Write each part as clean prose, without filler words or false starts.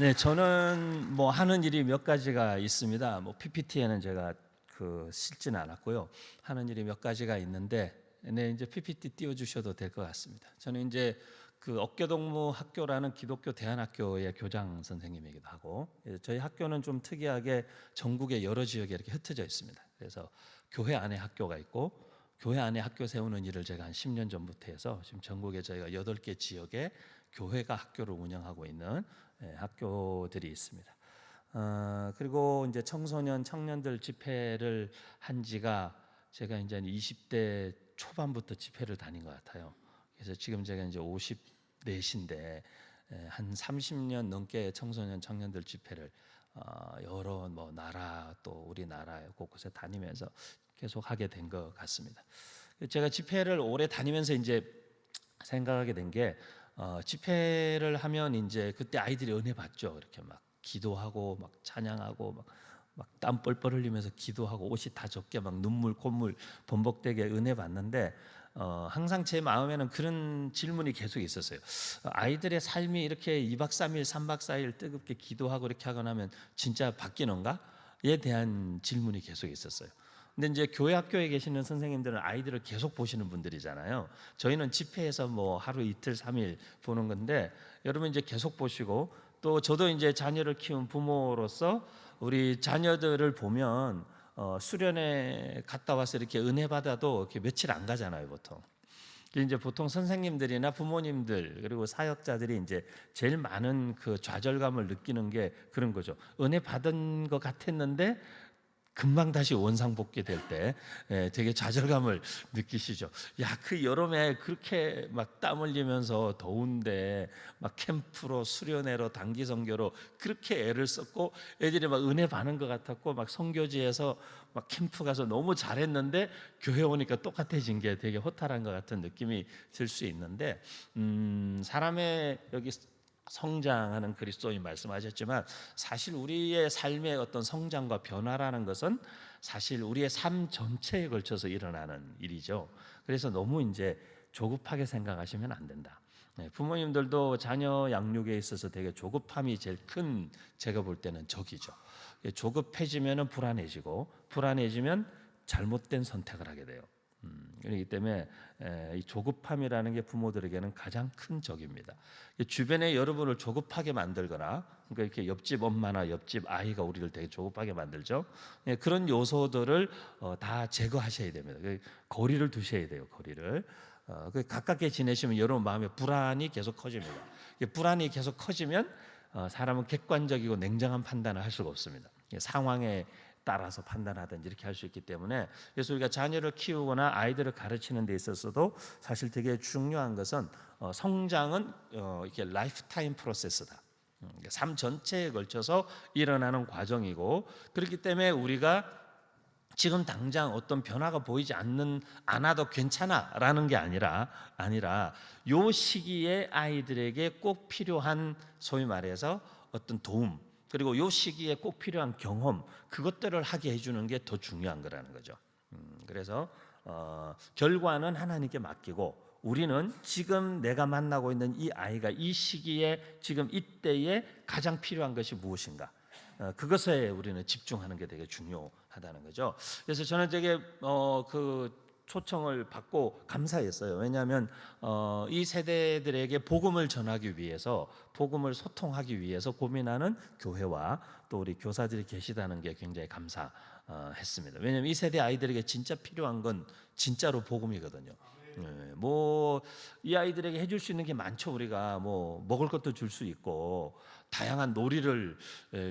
네, 저는 뭐 하는 일이 몇 가지가 있습니다. 뭐 PPT에는 제가 실지는 않았고요. 하는 일이 몇 가지가 있는데, 네, 이제 PPT 띄워주셔도 될 것 같습니다. 저는 이제 어깨동무 학교라는 기독교 대안학교의 교장 선생님이기도 하고, 저희 학교는 좀 특이하게 전국의 여러 지역에 이렇게 흩어져 있습니다. 그래서 교회 안에 학교가 있고, 교회 안에 학교 세우는 일을 제가 한 10년 전부터 해서 지금 전국에 저희가 8개 지역에 교회가 학교를 운영하고 있는 학교들이 있습니다. 그리고 이제 청소년 청년들 집회를 한 지가 제가 이제 20대 초반부터 집회를 다닌 것 같아요. 그래서 지금 제가 이제 54인데 한 30년 넘게 청소년 청년들 집회를 여러 뭐 나라 또 우리나라 곳곳에 다니면서 계속 하게 된 것 같습니다. 제가 집회를 오래 다니면서 이제 생각하게 된 게 집회를 하면 이제 그때 아이들이 은혜 받죠. 이렇게 막 기도하고 막 찬양하고 막 땀 뻘뻘 흘리면서 기도하고 옷이 다 젖게 막 눈물 콧물 범벅되게 은혜 받는데 항상 제 마음에는 그런 질문이 계속 있었어요. 아이들의 삶이 이렇게 2박 3일 3박 4일 뜨겁게 기도하고 이렇게 하고 나면 진짜 바뀌는가?에 대한 질문이 계속 있었어요. 근데 이제 교회 학교에 계시는 선생님들은 아이들을 계속 보시는 분들이잖아요. 저희는 집회에서 뭐 하루 이틀 3일 보는 건데 여러분 이제 계속 보시고 또 저도 이제 자녀를 키운 부모로서 우리 자녀들을 보면 수련회 갔다 와서 이렇게 은혜 받아도 이렇게 며칠 안 가잖아요, 보통. 이제 보통 선생님들이나 부모님들 그리고 사역자들이 이제 제일 많은 좌절감을 느끼는 게 그런 거죠. 은혜 받은 것 같았는데 금방 다시 원상복귀 될 때 되게 좌절감을 느끼시죠. 야, 그 여름에 그렇게 막 땀 흘리면서 더운데 막 캠프로 수련회로 단기 선교로 그렇게 애를 썼고 애들이 막 은혜 받는 것 같았고 막 선교지에서 막 캠프 가서 너무 잘했는데 교회 오니까 똑같아진 게 되게 허탈한 것 같은 느낌이 들 수 있는데 사람의 여기 성장하는 그리스도인 말씀하셨지만 사실 우리의 삶의 어떤 성장과 변화라는 것은 사실 우리의 삶 전체에 걸쳐서 일어나는 일이죠. 그래서 너무 이제 조급하게 생각하시면 안 된다. 부모님들도 자녀 양육에 있어서 되게 조급함이 제일 큰 제가 볼 때는 적이죠. 조급해지면 불안해지고 불안해지면 잘못된 선택을 하게 돼요. 그렇기 때문에 이 조급함이라는 게 부모들에게는 가장 큰 적입니다. 주변에 여러분을 조급하게 만들거나 그러니까 이렇게 옆집 엄마나 옆집 아이가 우리를 되게 조급하게 만들죠. 그런 요소들을 다 제거하셔야 됩니다. 거리를 두셔야 돼요. 거리를 가깝게 지내시면 여러분 마음에 불안이 계속 커집니다. 불안이 계속 커지면 사람은 객관적이고 냉정한 판단을 할 수가 없습니다. 상황에 따라서 판단하든지 이렇게 할 수 있기 때문에 그래서 우리가 자녀를 키우거나 아이들을 가르치는 데 있어서도 사실 되게 중요한 것은 성장은 이렇게 라이프타임 프로세스다. 삶 전체에 걸쳐서 일어나는 과정이고 그렇기 때문에 우리가 지금 당장 어떤 변화가 보이지 않아도 괜찮아라는 게 아니라 요 시기에 아이들에게 꼭 필요한 소위 말해서 어떤 도움 그리고 요 시기에 꼭 필요한 경험 그것들을 하게 해주는 게 더 중요한 거라는 거죠. 그래서 결과는 하나님께 맡기고 우리는 지금 내가 만나고 있는 이 아이가 이 시기에 지금 이때에 가장 필요한 것이 무엇인가 그것에 우리는 집중하는 게 되게 중요하다는 거죠. 그래서 저는 되게 초청을 받고 감사했어요. 왜냐하면 이 세대들에게 복음을 전하기 위해서 복음을 소통하기 위해서 고민하는 교회와 또 우리 교사들이 계시다는 게 굉장히 감사했습니다. 왜냐하면 이 세대 아이들에게 진짜 필요한 건 진짜로 복음이거든요. 뭐 이 아이들에게 해줄 수 있는 게 많죠. 우리가 뭐 먹을 것도 줄 수 있고 다양한 놀이를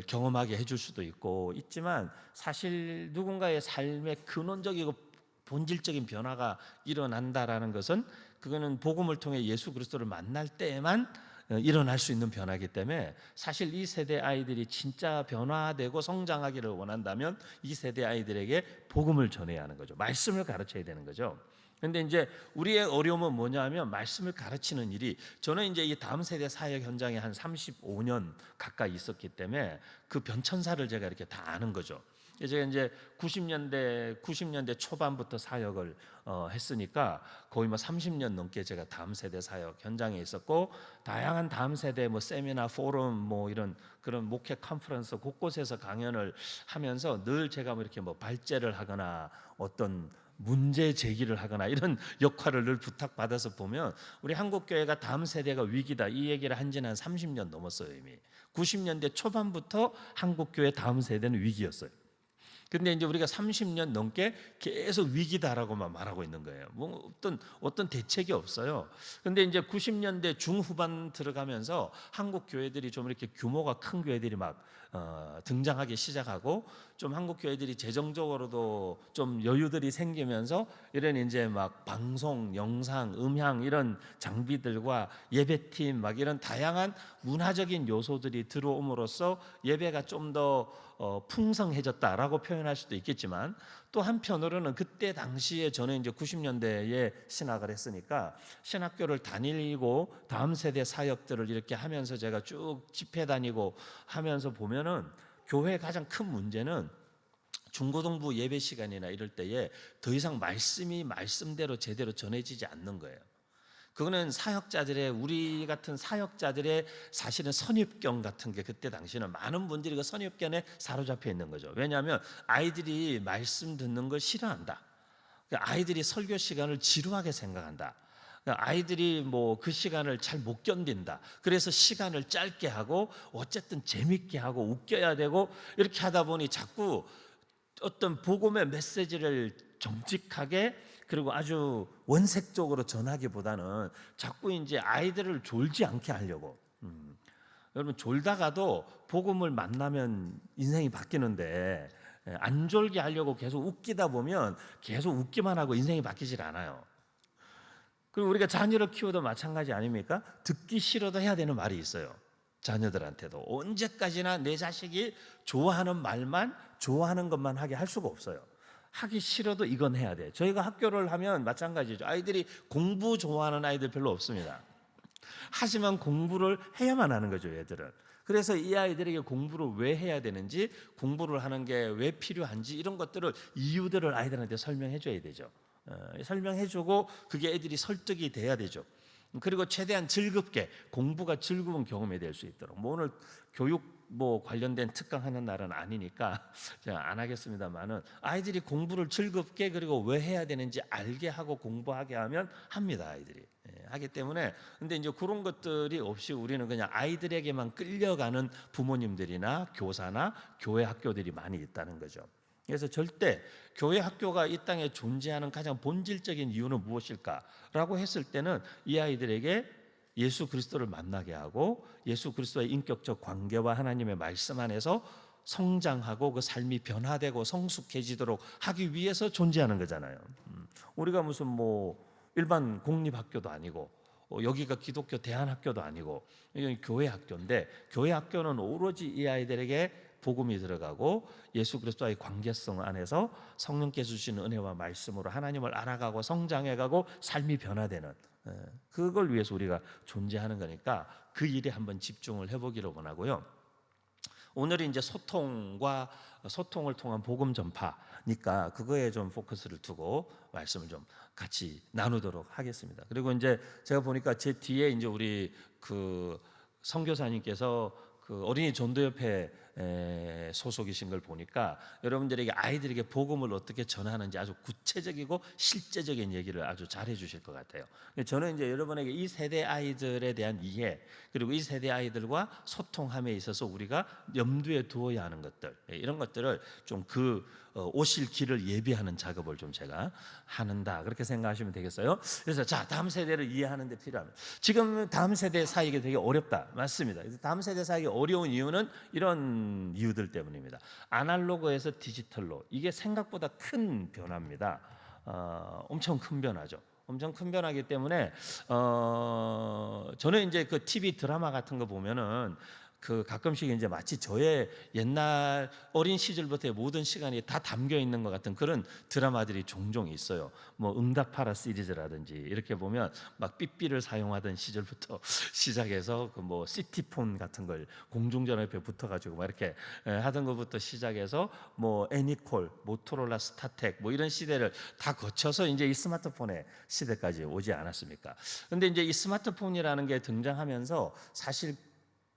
경험하게 해줄 수도 있고 있지만 사실 누군가의 삶의 근원적이고 본질적인 변화가 일어난다라는 것은 그거는 복음을 통해 예수 그리스도를 만날 때에만 일어날 수 있는 변화이기 때문에 사실 이 세대 아이들이 진짜 변화되고 성장하기를 원한다면 이 세대 아이들에게 복음을 전해야 하는 거죠. 말씀을 가르쳐야 되는 거죠. 그런데 이제 우리의 어려움은 뭐냐면 말씀을 가르치는 일이 저는 이제 이 다음 세대 사역 현장에 한 35년 가까이 있었기 때문에 그 변천사를 제가 이렇게 다 아는 거죠. 제가 이제 90년대 초반부터 사역을 했으니까 거의 뭐 30년 넘게 제가 다음 세대 사역 현장에 있었고, 다양한 다음 세대 뭐 세미나, 포럼, 뭐 이런 그런 목회 컨퍼런스 곳곳에서 강연을 하면서 늘 제가 뭐 이렇게 뭐 발제를 하거나 어떤 문제 제기를 하거나 이런 역할을 늘 부탁받아서 보면, 우리 한국 교회가 다음 세대가 위기다 이 얘기를 한 지는 한 30년 넘었어요. 이미 90년대 초반부터 한국 교회 다음 세대는 위기였어요. 근데 이제 우리가 30년 넘게 계속 위기다라고만 말하고 있는 거예요. 뭐 어떤 대책이 없어요. 근데 이제 90년대 중후반 들어가면서 한국 교회들이 좀 이렇게 규모가 큰 교회들이 막 등장하기 시작하고, 좀 한국 교회들이 재정적으로도 좀 여유들이 생기면서 이런 이제 막 방송, 영상, 음향 이런 장비들과 예배팀 막 이런 다양한 문화적인 요소들이 들어옴으로써 예배가 좀 더 풍성해졌다라고 표현할 수도 있겠지만, 또 한편으로는 그때 당시에 저는 이제 90년대에 신학을 했으니까 신학교를 다니고 다음 세대 사역들을 이렇게 하면서 제가 쭉 집회 다니고 하면서 보면은, 교회의 가장 큰 문제는 중고등부 예배 시간이나 이럴 때에 더 이상 말씀이 말씀대로 제대로 전해지지 않는 거예요. 그거는 사역자들의, 우리 같은 사역자들의 사실은 선입견 같은 게, 그때 당시는 많은 분들이 그 선입견에 사로잡혀 있는 거죠. 왜냐하면 아이들이 말씀 듣는 걸 싫어한다. 아이들이 설교 시간을 지루하게 생각한다. 아이들이 뭐 그 시간을 잘 못 견딘다. 그래서 시간을 짧게 하고 어쨌든 재밌게 하고 웃겨야 되고, 이렇게 하다 보니 자꾸 어떤 복음의 메시지를 정직하게 그리고 아주 원색적으로 전하기보다는 자꾸 이제 아이들을 졸지 않게 하려고. 여러분, 졸다가도 복음을 만나면 인생이 바뀌는데, 안 졸게 하려고 계속 웃기다 보면 계속 웃기만 하고 인생이 바뀌질 않아요. 그리고 우리가 자녀를 키워도 마찬가지 아닙니까? 듣기 싫어도 해야 되는 말이 있어요. 자녀들한테도 언제까지나 내 자식이 좋아하는 말만, 좋아하는 것만 하게 할 수가 없어요. 하기 싫어도 이건 해야 돼. 저희가 학교를 하면 마찬가지죠. 아이들이 공부 좋아하는 아이들 별로 없습니다. 하지만 공부를 해야만 하는 거죠, 얘들은. 그래서 이 아이들에게 공부를 왜 해야 되는지, 공부를 하는 게 왜 필요한지, 이런 것들을, 이유들을 아이들한테 설명해 줘야 되죠. 설명해 주고 그게 애들이 설득이 돼야 되죠. 그리고 최대한 즐겁게, 공부가 즐거운 경험이 될 수 있도록. 뭐 오늘 교육 뭐 관련된 특강 하는 날은 아니니까 제가 안 하겠습니다만은, 아이들이 공부를 즐겁게 그리고 왜 해야 되는지 알게 하고 공부하게 하면 합니다. 아이들이 하기 때문에. 근데 이제 그런 것들이 없이 우리는 그냥 아이들에게만 끌려가는 부모님들이나 교사나 교회 학교들이 많이 있다는 거죠. 그래서 절대 교회 학교가 이 땅에 존재하는 가장 본질적인 이유는 무엇일까라고 했을 때는, 이 아이들에게 예수 그리스도를 만나게 하고 예수 그리스도의 인격적 관계와 하나님의 말씀 안에서 성장하고 그 삶이 변화되고 성숙해지도록 하기 위해서 존재하는 거잖아요. 우리가 무슨 뭐 일반 공립학교도 아니고, 여기가 기독교 대안학교도 아니고, 이건 교회 학교인데, 교회 학교는 오로지 이 아이들에게 복음이 들어가고 예수 그리스도와의 관계성 안에서 성령께서 주시는 은혜와 말씀으로 하나님을 알아가고 성장해가고 삶이 변화되는, 그걸 위해서 우리가 존재하는 거니까 그 일에 한번 집중을 해보기를 원하고요. 오늘은 이제 소통을 통한 복음 전파니까 그거에 좀 포커스를 두고 말씀을 좀 같이 나누도록 하겠습니다. 그리고 이제 제가 보니까 제 뒤에 이제 우리 그 선교사님께서 그 어린이 전도협회 소속이신 걸 보니까, 여러분들에게 아이들에게 복음을 어떻게 전하는지 아주 구체적이고 실제적인 얘기를 아주 잘해 주실 것 같아요. 저는 이제 여러분에게 이 세대 아이들에 대한 이해, 그리고 이 세대 아이들과 소통함에 있어서 우리가 염두에 두어야 하는 것들, 이런 것들을 좀 오실 길을 예비하는 작업을 좀 제가 하는다, 그렇게 생각하시면 되겠어요. 그래서 자, 다음 세대를 이해하는 데 필요합니다. 지금 다음 세대 사역이 되게 어렵다, 맞습니다. 다음 세대 사역이 어려운 이유는 이런 이유들 때문입니다. 아날로그에서 디지털로, 이게 생각보다 큰 변화입니다. 엄청 큰 변화죠. 엄청 큰 변화이기 때문에 저는 이제 그 TV 드라마 같은 거 보면은 그 가끔씩 이제 마치 저의 옛날 어린 시절부터의 모든 시간이 다 담겨 있는 것 같은 그런 드라마들이 종종 있어요. 뭐 응답하라 시리즈라든지 이렇게 보면 막 삐삐를 사용하던 시절부터 시작해서 그 뭐 시티폰 같은 걸 공중전화 옆에 붙어가지고 막 이렇게 하던 것부터 시작해서 뭐 애니콜, 모토로라, 스타텍 뭐 이런 시대를 다 거쳐서 이제 이 스마트폰의 시대까지 오지 않았습니까? 근데 이제 이 스마트폰이라는 게 등장하면서 사실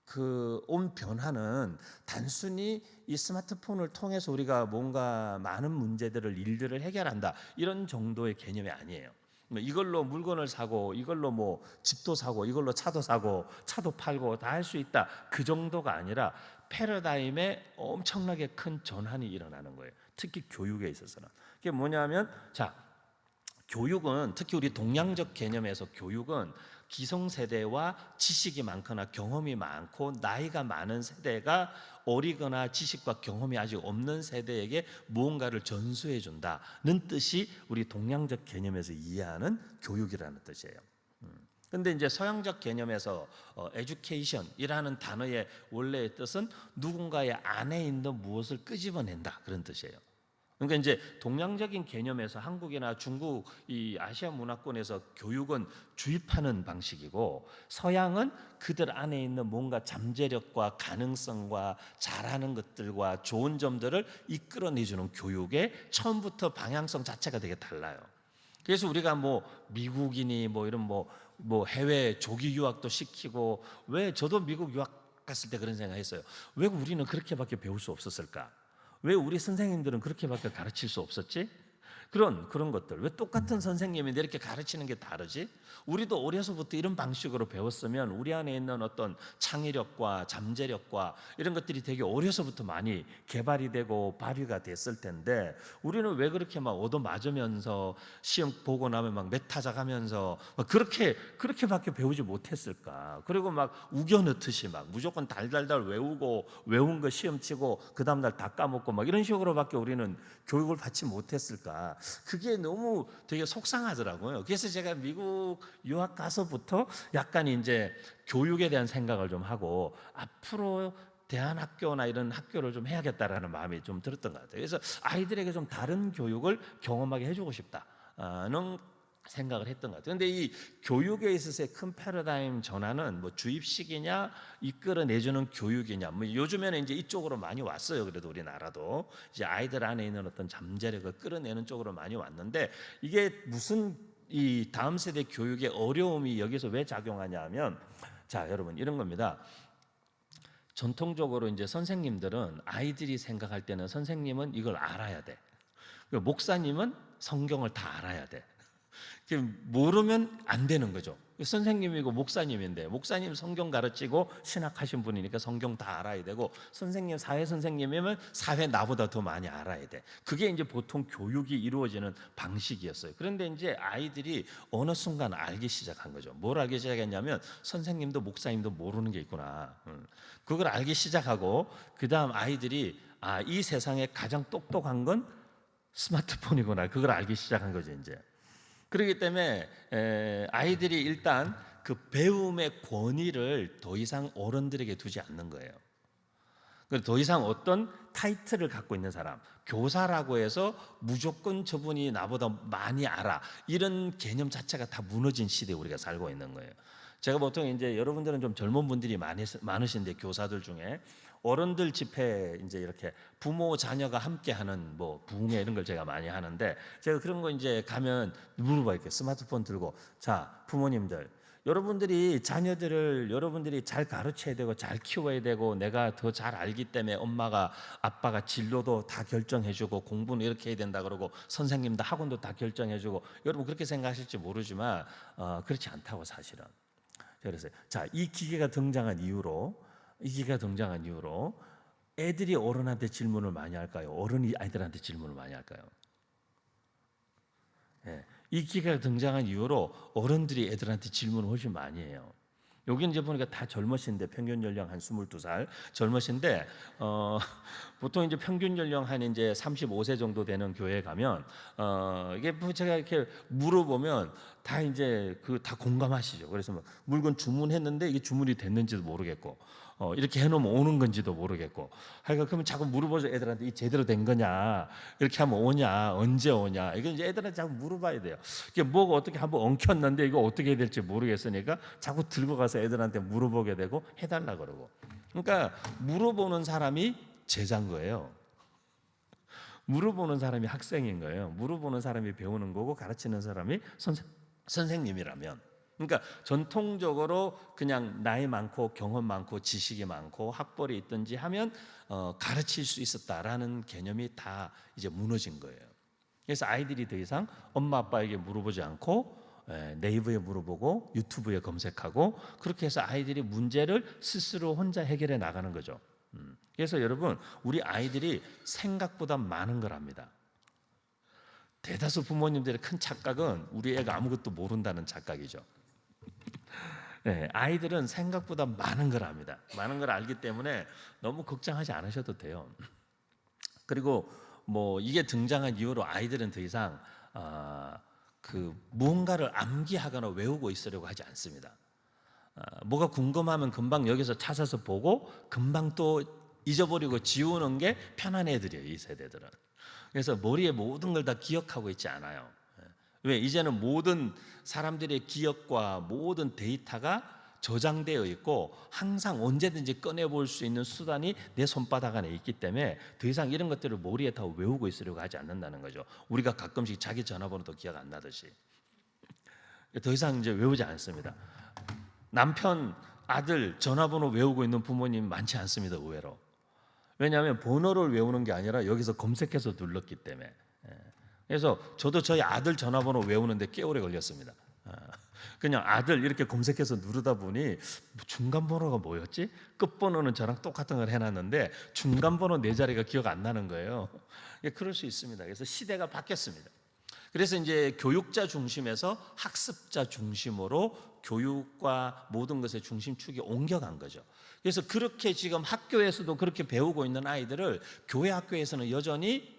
그 온 변화는 단순히 이 스마트폰을 통해서 우리가 뭔가 많은 문제들을 일들을 해결한다 이런 정도의 개념이 아니에요. 이걸로 물건을 사고 이걸로 뭐 집도 사고 이걸로 차도 사고 차도 팔고 다 할 수 있다 그 정도가 아니라 패러다임에 엄청나게 큰 전환이 일어나는 거예요. 특히 교육에 있어서는. 그게 뭐냐면 자, 교육은 특히 우리 동양적 개념에서 교육은 기성세대와 지식이 많거나 경험이 많고 나이가 많은 세대가 어리거나 지식과 경험이 아직 없는 세대에게 무언가를 전수해 준다는 뜻이 우리 동양적 개념에서 이해하는 교육이라는 뜻이에요. 근데 이제 서양적 개념에서 education이라는 단어의 원래의 뜻은 누군가의 안에 있는 무엇을 끄집어낸다 그런 뜻이에요. 그러니까 이제 동양적인 개념에서 한국이나 중국, 이 아시아 문화권에서 교육은 주입하는 방식이고 서양은 그들 안에 있는 뭔가 잠재력과 가능성과 잘하는 것들과 좋은 점들을 이끌어내주는 교육의 처음부터 방향성 자체가 되게 달라요. 그래서 우리가 뭐 미국이니 뭐 이런 뭐 해외 조기 유학도 시키고 왜 저도 미국 유학 갔을 때 그런 생각했어요. 왜 우리는 그렇게밖에 배울 수 없었을까? 왜 우리 선생님들은 그렇게밖에 가르칠 수 없었지? 그런 것들. 왜 똑같은 선생님인데 이렇게 가르치는 게 다르지? 우리도 어려서부터 이런 방식으로 배웠으면 우리 안에 있는 어떤 창의력과 잠재력과 이런 것들이 되게 어려서부터 많이 개발이 되고 발휘가 됐을 텐데 우리는 왜 그렇게 막 얻어맞으면서 시험 보고 나면 막 메타작하면서 그렇게밖에 배우지 못했을까? 그리고 막 우겨넣듯이 막 무조건 달달달 외우고 외운 거 시험 치고 그 다음날 다 까먹고 막 이런 식으로밖에 우리는 교육을 받지 못했을까? 그게 너무 되게 속상하더라고요. 그래서 제가 미국 유학 가서부터 약간 이제 교육에 대한 생각을 좀 하고 앞으로 대안학교나 이런 학교를 좀 해야겠다라는 마음이 좀 들었던 것 같아요. 그래서 아이들에게 좀 다른 교육을 경험하게 해주고 싶다는 생각을 했던 것 같아요. 그런데 이 교육에 있어서의 큰 패러다임 전환은 뭐 주입식이냐 이끌어내주는 교육이냐 뭐 요즘에는 이제 이쪽으로 많이 왔어요. 그래도 우리나라도 이제 아이들 안에 있는 어떤 잠재력을 끌어내는 쪽으로 많이 왔는데 이게 무슨 이 다음 세대 교육의 어려움이 여기서 왜 작용하냐 하면 자 여러분 이런 겁니다. 전통적으로 이제 선생님들은 아이들이 생각할 때는 선생님은 이걸 알아야 돼. 목사님은 성경을 다 알아야 돼. 모르면 안 되는 거죠. 선생님이고 목사님인데 목사님 성경 가르치고 신학하신 분이니까 성경 다 알아야 되고 선생님 사회 선생님이면 사회 나보다 더 많이 알아야 돼. 그게 이제 보통 교육이 이루어지는 방식이었어요. 그런데 이제 아이들이 어느 순간 알기 시작한 거죠. 뭘 알기 시작했냐면 선생님도 목사님도 모르는 게 있구나. 그걸 알기 시작하고 그 다음 아이들이 이 세상에 가장 똑똑한 건 스마트폰이구나. 그걸 알기 시작한 거죠 이제. 그렇기 때문에 아이들이 일단 그 배움의 권위를 더 이상 어른들에게 두지 않는 거예요. 더 이상 어떤 타이틀을 갖고 있는 사람, 교사라고 해서 무조건 저분이 나보다 많이 알아 이런 개념 자체가 다 무너진 시대에 우리가 살고 있는 거예요. 제가 보통 이제 여러분들은 좀 젊은 분들이 많으신데 교사들 중에 어른들 집회 이제 이렇게 부모 자녀가 함께하는 뭐 부흥회 이런 걸 제가 많이 하는데 제가 그런 거 이제 가면 물어봐요. 이렇게 스마트폰 들고 자 부모님들 여러분들이 자녀들을 여러분들이 잘 가르쳐야 되고 잘 키워야 되고 내가 더 잘 알기 때문에 엄마가 아빠가 진로도 다 결정해주고 공부는 이렇게 해야 된다 그러고 선생님도 학원도 다 결정해주고 여러분 그렇게 생각하실지 모르지만 그렇지 않다고 사실은. 그래서 자 이 기계가 등장한 이후로 애들이 어른한테 질문을 많이 할까요? 어른이 아이들한테 질문을 많이 할까요? 예, 이 기계가 등장한 이후로 어른들이 애들한테 질문을 훨씬 많이 해요. 여기 이제 보니까 다 젊으신데 평균 연령 한 22살 젊으신데 보통 이제 평균 연령 한 이제 35세 정도 되는 교회에 가면 이게 뭐 제가 이렇게 물어보면 다 이제 그 다 공감하시죠. 그래서 뭐 물건 주문했는데 이게 주문이 됐는지도 모르겠고 이렇게 해놓으면 오는 건지도 모르겠고, 하여간 그러면 자꾸 물어보죠. 애들한테 이 제대로 된 거냐, 이렇게 하면 오냐, 언제 오냐, 이건 이제 애들한테 자꾸 물어봐야 돼요. 이게 뭐가 어떻게 한번 엉켰는데 이거 어떻게 해야 될지 모르겠으니까 자꾸 들고 가서 애들한테 물어보게 되고 해달라 그러고. 그러니까 물어보는 사람이 제자인 거예요. 물어보는 사람이 학생인 거예요. 물어보는 사람이 배우는 거고 가르치는 사람이 선생님이라면. 그러니까 전통적으로 그냥 나이 많고 경험 많고 지식이 많고 학벌이 있든지 하면 가르칠 수 있었다라는 개념이 다 이제 무너진 거예요. 그래서 아이들이 더 이상 엄마 아빠에게 물어보지 않고 네이버에 물어보고 유튜브에 검색하고 그렇게 해서 아이들이 문제를 스스로 혼자 해결해 나가는 거죠. 그래서 여러분, 우리 아이들이 생각보다 많은 걸 압니다. 대다수 부모님들의 큰 착각은 우리 애가 아무것도 모른다는 착각이죠. 네, 아이들은 생각보다 많은 걸 압니다. 많은 걸 알기 때문에 너무 걱정하지 않으셔도 돼요. 그리고 뭐 이게 등장한 이후로 아이들은 더 이상 무언가를 암기하거나 외우고 있으려고 하지 않습니다. 뭐가 궁금하면 금방 여기서 찾아서 보고 금방 또 잊어버리고 지우는 게 편한 애들이에요, 이 세대들은. 그래서 머리에 모든 걸 다 기억하고 있지 않아요. 왜? 이제는 모든 사람들의 기억과 모든 데이터가 저장되어 있고 항상 언제든지 꺼내볼 수 있는 수단이 내 손바닥 안에 있기 때문에 더 이상 이런 것들을 머리에 다 외우고 있으려고 하지 않는다는 거죠. 우리가 가끔씩 자기 전화번호도 기억 안 나듯이 더 이상 이제 외우지 않습니다. 남편, 아들 전화번호 외우고 있는 부모님 많지 않습니다, 의외로. 왜냐하면 번호를 외우는 게 아니라 여기서 검색해서 눌렀기 때문에. 그래서 저도 저희 아들 전화번호 외우는데 꽤 오래 걸렸습니다. 그냥 아들 이렇게 검색해서 누르다 보니 중간 번호가 뭐였지? 끝 번호는 저랑 똑같은 걸 해놨는데 중간 번호 네 자리가 기억 안 나는 거예요. 그럴 수 있습니다. 그래서 시대가 바뀌었습니다. 그래서 이제 교육자 중심에서 학습자 중심으로 교육과 모든 것의 중심축이 옮겨간 거죠. 그래서 그렇게 지금 학교에서도 그렇게 배우고 있는 아이들을 교회 학교에서는 여전히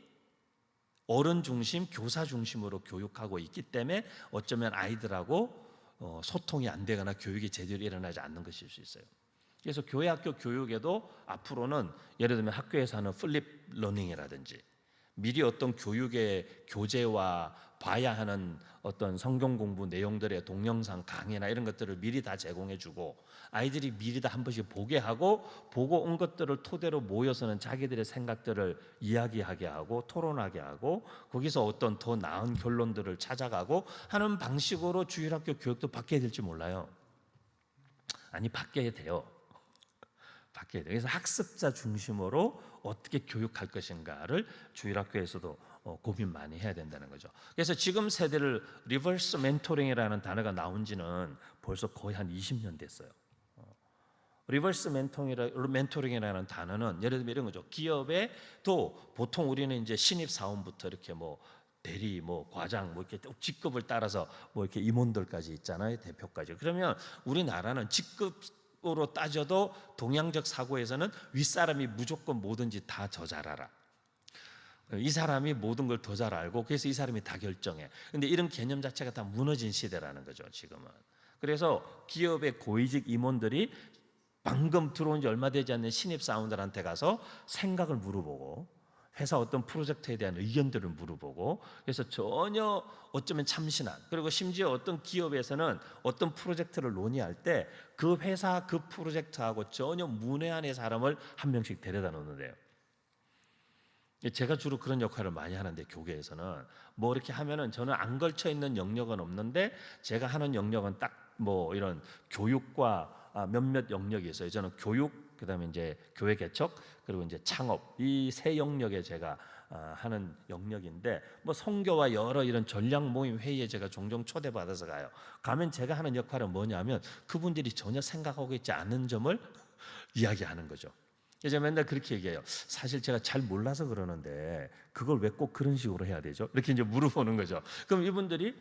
어른 중심, 교사 중심으로 교육하고 있기 때문에 어쩌면 아이들하고 소통이 안 되거나 교육이 제대로 일어나지 않는 것일 수 있어요. 그래서 교회 학교 교육에도 앞으로는 예를 들면 학교에서 하는 플립 러닝이라든지 미리 어떤 교육의 교재와 봐야 하는 어떤 성경 공부 내용들의 동영상 강의나 이런 것들을 미리 다 제공해 주고 아이들이 미리 다 한 번씩 보게 하고 보고 온 것들을 토대로 모여서는 자기들의 생각들을 이야기하게 하고 토론하게 하고 거기서 어떤 더 나은 결론들을 찾아가고 하는 방식으로 주일학교 교육도 바뀌어야 될지 몰라요. 아니, 바뀌어야 돼요. 바뀌어야 돼요. 그래서 학습자 중심으로 어떻게 교육할 것인가를 주일학교에서도 고민 많이 해야 된다는 거죠. 그래서 지금 세대를 리버스 멘토링이라는 단어가 나온 지는 벌써 거의 한 20년 됐어요. 리버스 멘토링이라는 단어는 예를 들면 이런 거죠. 기업에도 보통 우리는 이제 신입 사원부터 이렇게 뭐 대리, 뭐 과장, 뭐 이렇게 직급을 따라서 뭐 이렇게 임원들까지 있잖아요, 대표까지. 그러면 우리나라는 직급으로 따져도 동양적 사고에서는 윗사람이 무조건 뭐든지 다 더 잘 알아. 이 사람이 모든 걸 더 잘 알고 그래서 이 사람이 다 결정해. 근데 이런 개념 자체가 다 무너진 시대라는 거죠, 지금은. 그래서 기업의 고위직 임원들이 방금 들어온 지 얼마 되지 않는 신입 사원들한테 가서 생각을 물어보고 회사 어떤 프로젝트에 대한 의견들을 물어보고 그래서 전혀 어쩌면 참신한 그리고 심지어 어떤 기업에서는 어떤 프로젝트를 논의할 때 그 회사 그 프로젝트하고 전혀 문외한의 사람을 한 명씩 데려다 놓는데요. 제가 주로 그런 역할을 많이 하는데 교계에서는 뭐 이렇게 하면은 저는 안 걸쳐 있는 영역은 없는데 제가 하는 영역은 딱 뭐 이런 교육과 몇몇 영역이 있어요. 저는 교육, 그다음에 이제 교회 개척, 그리고 이제 창업 이 세 영역에 제가 하는 영역인데 뭐 선교와 여러 이런 전략 모임 회의에 제가 종종 초대받아서 가요. 가면 제가 하는 역할은 뭐냐면 그분들이 전혀 생각하고 있지 않은 점을 이야기하는 거죠. 그래서 맨날 그렇게 얘기해요. 사실 제가 잘 몰라서 그러는데 그걸 왜 꼭 그런 식으로 해야 되죠? 이렇게 이제 물어보는 거죠. 그럼 이분들이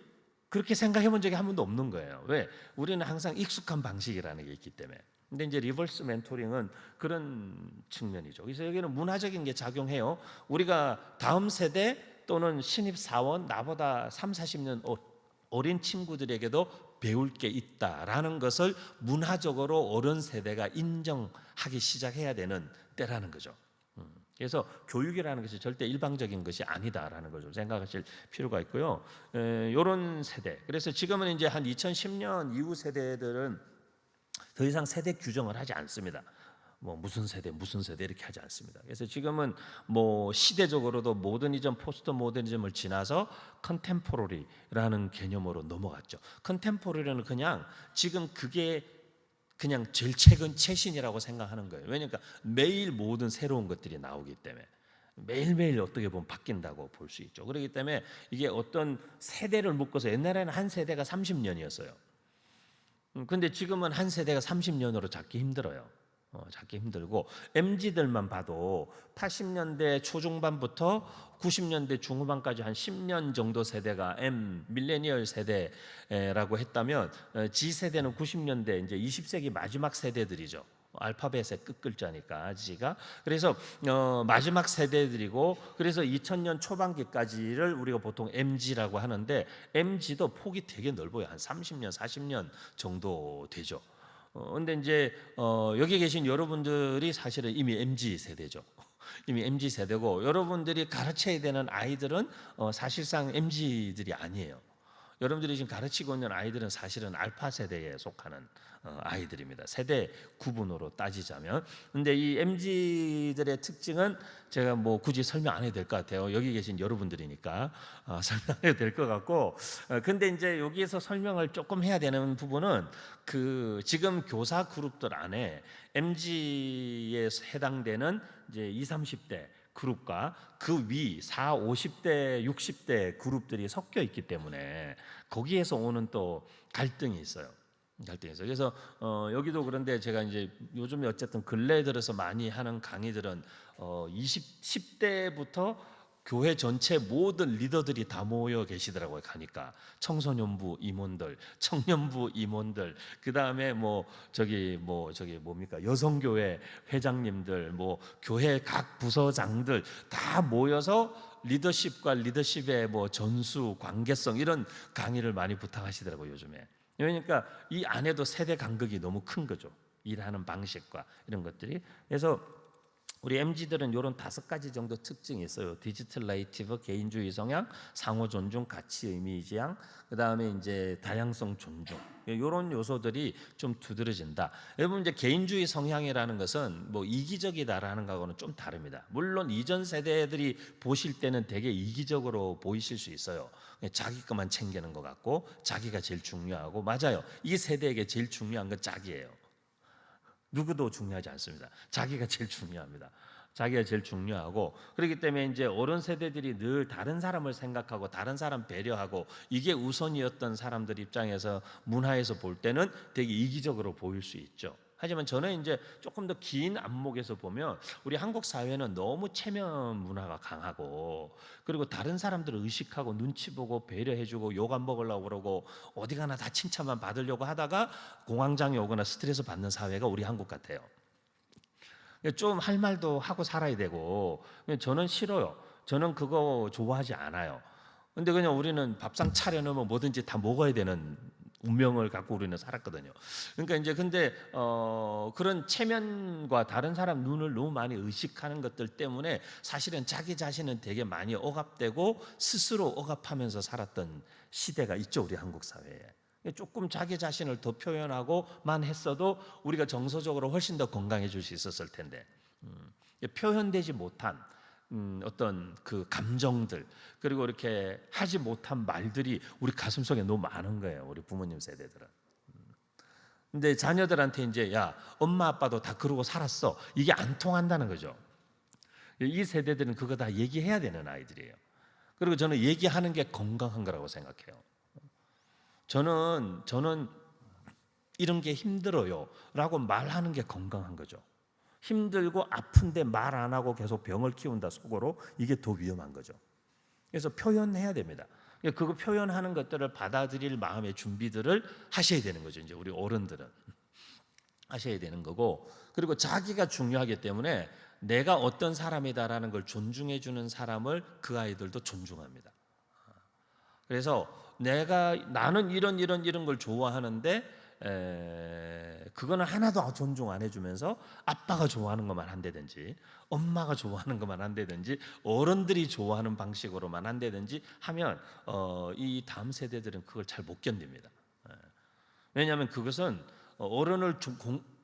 그렇게 생각해 본 적이 한 번도 없는 거예요. 왜? 우리는 항상 익숙한 방식이라는 게 있기 때문에. 근데 이제 리버스 멘토링은 그런 측면이죠. 그래서 여기는 문화적인 게 작용해요. 우리가 다음 세대 또는 신입 사원 나보다 30, 40년 어린 친구들에게도 배울 게 있다라는 것을 문화적으로 어른 세대가 인정하기 시작해야 되는 때라는 거죠. 그래서 교육이라는 것이 절대 일방적인 것이 아니다라는 걸 좀 생각하실 필요가 있고요. 이런 세대. 그래서 지금은 이제 한 2010년 이후 세대들은 더 이상 세대 규정을 하지 않습니다. 뭐 무슨 세대 이렇게 하지 않습니다. 그래서 지금은 뭐 시대적으로도 모더니즘, 포스트 모더니즘을 지나서 컨템포러리라는 개념으로 넘어갔죠. 컨템포러리는 그냥 지금 그게 그냥 제일 최근 최신이라고 생각하는 거예요. 왜냐니까 매일 모든 새로운 것들이 나오기 때문에 매일매일 어떻게 보면 바뀐다고 볼 수 있죠. 그렇기 때문에 이게 어떤 세대를 묶어서 옛날에는 한 세대가 30년이었어요. 근데 지금은 한 세대가 30년으로 잡기 힘들어요. 잡기 힘들고 MZ들만 봐도 80년대 초중반부터 90년대 중후반까지 한 10년 정도 세대가 밀레니얼 세대라고 했다면 G세대는 90년대 이제 20세기 마지막 세대들이죠. 알파벳의 끝글자니까 G가. 그래서 마지막 세대들이고 그래서 2000년 초반기까지를 우리가 보통 MZ라고 하는데 MZ도 폭이 되게 넓어요. 한 30년, 40년 정도 되죠. 근데 이제 여기 계신 여러분들이 사실은 이미 MZ 세대죠. 이미 MZ 세대고 여러분들이 가르쳐야 되는 아이들은 사실상 MZ들이 아니에요. 여러분들이 지금 가르치고 있는 아이들은 사실은 알파 세대에 속하는 아이들입니다. 세대 구분으로 따지자면. 근데 이 MZ들의 특징은 제가 뭐 굳이 설명 안 해도 될 것 같아요. 여기 계신 여러분들이니까 설명해도 될 것 같고. 근데 이제 여기에서 설명을 조금 해야 되는 부분은 그 지금 교사 그룹들 안에 MZ에 해당되는 이제 20, 30대 그룹과 그 위 4, 50대, 60대 그룹들이 섞여 있기 때문에 거기에서 오는 또 갈등이 있어요. 그래서 여기도 그런데 제가 이제 요즘에 어쨌든 근래 들어서 많이 하는 강의들은 10대부터 교회 전체 모든 리더들이 다 모여 계시더라고요. 가니까 청소년부 임원들, 청년부 임원들, 그 다음에 뭡니까 여성교회 회장님들, 뭐 교회 각 부서장들 다 모여서 리더십과 리더십의 뭐 전수, 관계성 이런 강의를 많이 부탁하시더라고요. 요즘에. 그러니까 이 안에도 세대 간극이 너무 큰 거죠. 일하는 방식과 이런 것들이. 그래서 우리 MZ들은 이런 5가지 정도 특징이 있어요. 디지털 네이티브, 개인주의 성향, 상호 존중, 가치 의미 지향, 그 다음에 이제 다양성 존중. 이런 요소들이 좀 두드러진다. 여러분 이제 개인주의 성향이라는 것은 뭐 이기적이다라는 거하고는 좀 다릅니다. 물론 이전 세대들이 보실 때는 되게 이기적으로 보이실 수 있어요. 자기 것만 챙기는 것 같고 자기가 제일 중요하고 맞아요. 이 세대에게 제일 중요한 건 자기예요. 누구도 중요하지 않습니다. 자기가 제일 중요합니다. 자기가 제일 중요하고 그렇기 때문에 이제 어른 세대들이 늘 다른 사람을 생각하고 다른 사람 배려하고 이게 우선이었던 사람들 입장에서 문화에서 볼 때는 되게 이기적으로 보일 수 있죠. 하지만 저는 이제 조금 더 긴 안목에서 보면 우리 한국 사회는 너무 체면 문화가 강하고 그리고 다른 사람들을 의식하고 눈치 보고 배려해주고 욕 안 먹으려고 그러고 어디 가나 다 칭찬만 받으려고 하다가 공황장애 오거나 스트레스 받는 사회가 우리 한국 같아요. 좀 할 말도 하고 살아야 되고 저는 싫어요. 저는 그거 좋아하지 않아요. 근데 그냥 우리는 밥상 차려놓으면 뭐든지 다 먹어야 되는 운명을 갖고 우리는 살았거든요. 그러니까 이제 근데 그런 체면과 다른 사람 눈을 너무 많이 의식하는 것들 때문에 사실은 자기 자신은 되게 많이 억압되고 스스로 억압하면서 살았던 시대가 있죠, 우리 한국 사회에. 조금 자기 자신을 더 표현하고만 했어도 우리가 정서적으로 훨씬 더 건강해질 수 있었을 텐데 표현되지 못한 어떤 그 감정들 그리고 이렇게 하지 못한 말들이 우리 가슴속에 너무 많은 거예요. 우리 부모님 세대들은. 근데 자녀들한테 이제 야 엄마 아빠도 다 그러고 살았어. 이게 안 통한다는 거죠. 이 세대들은 그거 다 얘기해야 되는 아이들이에요. 그리고 저는 얘기하는 게 건강한 거라고 생각해요. 저는 이런 게 힘들어요 라고 말하는 게 건강한 거죠. 힘들고 아픈데 말 안 하고 계속 병을 키운다 속으로 이게 더 위험한 거죠. 그래서 표현해야 됩니다. 그거 표현하는 것들을 받아들일 마음의 준비들을 하셔야 되는 거죠. 이제 우리 어른들은 하셔야 되는 거고 그리고 자기가 중요하기 때문에 내가 어떤 사람이다라는 걸 존중해 주는 사람을 그 아이들도 존중합니다. 그래서 나는 이런 걸 좋아하는데 그거는 하나도 존중 안 해주면서 아빠가 좋아하는 것만 한다든지 엄마가 좋아하는 것만 한다든지 어른들이 좋아하는 방식으로만 한다든지 하면 이 다음 세대들은 그걸 잘 못 견딥니다. 왜냐하면 그것은 어른을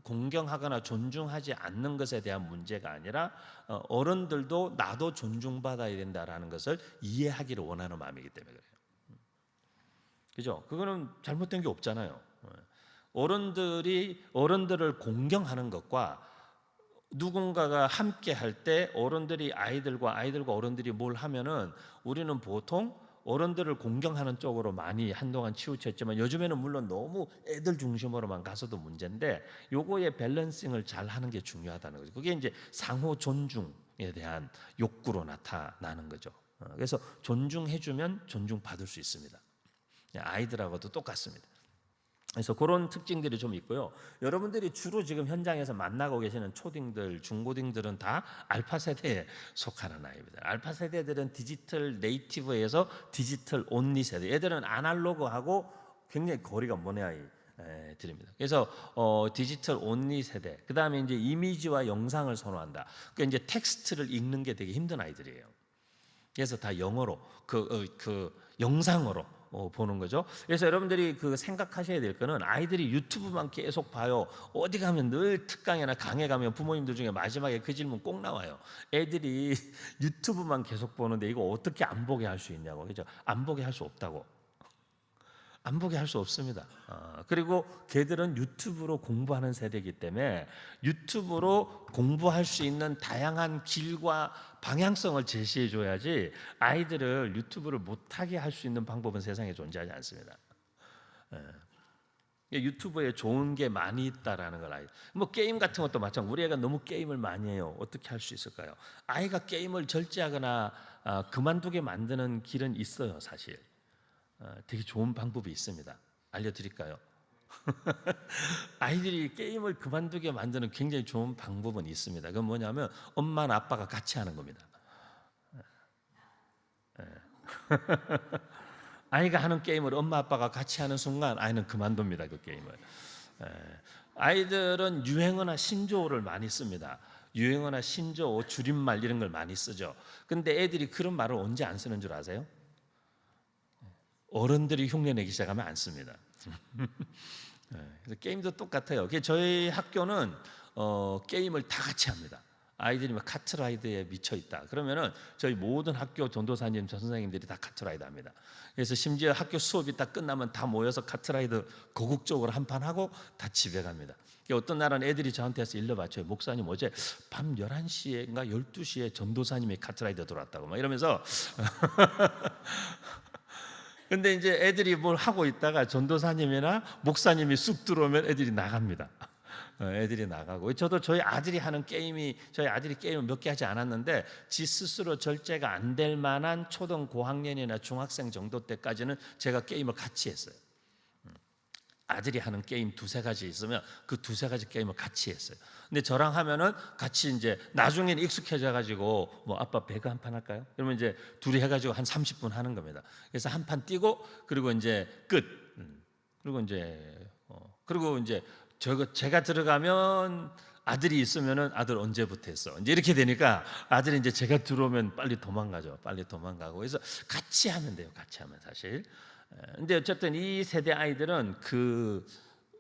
공경하거나 존중하지 않는 것에 대한 문제가 아니라 어른들도 나도 존중받아야 된다라는 것을 이해하기를 원하는 마음이기 때문에 그래요. 그죠? 그거는 잘못된 게 없잖아요. 어른들을 공경하는 것과 누군가가 함께 할 때 아이들과 어른들이 뭘 하면은 우리는 보통 어른들을 공경하는 쪽으로 많이 한동안 치우쳤지만 요즘에는 물론 너무 애들 중심으로만 가서도 문제인데 요거의 밸런싱을 잘 하는 게 중요하다는 거죠. 그게 이제 상호 존중에 대한 욕구로 나타나는 거죠. 그래서 존중해주면 존중받을 수 있습니다. 아이들하고도 똑같습니다. 그래서 그런 특징들이 좀 있고요. 여러분들이 주로 지금 현장에서 만나고 계시는 초딩들, 중고딩들은 다 알파 세대에 속하는 아이입니다. 알파 세대들은 디지털 네이티브에서 디지털 온리 세대. 얘들은 아날로그하고 굉장히 거리가 먼 아이들입니다. 그래서 디지털 온리 세대. 그 다음에 이제 이미지와 영상을 선호한다. 그러니까 이제 텍스트를 읽는 게 되게 힘든 아이들이에요. 그래서 다 영어로 그 영상으로 보는 거죠. 그래서 여러분들이 그 생각하셔야 될 거는 아이들이 유튜브만 계속 봐요. 어디 가면 늘 특강이나 강의 가면 부모님들 중에 마지막에 그 질문 꼭 나와요. 애들이 유튜브만 계속 보는데 이거 어떻게 안 보게 할 수 있냐고. 그죠? 안 보게 할 수 없다고. 안 보게 할 수 없습니다. 그리고 걔들은 유튜브로 공부하는 세대이기 때문에 유튜브로 공부할 수 있는 다양한 길과 방향성을 제시해 줘야지 아이들을 유튜브를 못하게 할 수 있는 방법은 세상에 존재하지 않습니다. 유튜브에 좋은 게 많이 있다라는 걸 뭐 게임 같은 것도 마찬가지로 우리 애가 너무 게임을 많이 해요. 어떻게 할 수 있을까요? 아이가 게임을 절제하거나 그만두게 만드는 길은 있어요, 사실. 되게 좋은 방법이 있습니다. 알려드릴까요? 아이들이 게임을 그만두게 만드는 굉장히 좋은 방법은 있습니다. 그건 뭐냐면 엄마나 아빠가 같이 하는 겁니다. 아이가 하는 게임을 엄마 아빠가 같이 하는 순간 아이는 그만둡니다. 그 게임을. 아이들은 유행어나 신조어를 많이 씁니다. 유행어나 신조어, 줄임말 이런 걸 많이 쓰죠. 근데 애들이 그런 말을 언제 안 쓰는 줄 아세요? 어른들이 흉내내기 시작하면 안 씁니다. 그래서 게임도 똑같아요. 저희 학교는 게임을 다 같이 합니다. 아이들이 막 카트라이드에 미쳐 있다. 그러면은 저희 모든 학교 전도사님, 전 선생님들이 다 카트라이드 합니다. 그래서 심지어 학교 수업이 다 끝나면 다 모여서 카트라이드 거국적으로 한판 하고 다 집에 갑니다. 어떤 날은 애들이 저한테 와서 일러 바쳐요. 목사님 어제 밤 11시인가 12시에 전도사님이 카트라이드 들어왔다고 막 이러면서 근데 이제 애들이 뭘 하고 있다가 전도사님이나 목사님이 쑥 들어오면 애들이 나갑니다. 애들이 나가고 저희 아들이 게임을 몇 개 하지 않았는데 지 스스로 절제가 안 될 만한 초등 고학년이나 중학생 정도 때까지는 제가 게임을 같이 했어요. 아들이 하는 게임 두세 가지 있으면 그 두세 가지 게임을 같이 했어요. 근데 저랑 하면은 같이 이제 나중에는 익숙해져 가지고 뭐 아빠 배그 한 판 할까요? 그러면 이제 둘이 해가지고 한 30분 하는 겁니다. 그래서 한 판 뛰고 그리고 이제 끝. 그리고 이제 제가 들어가면 아들이 있으면은 아들 언제부터 했어? 이제 이렇게 되니까 아들이 이제 제가 들어오면 빨리 도망가죠. 빨리 도망가고 그래서 같이 하면 돼요. 같이 하면 사실. 근데 어쨌든 이 세대 아이들은 그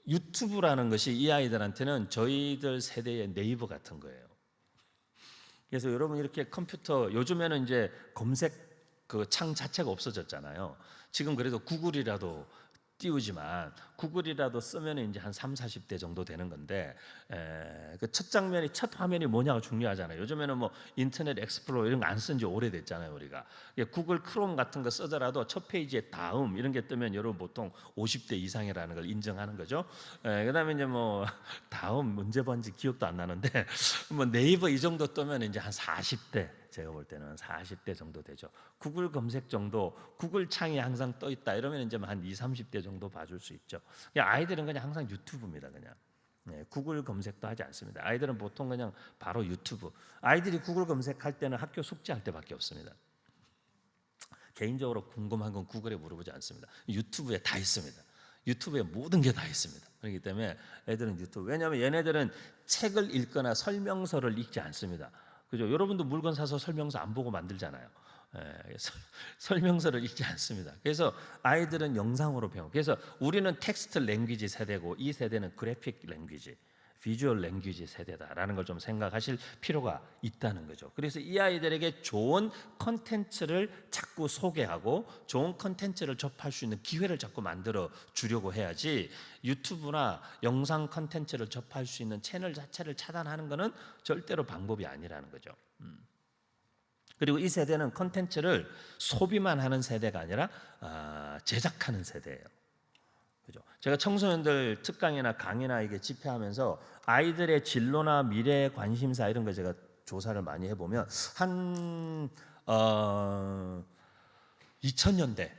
유튜브라는 것이 이 아이들한테는 저희들 세대의 네이버 같은 거예요. 그래서 여러분 이렇게 컴퓨터 요즘에는 이제 검색 그 창 자체가 없어졌잖아요. 지금 그래도 구글이라도 띄우지만 구글이라도 쓰면 이제 한 3, 40대 정도 되는 건데 그 첫 화면이 뭐냐가 중요하잖아요. 요즘에는 뭐 인터넷 익스플로러 이런 거 안 쓴 지 오래됐잖아요, 우리가. 구글 크롬 같은 거 쓰더라도 첫 페이지에 다음 이런 게 뜨면 여러분 보통 50대 이상이라는 걸 인정하는 거죠. 그다음에 이제 뭐 다음 언제 본지 기억도 안 나는데 뭐 네이버 이 정도 뜨면 이제 한 40대 제가 볼 때는 40대 정도 되죠. 구글 검색 정도, 구글 창이 항상 떠 있다 이러면 이제 한 20, 30대 정도 봐줄 수 있죠. 아이들은 그냥 항상 유튜브입니다, 그냥. 구글 검색도 하지 않습니다. 아이들은 보통 그냥 바로 유튜브. 아이들이 구글 검색할 때는 학교 숙제할 때밖에 없습니다. 개인적으로 궁금한 건 구글에 물어보지 않습니다. 유튜브에 다 있습니다. 유튜브에 모든 게 다 있습니다. 그렇기 때문에 애들은 유튜브. 왜냐하면 얘네들은 책을 읽거나 설명서를 읽지 않습니다. 그죠? 여러분도 물건 사서 설명서 안 보고 만들잖아요. 그래서 설명서를 읽지 않습니다. 그래서 아이들은 영상으로 배워. 그래서 우리는 텍스트 랭귀지 세대고 이 세대는 그래픽 랭귀지, 비주얼 랭귀지 세대다라는 걸 좀 생각하실 필요가 있다는 거죠. 그래서 이 아이들에게 좋은 컨텐츠를 자꾸 소개하고 좋은 컨텐츠를 접할 수 있는 기회를 자꾸 만들어 주려고 해야지, 유튜브나 영상 컨텐츠를 접할 수 있는 채널 자체를 차단하는 것은 절대로 방법이 아니라는 거죠. 그리고 이 세대는 컨텐츠를 소비만 하는 세대가 아니라 제작하는 세대예요. 그죠? 제가 청소년들 특강이나 강의나 이게 집회하면서 아이들의 진로나 미래 관심사 이런 거 제가 조사를 많이 해보면 한 2000년부터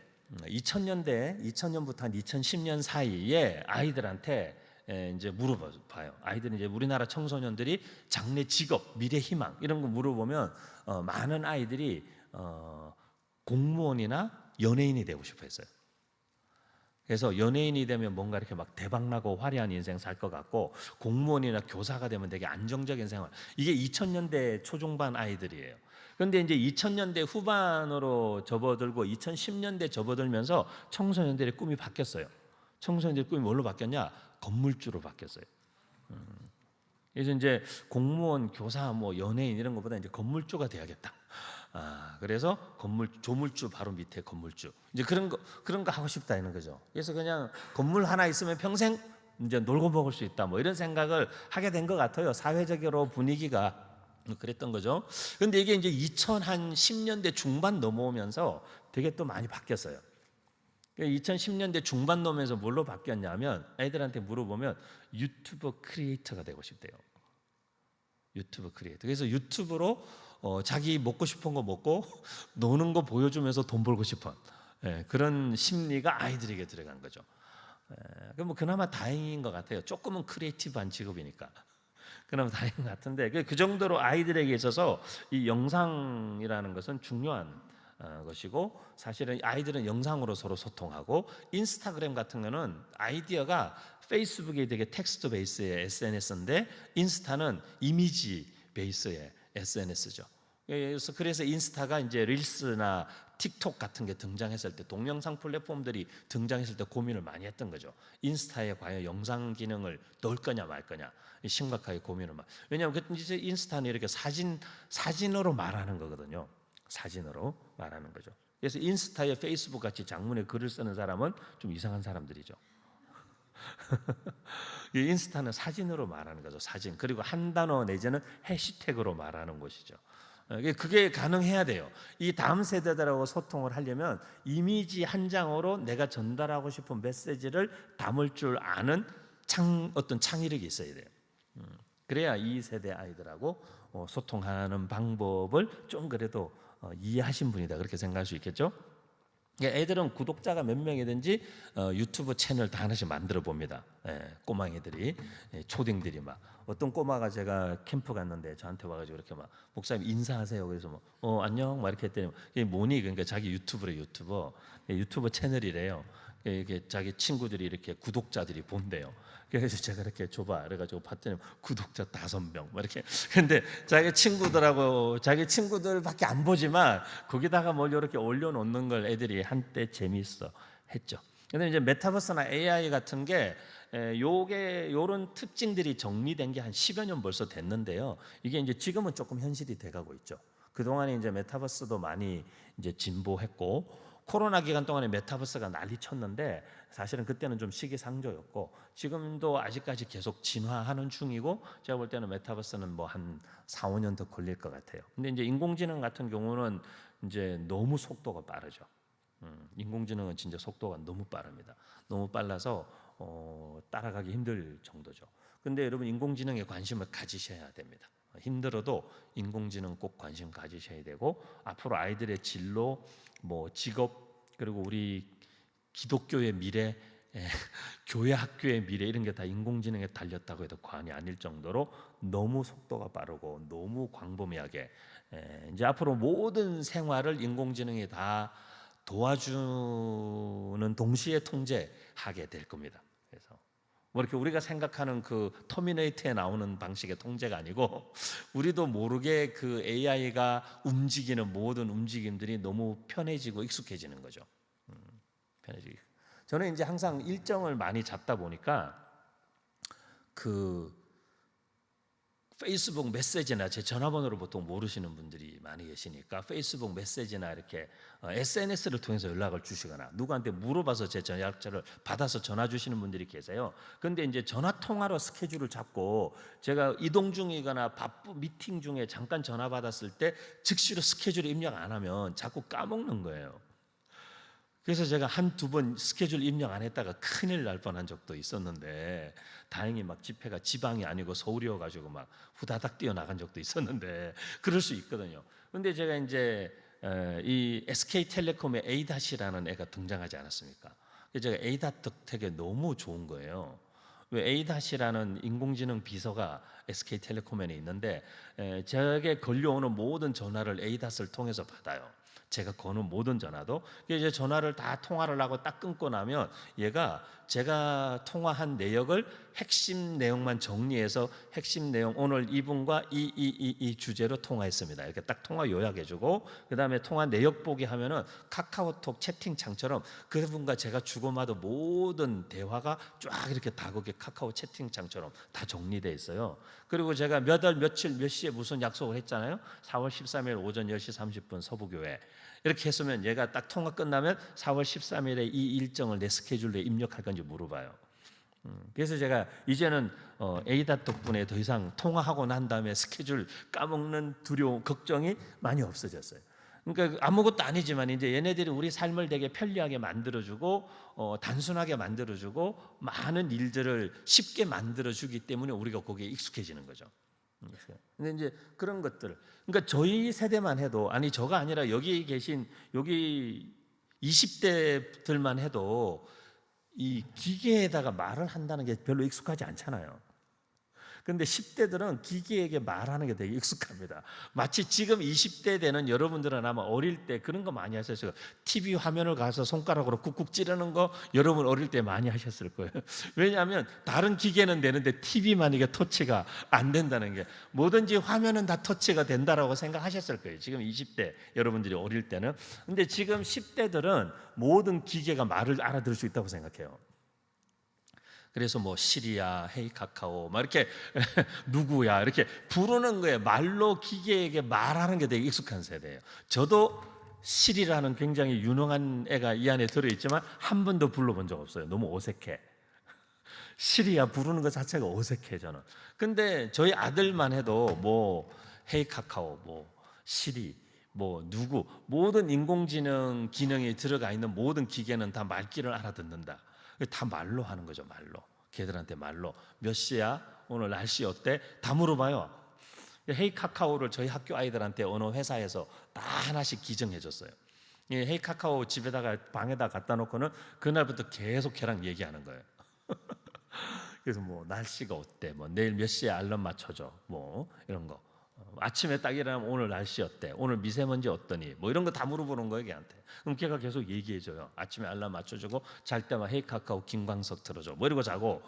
한 2010년 사이에 아이들한테 이제 물어봐요. 아이들은 이제 우리나라 청소년들이 장래 직업, 미래 희망 이런 거 물어보면 많은 아이들이 공무원이나 연예인이 되고 싶어 했어요. 그래서 연예인이 되면 뭔가 이렇게 막 대박나고 화려한 인생 살 것 같고, 공무원이나 교사가 되면 되게 안정적인 생활. 이게 2000년대 초중반 아이들이에요. 그런데 이제 2000년대 후반으로 접어들고 2010년대 접어들면서 청소년들의 꿈이 바뀌었어요. 청소년들의 꿈이 뭘로 바뀌었냐? 건물주로 바뀌었어요. 그래서 이제 공무원, 교사, 뭐 연예인 이런 것보다 이제 건물주가 돼야겠다. 그래서 조물주 바로 밑에 건물주. 이제 그런 거 하고 싶다 이런 거죠. 그래서 그냥 건물 하나 있으면 평생 이제 놀고 먹을 수 있다. 뭐 이런 생각을 하게 된 것 같아요. 사회적으로 분위기가 그랬던 거죠. 그런데 이게 이제 2010년대 중반 넘어오면서 되게 또 많이 바뀌었어요. 2010년대 중반 넘으면서 뭘로 바뀌었냐면, 애들한테 물어보면 유튜버 크리에이터가 되고 싶대요. 유튜브 크리에이터. 그래서 유튜브로 자기 먹고 싶은 거 먹고 노는 거 보여주면서 돈 벌고 싶은 그런 심리가 아이들에게 들어간 거죠. 뭐 그나마 다행인 것 같아요. 조금은 크리에이티브한 직업이니까. 그나마 다행인 것 같은데, 그 정도로 아이들에게 있어서 이 영상이라는 것은 중요한 것이고, 사실은 아이들은 영상으로 서로 소통하고, 인스타그램 같은 거는 아이디어가 페이스북이 되게 텍스트 베이스의 SNS인데 인스타는 이미지 베이스의 SNS죠. 그래서 인스타가 이제 릴스나 틱톡 같은 게 등장했을 때, 동영상 플랫폼들이 등장했을 때 고민을 많이 했던 거죠. 인스타에 과연 영상 기능을 넣을 거냐 말 거냐 심각하게 고민을 많이. 왜냐하면 이제 인스타는 이렇게 사진으로 말하는 거거든요. 사진으로 말하는 거죠. 그래서 인스타에 페이스북 같이 장문에 글을 쓰는 사람은 좀 이상한 사람들이죠. 인스타는 사진으로 말하는 거죠. 사진. 그리고 한 단어 내지는 해시태그로 말하는 것이죠. 그게 가능해야 돼요. 이 다음 세대들하고 소통을 하려면 이미지 한 장으로 내가 전달하고 싶은 메시지를 담을 줄 아는 어떤 창의력이 있어야 돼요. 그래야 이 세대 아이들하고 소통하는 방법을 좀 그래도 이해하신 분이다 그렇게 생각할 수 있겠죠. 애들은 구독자가 몇 명이든지 유튜브 채널 다 하나씩 만들어 봅니다. 꼬망이들이, 초딩들이 막. 어떤 꼬마가 제가 캠프 갔는데 저한테 와가지고 이렇게 막, 목사님 인사하세요. 그래서 뭐 안녕 막 이렇게 했더니 이게 뭐니? 그러니까 자기 유튜브 채널이래요. 이게 자기 친구들이 이렇게 구독자들이 본대요. 그래서 제가 이렇게 줘봐. 그래가지고 봤더니 구독자 5명 막 이렇게. 근데 자기 친구들밖에 안 보지만 거기다가 뭘 이렇게 올려놓는 걸 애들이 한때 재미있어 했죠. 근데 이제 메타버스나 AI 같은 게 요런 특징들이 정리된 게 한 10여 년 벌써 됐는데요. 이게 이제 지금은 조금 현실이 돼가고 있죠. 그동안에 이제 메타버스도 많이 이제 진보했고, 코로나 기간 동안에 메타버스가 난리 쳤는데 사실은 그때는 좀 시기상조였고, 지금도 아직까지 계속 진화하는 중이고, 제가 볼 때는 메타버스는 뭐 한 4, 5년 더 걸릴 것 같아요. 근데 이제 인공지능 같은 경우는 이제 너무 속도가 빠르죠. 인공지능은 진짜 속도가 너무 빠릅니다. 너무 빨라서 따라가기 힘들 정도죠. 근데 여러분 인공지능에 관심을 가지셔야 됩니다. 힘들어도 인공지능 꼭 관심 가지셔야 되고, 앞으로 아이들의 진로, 뭐 직업, 그리고 우리 기독교의 미래, 교회 학교의 미래 이런 게 다 인공지능에 달렸다고 해도 과언이 아닐 정도로 너무 속도가 빠르고 너무 광범위하게 이제 앞으로 모든 생활을 인공지능이 다 도와주는 동시에 통제하게 될 겁니다. 그래서 뭐 이렇게 우리가 생각하는 그 터미네이터에 나오는 방식의 통제가 아니고 우리도 모르게 그 AI가 움직이는 모든 움직임들이 너무 편해지고 익숙해지는 거죠. 편해지고. 저는 이제 항상 일정을 많이 잡다 보니까 그 페이스북 메시지나 제 전화번호를 보통 모르시는 분들이 많이 계시니까 페이스북 메시지나 이렇게 SNS를 통해서 연락을 주시거나 누구한테 물어봐서 제 연락처를 받아서 전화 주시는 분들이 계세요. 그런데 이제 전화 통화로 스케줄을 잡고 제가 이동 중이거나 바쁘 미팅 중에 잠깐 전화 받았을 때 즉시로 스케줄 입력 안 하면 자꾸 까먹는 거예요. 그래서 제가 한두 번 스케줄 입력 안 했다가 큰일 날 뻔한 적도 있었는데 다행히 막 집회가 지방이 아니고 서울이어가지고 막 후다닥 뛰어나간 적도 있었는데 그럴 수 있거든요. 근데 제가 이제 이 SK텔레콤의 A-라는 애가 등장하지 않았습니까? 그래서 제가 A-덕택에 너무 좋은 거예요. 왜 A-라는 인공지능 비서가 SK텔레콤에 있는데 제게 걸려오는 모든 전화를 A-를 통해서 받아요. 제가 거는 모든 전화도 이제 전화를 다 통화를 하고 딱 끊고 나면 얘가 제가 통화한 내역을 핵심 내용만 정리해서 핵심 내용 오늘 이분과 이 주제로 통화했습니다. 이렇게 딱 통화 요약해주고 그 다음에 통화 내역 보기 하면은 카카오톡 채팅창처럼 그분과 제가 주고받은 모든 대화가 쫙 이렇게 다 거기 카카오 채팅창처럼 다 정리돼 있어요. 그리고 제가 몇 월 며칠 몇 시에 무슨 약속을 했잖아요. 4월 13일 오전 10시 30분 서부교회 이렇게 했으면 얘가 딱 통화 끝나면 4월 13일에 이 일정을 내 스케줄에 입력할 건지 물어봐요. 그래서 제가 이제는 에이다 덕분에 더 이상 통화하고 난 다음에 스케줄 까먹는 두려움, 걱정이 많이 없어졌어요. 그러니까 아무것도 아니지만 이제 얘네들이 우리 삶을 되게 편리하게 만들어주고 단순하게 만들어주고 많은 일들을 쉽게 만들어주기 때문에 우리가 거기에 익숙해지는 거죠. 근데 이제 그런 것들, 그러니까 저희 세대만 해도 아니 저가 아니라 여기 계신 여기 20대들만 해도 이 기계에다가 말을 한다는 게 별로 익숙하지 않잖아요. 그런데 10대들은 기계에게 말하는 게 되게 익숙합니다. 마치 지금 20대 되는 여러분들은 아마 어릴 때 그런 거 많이 하셨어요. TV 화면을 가서 손가락으로 꾹꾹 찌르는 거 여러분 어릴 때 많이 하셨을 거예요. 왜냐하면 다른 기계는 되는데 TV만 이게 터치가 안 된다는 게 뭐든지 화면은 다 터치가 된다라고 생각하셨을 거예요. 지금 20대 여러분들이 어릴 때는. 근데 지금 10대들은 모든 기계가 말을 알아들을 수 있다고 생각해요. 그래서 뭐 시리야, 헤이 카카오, 막 이렇게 누구야 이렇게 부르는 거에 말로 기계에게 말하는 게 되게 익숙한 세대예요. 저도 시리라는 굉장히 유능한 애가 이 안에 들어있지만 한 번도 불러본 적 없어요. 너무 어색해. 시리야 부르는 것 자체가 어색해 저는. 근데 저희 아들만 해도 뭐 헤이 카카오, 뭐 시리, 뭐 누구 모든 인공지능 기능이 들어가 있는 모든 기계는 다 말귀를 알아듣는다. 다 말로 하는 거죠. 말로. 걔들한테 말로. 몇 시야? 오늘 날씨 어때? 다 물어봐요. 헤이 카카오를 저희 학교 아이들한테 어느 회사에서 다 하나씩 기증해 줬어요. 헤이 카카오 집에다가 방에다 갖다 놓고는 그날부터 계속 걔랑 얘기하는 거예요. 그래서 뭐 날씨가 어때? 뭐 내일 몇 시에 알람 맞춰줘? 뭐 이런 거. 아침에 딱 일어나면 오늘 날씨 어때? 오늘 미세먼지 어떠니? 뭐 이런 거 다 물어보는 거예요 걔한테. 그럼 걔가 계속 얘기해줘요. 아침에 알람 맞춰주고 잘 때만 헤이 카카오 김광석 틀어줘. 뭐 이러고 자고.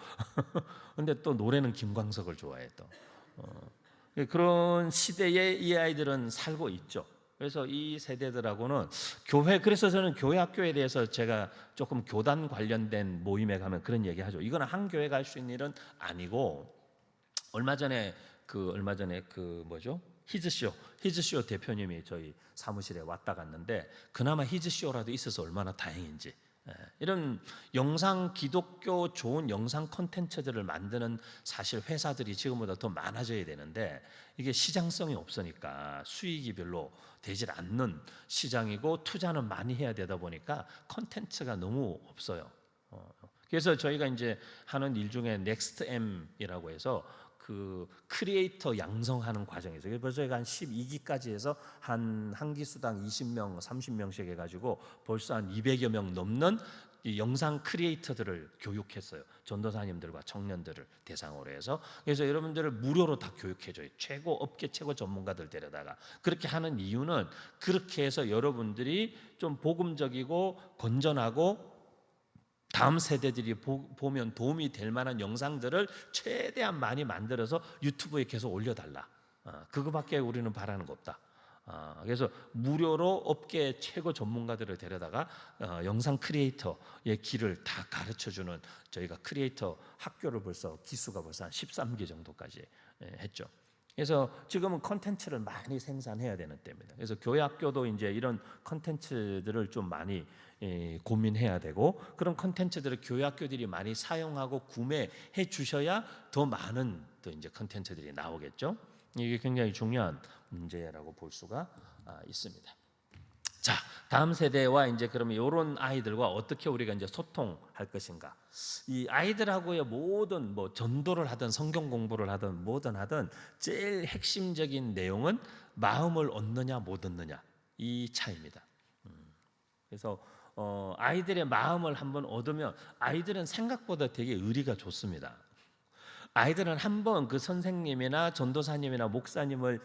근데 또 노래는 김광석을 좋아해 또. 그런 시대에 이 아이들은 살고 있죠. 그래서 이 세대들하고는 교회, 그래서 저는 교회 학교에 대해서 제가 조금 교단 관련된 모임에 가면 그런 얘기하죠. 이거는 한 교회가 할 수 있는 일은 아니고 얼마 전에 히즈쇼 대표님이 저희 사무실에 왔다 갔는데 그나마 히즈쇼라도 있어서 얼마나 다행인지. 이런 영상 기독교 좋은 영상 콘텐츠들을 만드는 사실 회사들이 지금보다 더 많아져야 되는데 이게 시장성이 없으니까 수익이 별로 되질 않는 시장이고 투자는 많이 해야 되다 보니까 콘텐츠가 너무 없어요. 그래서 저희가 이제 하는 일 중에 넥스트엠이라고 해서 그 크리에이터 양성하는 과정에서 벌써 한 12기까지 해서 한 기수당 20명, 30명씩 해가지고 벌써 한 200여 명 넘는 이 영상 크리에이터들을 교육했어요. 전도사님들과 청년들을 대상으로 해서. 그래서 여러분들을 무료로 다 교육해줘요. 업계 최고 전문가들 데려다가. 그렇게 하는 이유는 그렇게 해서 여러분들이 좀 복음적이고 건전하고 다음 세대들이 보면 도움이 될 만한 영상들을 최대한 많이 만들어서 유튜브에 계속 올려달라. 그거밖에 우리는 바라는 거 없다. 그래서 무료로 업계 최고 전문가들을 데려다가 영상 크리에이터의 길을 다 가르쳐주는 저희가 크리에이터 학교를 벌써 기수가 벌써 한 13기 정도까지 했죠. 그래서 지금은 컨텐츠를 많이 생산해야 되는 때입니다. 그래서 교회 학교도 이제 이런 컨텐츠들을 좀 많이 고민해야 되고, 그런 컨텐츠들을 교회 학교들이 많이 사용하고 구매해 주셔야 더 많은 또 이제 컨텐츠들이 나오겠죠. 이게 굉장히 중요한 문제라고 볼 수가 있습니다. 자, 다음 세대와 이제 그러면 이런 아이들과 어떻게 우리가 이제 소통할 것인가? 이 아이들하고의 모든 뭐 전도를 하든 성경 공부를 하든 뭐든 하든 제일 핵심적인 내용은 마음을 얻느냐 못 얻느냐 이 차이입니다. 그래서 아이들의 마음을 한번 얻으면 아이들은 생각보다 되게 의리가 좋습니다. 아이들은 한번 그 선생님이나 전도사님이나 목사님을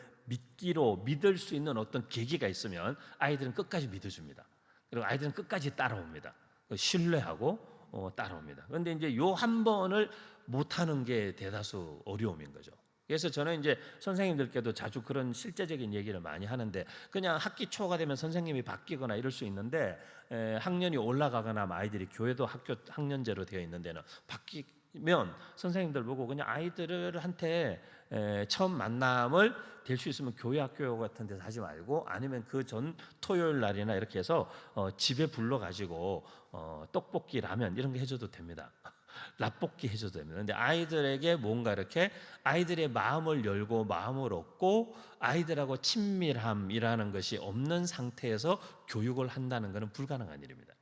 믿을 수 있는 어떤 계기가 있으면 아이들은 끝까지 믿어줍니다. 그리고 아이들은 끝까지 따라옵니다. 신뢰하고 따라옵니다. 그런데 이제 요 한 번을 못하는 게 대다수 어려움인 거죠. 그래서 저는 이제 선생님들께도 자주 그런 실제적인 얘기를 많이 하는데, 그냥 학기 초가 되면 선생님이 바뀌거나 이럴 수 있는데 학년이 올라가거나 아이들이 교회도 학교 학년제로 되어 있는 데는 바뀌면 선생님들 보고 그냥 아이들한테 처음 만남을 될 수 있으면 교회 학교 같은 데서 하지 말고, 아니면 그 전 토요일 날이나 이렇게 해서 집에 불러가지고 떡볶이, 라면 이런 거 해줘도 됩니다. 라볶이 해줘도 됩니다. 그런데 아이들에게 뭔가 이렇게 아이들의 마음을 열고 마음을 얻고 아이들하고 친밀함이라는 것이 없는 상태에서 교육을 한다는 것은 불가능한 일입니다.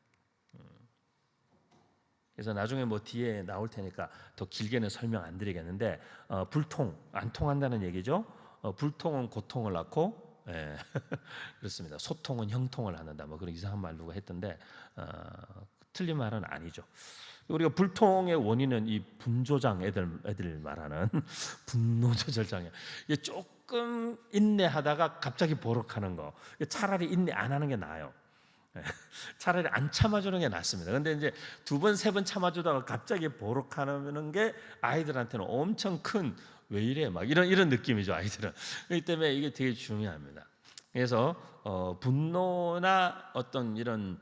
그래서 나중에 뭐 뒤에 나올 테니까 더 길게는 설명 안 드리겠는데, 불통, 안 통한다는 얘기죠. 불통은 고통을 낳고, 그렇습니다. 소통은 형통을 낳는다. 뭐 그런 이상한 말 누가 했던데 틀린 말은 아니죠. 우리가 불통의 원인은 이 분조장, 애들 말하는 분노 조절 장애. 이게 조금 인내하다가 갑자기 버럭하는 거. 차라리 인내 안 하는 게 나아요. 차라리 안 참아주는 게 낫습니다. 그런데 이제 2번, 3번 참아주다가 갑자기 버럭하는 게 아이들한테는 엄청 큰 왜 이래 막 이런 느낌이죠. 아이들은. 그렇기 때문에 이게 되게 중요합니다. 그래서 분노나 어떤 이런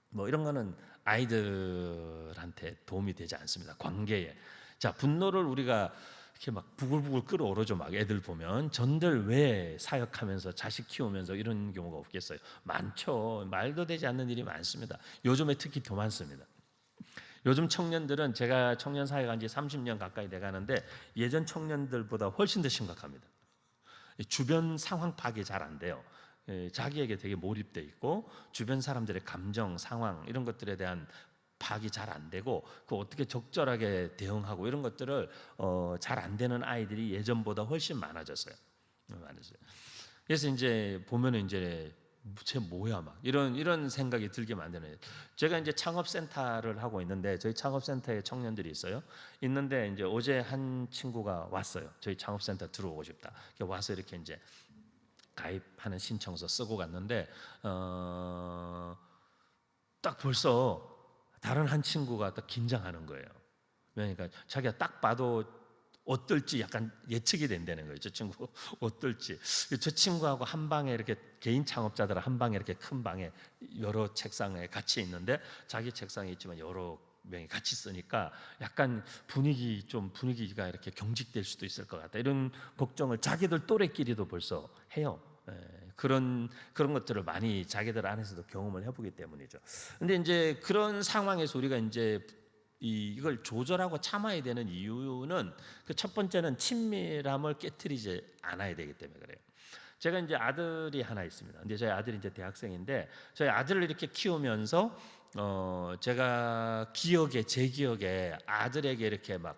뭐 이런 거는 아이들한테 도움이 되지 않습니다. 관계에. 자, 분노를 우리가 이렇게 막 부글부글 끓어오르죠. 막 애들 보면 전들 왜 사역하면서 자식 키우면서 이런 경우가 없겠어요? 많죠. 말도 되지 않는 일이 많습니다. 요즘에 특히 더 많습니다. 요즘 청년들은, 제가 청년 사회가 지 30년 가까이 돼가는데 예전 청년들보다 훨씬 더 심각합니다. 주변 상황 파악이 잘 안 돼요. 자기에게 되게 몰입돼 있고 주변 사람들의 감정, 상황 이런 것들에 대한 파악이 잘 안 되고 그 어떻게 적절하게 대응하고 이런 것들을 잘 안 되는 아이들이 예전보다 훨씬 많아졌어요. 그래서 이제 보면은 이제 쟤 뭐야 막 이런 생각이 들게 만드는. 제가 이제 창업센터를 하고 있는데 저희 창업센터에 청년들이 있는데 이제 어제 한 친구가 왔어요. 저희 창업센터 들어오고 싶다. 와서 이렇게 이제 가입하는 신청서 쓰고 갔는데 딱 벌써 다른 한 친구가 딱 긴장하는 거예요. 그러니까 자기가 딱 봐도 어떨지 약간 예측이 된다는 거예요. 저 친구 어떨지. 저 친구하고 한 방에 이렇게 개인 창업자들 한 방에 이렇게 큰 방에 여러 책상에 같이 있는데 자기 책상에 있지만 여러 명이 같이 쓰니까 약간 분위기가 이렇게 경직될 수도 있을 것 같다. 이런 걱정을 자기들 또래끼리도 벌써 해요. 그런 것들을 많이 자기들 안에서도 경험을 해보기 때문이죠. 근데 이제 그런 상황에서 우리가 이제 이걸 조절하고 참아야 되는 이유는 그 첫 번째는 친밀함을 깨트리지 않아야 되기 때문에 그래요. 제가 이제 아들이 하나 있습니다. 근데 저희 아들이 이제 대학생인데 저희 아들을 이렇게 키우면서 제가 제 기억에 아들에게 이렇게 막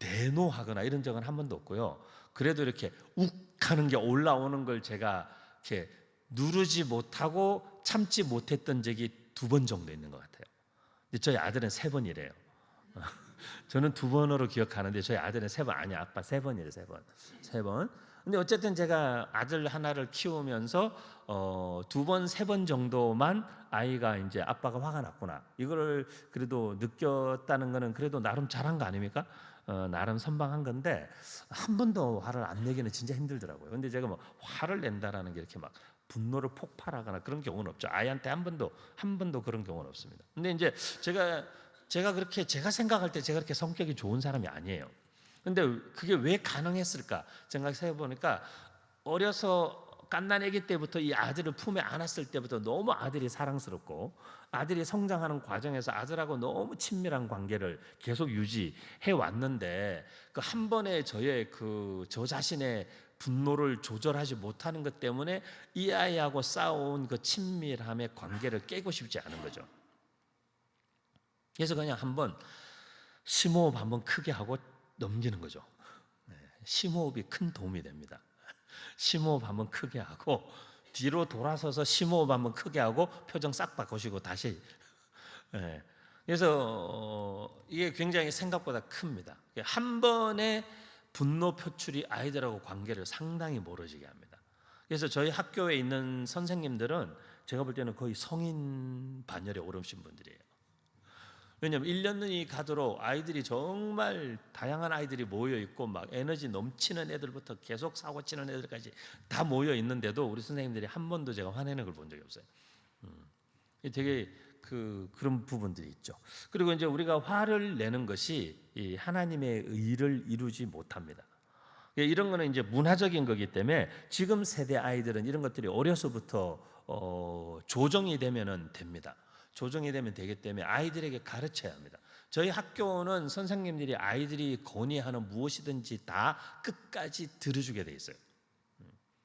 대노하거나 이런 적은 한 번도 없고요. 그래도 이렇게 욱 하는 게 올라오는 걸 제가 이렇게 누르지 못하고 참지 못했던 적이 2번 정도 있는 것 같아요. 근데 저희 아들은 3번이래요. 저는 2번으로 기억하는데 저희 아들은 3번, 아니 아빠 3번이래요. 3번. 근데 어쨌든 제가 아들 하나를 키우면서 2번, 3번 정도만 아이가 이제 아빠가 화가 났구나, 이거를 그래도 느꼈다는 거는 그래도 나름 잘한 거 아닙니까? 나름 선방한 건데 한 번도 화를 안 내기는 진짜 힘들더라고요. 근데 제가 뭐 화를 낸다라는 게 이렇게 막 분노를 폭발하거나 그런 경우는 없죠. 아이한테 한 번도 그런 경우는 없습니다. 근데 이제 제가 그렇게 제가 생각할 때 제가 그렇게 성격이 좋은 사람이 아니에요. 근데 그게 왜 가능했을까 생각해 보니까 어려서 갓난아기 때부터 이 아들을 품에 안았을 때부터 너무 아들이 사랑스럽고 아들이 성장하는 과정에서 아들하고 너무 친밀한 관계를 계속 유지해 왔는데 그 한 번에 저 자신의 분노를 조절하지 못하는 것 때문에 이 아이하고 쌓아온 그 친밀함의 관계를 깨고 싶지 않은 거죠. 그래서 그냥 한번 심호흡 한번 크게 하고 넘기는 거죠. 심호흡이 큰 도움이 됩니다. 심호흡 한번 크게 하고 뒤로 돌아서서 심호흡 한번 크게 하고 표정 싹 바꾸시고 다시. 그래서 이게 굉장히 생각보다 큽니다. 한 번의 분노 표출이 아이들하고 관계를 상당히 멀어지게 합니다. 그래서 저희 학교에 있는 선생님들은 제가 볼 때는 거의 성인 반열에 오르신 분들이에요. 왜냐하면 1년이 가도록 아이들이 정말 다양한 아이들이 모여 있고 막 에너지 넘치는 애들부터 계속 사고 치는 애들까지 다 모여 있는데도 우리 선생님들이 한 번도 제가 화내는 걸 본 적이 없어요. 되게 그런 부분들이 있죠. 그리고 이제 우리가 화를 내는 것이 이 하나님의 의를 이루지 못합니다. 이런 거는 이제 문화적인 거기 때문에 지금 세대 아이들은 이런 것들이 어려서부터 조정이 되면은 됩니다. 조정이 되면 되기 때문에 아이들에게 가르쳐야 합니다. 저희 학교는 선생님들이 아이들이 건의하는 무엇이든지 다 끝까지 들어주게 돼 있어요.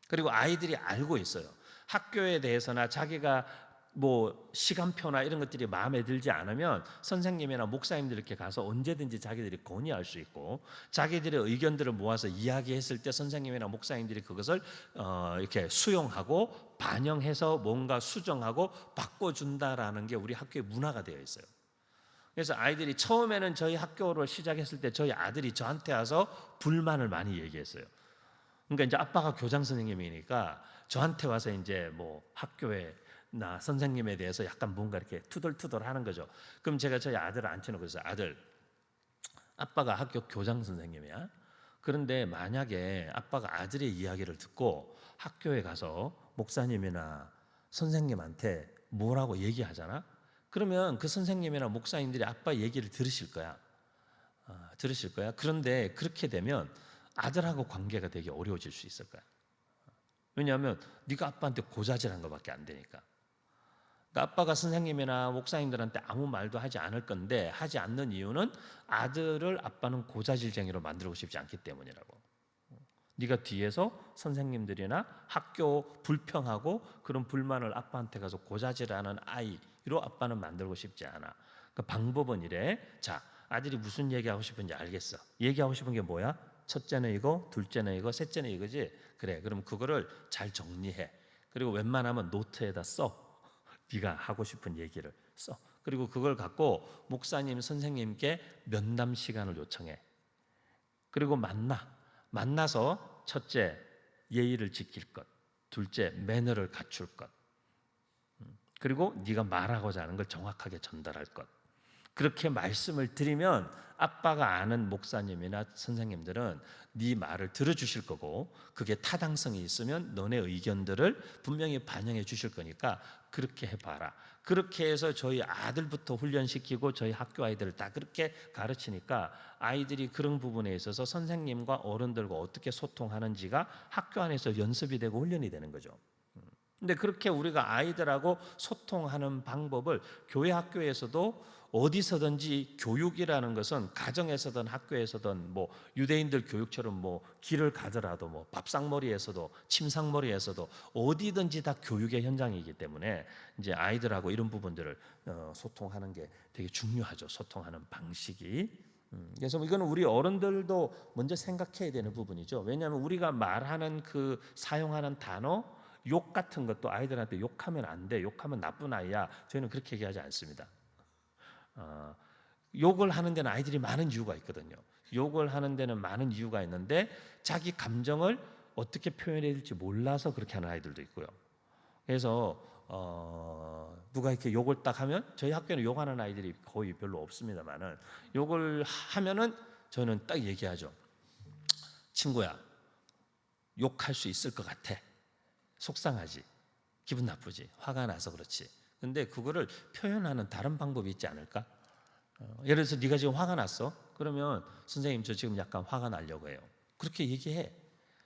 그리고 아이들이 알고 있어요. 학교에 대해서나 자기가 뭐 시간표나 이런 것들이 마음에 들지 않으면 선생님이나 목사님들 이렇게 가서 언제든지 자기들이 건의할 수 있고 자기들의 의견들을 모아서 이야기했을 때 선생님이나 목사님들이 그것을 이렇게 수용하고 반영해서 뭔가 수정하고 바꿔준다라는 게 우리 학교의 문화가 되어 있어요. 그래서 아이들이 처음에는 저희 학교를 시작했을 때 저희 아들이 저한테 와서 불만을 많이 얘기했어요. 그러니까 이제 아빠가 교장 선생님이니까 저한테 와서 이제 뭐 학교에 나 선생님에 대해서 약간 뭔가 이렇게 투덜투덜 하는 거죠. 그럼 제가 저희 아들을 앉혀놓고 그래서 아들, 아빠가 학교 교장 선생님이야. 그런데 만약에 아빠가 아들의 이야기를 듣고 학교에 가서 목사님이나 선생님한테 뭐라고 얘기하잖아. 그러면 그 선생님이나 목사님들이 아빠 얘기를 들으실 거야. 들으실 거야. 그런데 그렇게 되면 아들하고 관계가 되게 어려워질 수 있을 거야. 왜냐하면 네가 아빠한테 고자질한 것밖에 안 되니까. 그러니까 아빠가 선생님이나 목사님들한테 아무 말도 하지 않을 건데 하지 않는 이유는 아들을 아빠는 고자질쟁이로 만들고 싶지 않기 때문이라고. 네가 뒤에서 선생님들이나 학교 불평하고 그런 불만을 아빠한테 가서 고자질하는 아이로 아빠는 만들고 싶지 않아. 그 방법은 이래. 자, 아들이 무슨 얘기하고 싶은지 알겠어. 얘기하고 싶은 게 뭐야? 첫째는 이거, 둘째는 이거, 셋째는 이거지. 그래, 그럼 그거를 잘 정리해. 그리고 웬만하면 노트에다 써. 네가 하고 싶은 얘기를 써. 그리고 그걸 갖고 목사님, 선생님께 면담 시간을 요청해. 그리고 만나서 첫째, 예의를 지킬 것. 둘째, 매너를 갖출 것. 그리고 네가 말하고자 하는 걸 정확하게 전달할 것. 그렇게 말씀을 드리면 아빠가 아는 목사님이나 선생님들은 네 말을 들어주실 거고 그게 타당성이 있으면 너네 의견들을 분명히 반영해 주실 거니까 그렇게 해봐라. 그렇게 해서 저희 아들부터 훈련시키고 저희 학교 아이들을 다 그렇게 가르치니까 아이들이 그런 부분에 있어서 선생님과 어른들과 어떻게 소통하는지가 학교 안에서 연습이 되고 훈련이 되는 거죠. 근데 그렇게 우리가 아이들하고 소통하는 방법을 교회 학교에서도 어디서든지 교육이라는 것은 가정에서든 학교에서든 뭐 유대인들 교육처럼 뭐 길을 가더라도 뭐 밥상머리에서도 침상머리에서도 어디든지 다 교육의 현장이기 때문에 이제 아이들하고 이런 부분들을 소통하는 게 되게 중요하죠. 소통하는 방식이. 그래서 이거는 우리 어른들도 먼저 생각해야 되는 부분이죠. 왜냐하면 우리가 말하는 그 사용하는 단어, 욕 같은 것도 아이들한테 욕하면 안 돼, 욕하면 나쁜 아이야. 저희는 그렇게 얘기하지 않습니다. 욕을 하는 데는 아이들이 많은 이유가 있거든요. 욕을 하는 데는 많은 이유가 있는데 자기 감정을 어떻게 표현해야 될지 몰라서 그렇게 하는 아이들도 있고요. 그래서 누가 이렇게 욕을 딱 하면, 저희 학교는 욕하는 아이들이 거의 별로 없습니다만은, 욕을 하면은 저는 딱 얘기하죠. 친구야, 욕할 수 있을 것 같아. 속상하지, 기분 나쁘지, 화가 나서 그렇지. 근데 그거를 표현하는 다른 방법이 있지 않을까? 예를 들어서 네가 지금 화가 났어. 그러면 선생님 저 지금 약간 화가 나려고 해요. 그렇게 얘기해.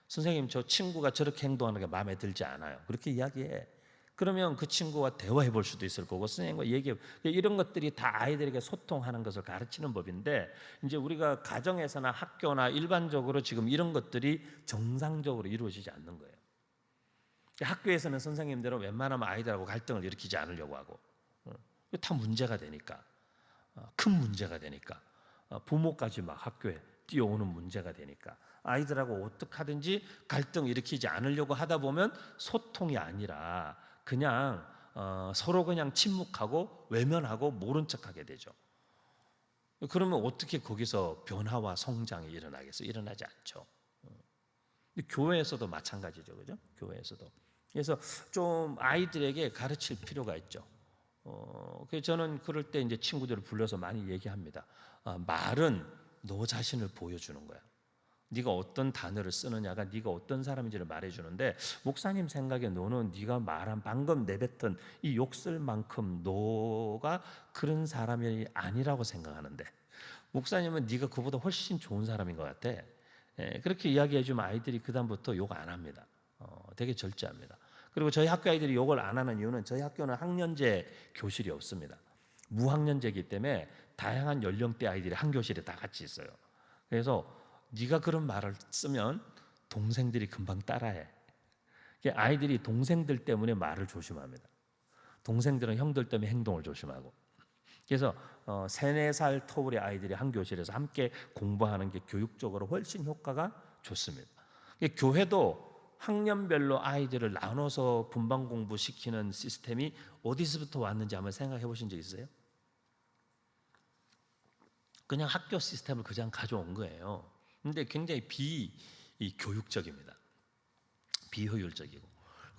선생님 저 친구가 저렇게 행동하는 게 마음에 들지 않아요. 그렇게 이야기해. 그러면 그 친구와 대화해 볼 수도 있을 거고, 선생님과 얘기해. 이런 것들이 다 아이들에게 소통하는 것을 가르치는 법인데, 이제 우리가 가정에서나 학교나 일반적으로 지금 이런 것들이 정상적으로 이루어지지 않는 거예요. 학교에서는 선생님들은 웬만하면 아이들하고 갈등을 일으키지 않으려고 하고, 다 문제가 되니까, 큰 문제가 되니까, 부모까지 막 학교에 뛰어오는 문제가 되니까 아이들하고 어떻게 하든지 갈등 일으키지 않으려고 하다 보면 소통이 아니라 그냥 서로 그냥 침묵하고 외면하고 모른 척하게 되죠. 그러면 어떻게 거기서 변화와 성장이 일어나겠어요? 일어나지 않죠. 교회에서도 마찬가지죠, 그죠? 교회에서도. 그래서 좀 아이들에게 가르칠 필요가 있죠. 그래서 저는 그럴 때 이제 친구들을 불러서 많이 얘기합니다. 말은 너 자신을 보여주는 거야. 네가 어떤 단어를 쓰느냐가 네가 어떤 사람인지를 말해주는데, 목사님 생각에 너는 네가 말한 방금 내뱉은 이 욕설 만큼 너가 그런 사람이 아니라고 생각하는데, 목사님은 네가 그보다 훨씬 좋은 사람인 것 같아. 그렇게 이야기해주면 아이들이 그 다음부터 욕 안 합니다. 되게 절제합니다. 그리고 저희 학교 아이들이 욕을 안 하는 이유는 저희 학교는 학년제 교실이 없습니다. 무학년제이기 때문에 다양한 연령대 아이들이 한 교실에 다 같이 있어요. 그래서 네가 그런 말을 쓰면 동생들이 금방 따라해. 아이들이 동생들 때문에 말을 조심합니다. 동생들은 형들 때문에 행동을 조심하고. 그래서 3, 4살 터울의 아이들이 한 교실에서 함께 공부하는 게 교육적으로 훨씬 효과가 좋습니다. 교회도 학년별로 아이들을 나눠서 분반 공부시키는 시스템이 어디서부터 왔는지 한번 생각해 보신 적 있어요? 그냥 학교 시스템을 그냥 가져온 거예요. 근데 굉장히 비교육적입니다. 비효율적이고.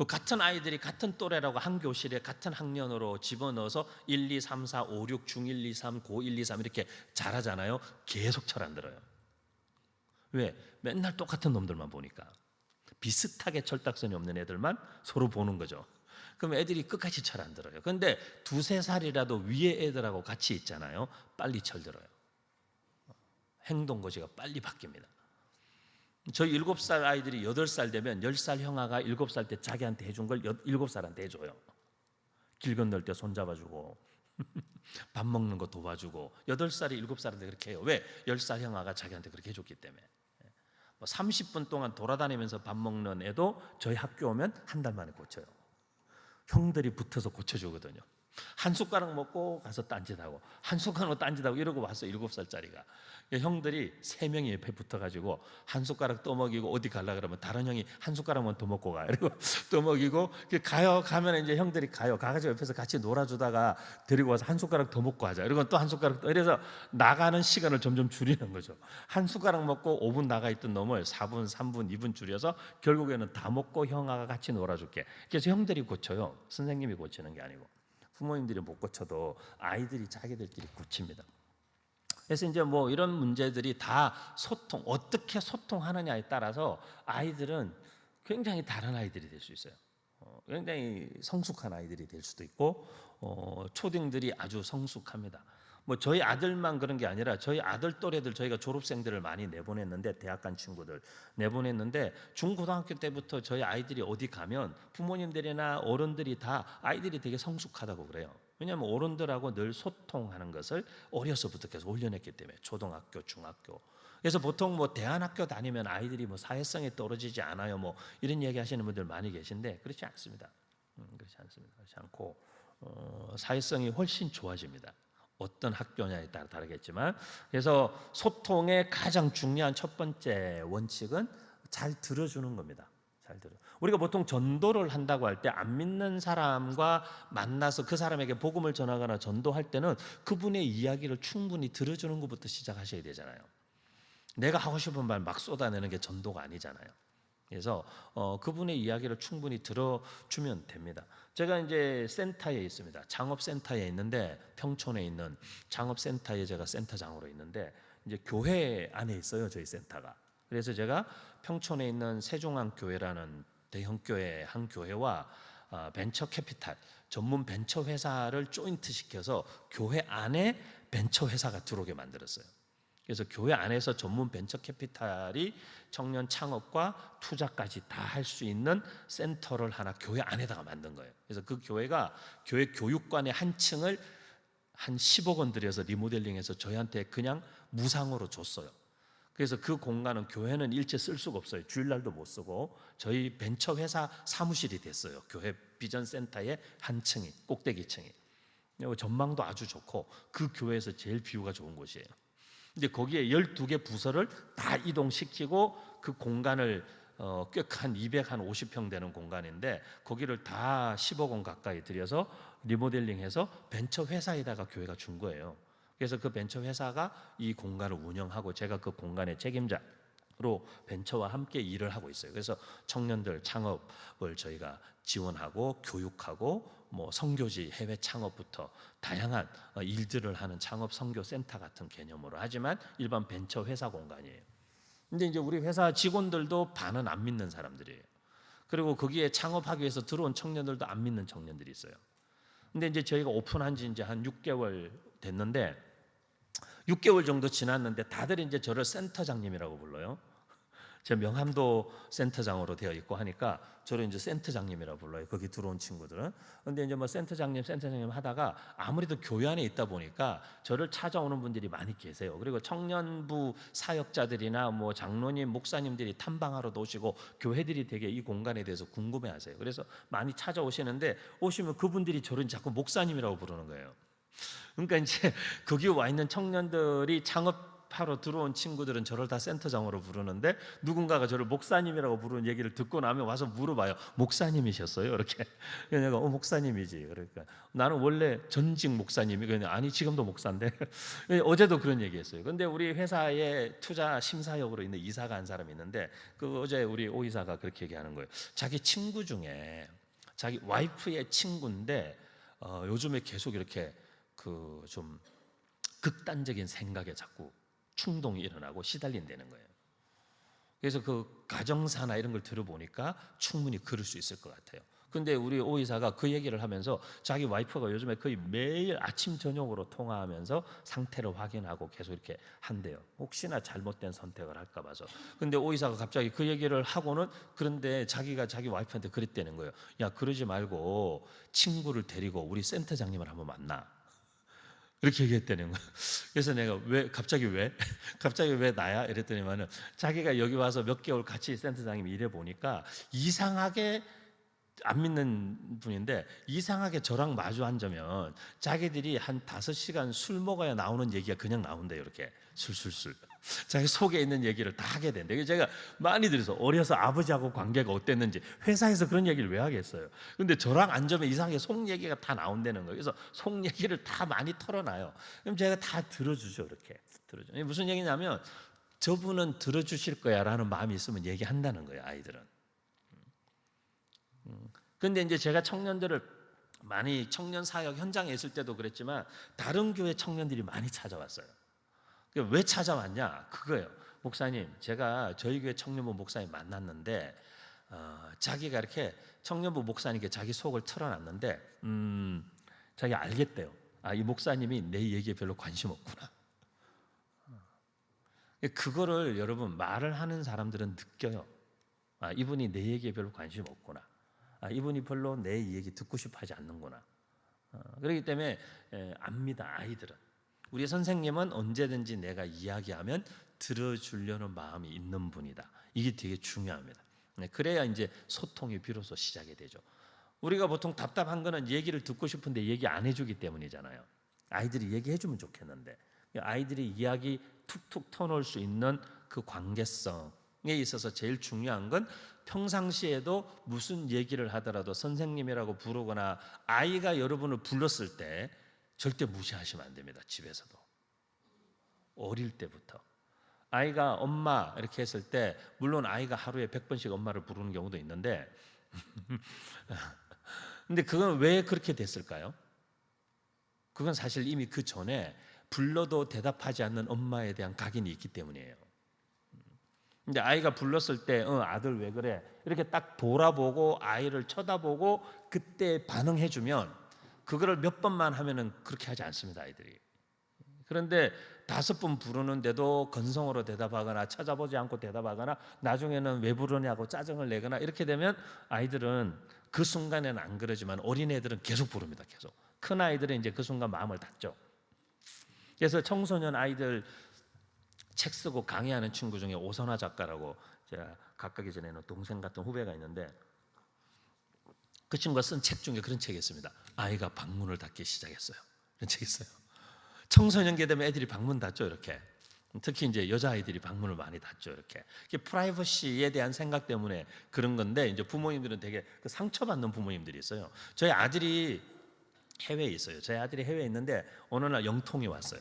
같은 아이들이 같은 또래라고 한 교실에 같은 학년으로 집어넣어서 1, 2, 3, 4, 5, 6, 중1, 2, 3, 고 1, 2, 3 이렇게 잘하잖아요. 계속 철 안 들어요. 왜? 맨날 똑같은 놈들만 보니까. 비슷하게 철딱선이 없는 애들만 서로 보는 거죠. 그럼 애들이 끝까지 철 안 들어요. 그런데 2, 3살이라도 위에 애들하고 같이 있잖아요. 빨리 철 들어요. 행동거지가 빨리 바뀝니다. 저희 7살 아이들이 8살 되면 10살 형아가 7살 때 자기한테 해준 걸 7살한테 해줘요. 길 건널 때 손잡아주고 밥 먹는 거 도와주고. 8살이 7살한테 그렇게 해요. 왜? 10살 형아가 자기한테 그렇게 해줬기 때문에. 30분 동안 돌아다니면서 밥 먹는 애도 저희 학교 오면 한 달 만에 고쳐요. 형들이 붙어서 고쳐주거든요. 한 숟가락 먹고 가서 딴짓하고, 한 숟가락 딴짓하고 이러고 와서 7살짜리가. 형들이 3명이 옆에 붙어가지고 한 숟가락 또 먹이고, 어디 가려고 그러면 다른 형이 한 숟가락만 더 먹고 가. 그리고 또 먹이고, 가요. 가면 이제 형들이 가요. 가가지고 옆에서 같이 놀아주다가 데리고 와서 한 숟가락 더 먹고 하자. 그리고 또 한 숟가락 더. 이래서 나가는 시간을 점점 줄이는 거죠. 한 숟가락 먹고 5분 나가 있던 놈을 4분, 3분, 2분 줄여서 결국에는 다 먹고 형아가 같이 놀아줄게. 그래서 형들이 고쳐요. 선생님이 고치는 게 아니고. 부모님들이 못 고쳐도 아이들이 자기들끼리 고칩니다. 그래서 이제 뭐 이런 문제들이 다 소통, 어떻게 소통하느냐에 따라서 아이들은 굉장히 다른 아이들이 될 수 있어요. 굉장히 성숙한 아이들이 될 수도 있고, 초딩들이 아주 성숙합니다. 뭐 저희 아들만 그런 게 아니라 저희 아들 또래들, 저희가 졸업생들을 많이 내보냈는데, 대학 간 친구들 내보냈는데, 중고등학교 때부터 저희 아이들이 어디 가면 부모님들이나 어른들이 다 아이들이 되게 성숙하다고 그래요. 왜냐하면 어른들하고 늘 소통하는 것을 어려서부터 계속 훈련했기 때문에. 초등학교, 중학교. 그래서 보통 뭐 대안학교 다니면 아이들이 뭐 사회성이 떨어지지 않아요, 뭐 이런 얘기 하시는 분들 많이 계신데, 그렇지 않습니다. 그렇지 않습니다. 그렇지 않고 사회성이 훨씬 좋아집니다. 어떤 학교냐에 따라 다르겠지만, 그래서 소통의 가장 중요한 첫 번째 원칙은 잘 들어주는 겁니다. 잘 들어. 우리가 보통 전도를 한다고 할 때 안 믿는 사람과 만나서 그 사람에게 복음을 전하거나 전도할 때는 그분의 이야기를 충분히 들어주는 것부터 시작하셔야 되잖아요. 내가 하고 싶은 말 막 쏟아내는 게 전도가 아니잖아요. 그래서 그분의 이야기를 충분히 들어주면 됩니다. 제가 이제 센터에 있습니다. 창업센터에 있는데, 평촌에 있는 창업센터에 제가 센터장으로 있는데, 이제 교회 안에 있어요, 저희 센터가. 그래서 제가 평촌에 있는 세종항교회라는 대형교회 한 교회와 벤처 캐피탈 전문 벤처 회사를 조인트 시켜서 교회 안에 벤처 회사가 들어오게 만들었어요. 그래서 교회 안에서 전문 벤처 캐피탈이 청년 창업과 투자까지 다 할 수 있는 센터를 하나 교회 안에다가 만든 거예요. 그래서 그 교회가 교회 교육관의 한 층을 한 10억 원 들여서 리모델링해서 저희한테 그냥 무상으로 줬어요. 그래서 그 공간은 교회는 일체 쓸 수가 없어요. 주일날도 못 쓰고 저희 벤처 회사 사무실이 됐어요. 교회 비전 센터의 한 층이, 꼭대기 층이. 전망도 아주 좋고 그 교회에서 제일 뷰가 좋은 곳이에요. 근데 거기에 12개 부서를 다 이동시키고 그 공간을 꽤 한 250평 되는 공간인데 거기를 다 10억 원 가까이 들여서 리모델링해서 벤처 회사에다가 교회가 준 거예요. 그래서 그 벤처 회사가 이 공간을 운영하고 제가 그 공간의 책임자로 벤처와 함께 일을 하고 있어요. 그래서 청년들 창업을 저희가 지원하고 교육하고 뭐 선교지 해외 창업부터 다양한 일들을 하는 창업 선교 센터 같은 개념으로, 하지만 일반 벤처 회사 공간이에요. 근데 이제 우리 회사 직원들도 반은 안 믿는 사람들이에요. 그리고 거기에 창업하기 위해서 들어온 청년들도 안 믿는 청년들이 있어요. 근데 이제 저희가 오픈한 지 이제 한 6개월 됐는데 6개월 정도 지났는데 다들 이제 저를 센터장님이라고 불러요. 제 명함도 센터장으로 되어 있고 하니까 저를 이제 센터장님이라고 불러요. 거기 들어온 친구들은. 근데 이제 뭐 센터장님 하다가 아무래도 교회 안에 있다 보니까 저를 찾아오는 분들이 많이 계세요. 그리고 청년부 사역자들이나 뭐 장로님, 목사님들이 탐방하러 오시고 교회들이 되게 이 공간에 대해서 궁금해하세요. 그래서 많이 찾아오시는데 오시면 그분들이 저를 자꾸 목사님이라고 부르는 거예요. 그러니까 이제 거기 와 있는 청년들이 창업하러 들어온 친구들은 저를 다 센터장으로 부르는데 누군가가 저를 목사님이라고 부르는 얘기를 듣고 나면 와서 물어봐요. 목사님이셨어요? 이렇게. 내가 목사님이지. 그러니까 나는 원래 전직 목사님이, 그냥 아니 지금도 목사인데 어제도 그런 얘기했어요. 근데 우리 회사에 투자 심사역으로 있는 이사가 한 사람이 있는데 그 어제 우리 오 이사가 그렇게 얘기하는 거예요. 자기 친구 중에 자기 와이프의 친구인데 요즘에 계속 이렇게 그 좀 극단적인 생각에 자꾸 충동이 일어나고 시달린다는 거예요. 그래서 그 가정사나 이런 걸 들어보니까 충분히 그럴 수 있을 것 같아요. 근데 우리 오 이사가 그 얘기를 하면서 자기 와이프가 요즘에 거의 매일 아침 저녁으로 통화하면서 상태를 확인하고 계속 이렇게 한대요. 혹시나 잘못된 선택을 할까 봐서. 근데 오 이사가 갑자기 그 얘기를 하고는, 그런데 자기가 자기 와이프한테 그랬다는 거예요. 야, 그러지 말고 친구를 데리고 우리 센터장님을 한번 만나. 이렇게 얘기했다는 거예요. 그래서 내가 갑자기 왜 나야? 이랬더니만은 자기가 여기 와서 몇 개월 같이 센터장님 일해 보니까 이상하게, 안 믿는 분인데 이상하게 저랑 마주 앉으면 자기들이 한 5시간 술 먹어야 나오는 얘기가 그냥 나온대요. 이렇게 술술술 자기 속에 있는 얘기를 다 하게 된대. 그래서 제가 많이 들어서 어려서 아버지하고 관계가 어땠는지 회사에서 그런 얘기를 왜 하겠어요. 근데 저랑 앉으면 이상하게 속 얘기가 다 나온다는 거예요. 그래서 속 얘기를 다 많이 털어놔요. 그럼 제가 다 들어주죠. 이렇게 들어줘. 무슨 얘기냐면 저분은 들어주실 거야 라는 마음이 있으면 얘기한다는 거예요. 아이들은. 근데 이제 제가 청년들을 많이, 청년 사역 현장에 있을 때도 그랬지만 다른 교회 청년들이 많이 찾아왔어요. 왜 찾아왔냐? 그거예요. 목사님, 제가 저희 교회 청년부 목사님 만났는데 자기가 이렇게 청년부 목사님께 자기 속을 털어놨는데 자기 알겠대요. 아, 이 목사님이 내 얘기에 별로 관심 없구나. 그거를 여러분 말을 하는 사람들은 느껴요. 아, 이분이 내 얘기에 별로 관심 없구나. 아, 이분이 별로 내 얘기 듣고 싶어 하지 않는구나. 그렇기 때문에 압니다. 아이들은. 우리 선생님은 언제든지 내가 이야기하면 들어주려는 마음이 있는 분이다. 이게 되게 중요합니다. 그래야 이제 소통이 비로소 시작이 되죠. 우리가 보통 답답한 거는 얘기를 듣고 싶은데 얘기 안 해주기 때문이잖아요. 아이들이 얘기해 주면 좋겠는데 아이들이 이야기 툭툭 터놓을 수 있는 그 관계성에 있어서 제일 중요한 건 평상시에도 무슨 얘기를 하더라도 선생님이라고 부르거나 아이가 여러분을 불렀을 때 절대 무시하시면 안 됩니다. 집에서도 어릴 때부터 아이가 엄마 이렇게 했을 때 물론 아이가 하루에 100번씩 엄마를 부르는 경우도 있는데 근데 그건 왜 그렇게 됐을까요? 그건 사실 이미 그 전에 불러도 대답하지 않는 엄마에 대한 각인이 있기 때문이에요. 근데 아이가 불렀을 때 아들 왜 그래? 이렇게 딱 돌아보고 아이를 쳐다보고 그때 반응해주면 그거를 몇 번만 하면은 그렇게 하지 않습니다, 아이들이. 그런데 5번 부르는데도 건성으로 대답하거나 찾아보지 않고 대답하거나 나중에는 왜 부르냐고 짜증을 내거나 이렇게 되면 아이들은 그 순간에는 안 그러지만 어린애들은 계속 부릅니다. 계속. 큰 아이들은 이제 그 순간 마음을 닫죠. 그래서 청소년 아이들 책 쓰고 강의하는 친구 중에 오선화 작가라고 제가 각각의 전에는 동생 같은 후배가 있는데 그 친구가 쓴 책 중에 그런 책이 있습니다. 아이가 방문을 닫기 시작했어요. 그런 책이 있어요. 청소년기 되면 애들이 방문 닫죠, 이렇게. 특히 이제 여자아이들이 방문을 많이 닫죠, 이렇게. 프라이버시에 대한 생각 때문에 그런 건데 이제 부모님들은 되게 상처받는 부모님들이 있어요. 저희 아들이 해외에 있어요. 저희 아들이 해외에 있는데 어느 날 영통이 왔어요.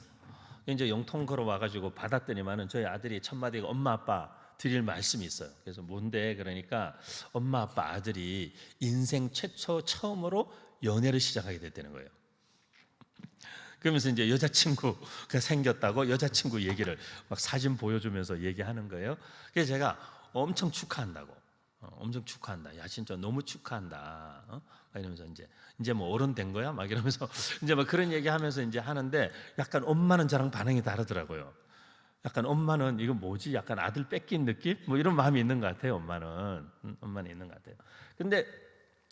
이제 영통 걸어와가지고 받았더니만은 저희 아들이 첫 마디가 엄마 아빠 드릴 말씀이 있어요. 그래서 뭔데? 그러니까 엄마 아빠 아들이 인생 최초 처음으로 연애를 시작하게 됐다는 거예요. 그러면서 이제 여자친구가 생겼다고 여자친구 얘기를 막 사진 보여주면서 얘기하는 거예요. 그래서 제가 엄청 축하한다고, 엄청 축하한다. 야 진짜 너무 축하한다. 막 이러면서 이제 뭐 어른 된 거야? 막 이러면서 이제 막 그런 얘기하면서 이제 하는데 약간 엄마는 저랑 반응이 다르더라고요. 약간 엄마는 이거 뭐지? 약간 아들 뺏긴 느낌? 뭐 이런 마음이 있는 것 같아요. 엄마는 있는 것 같아요. 근데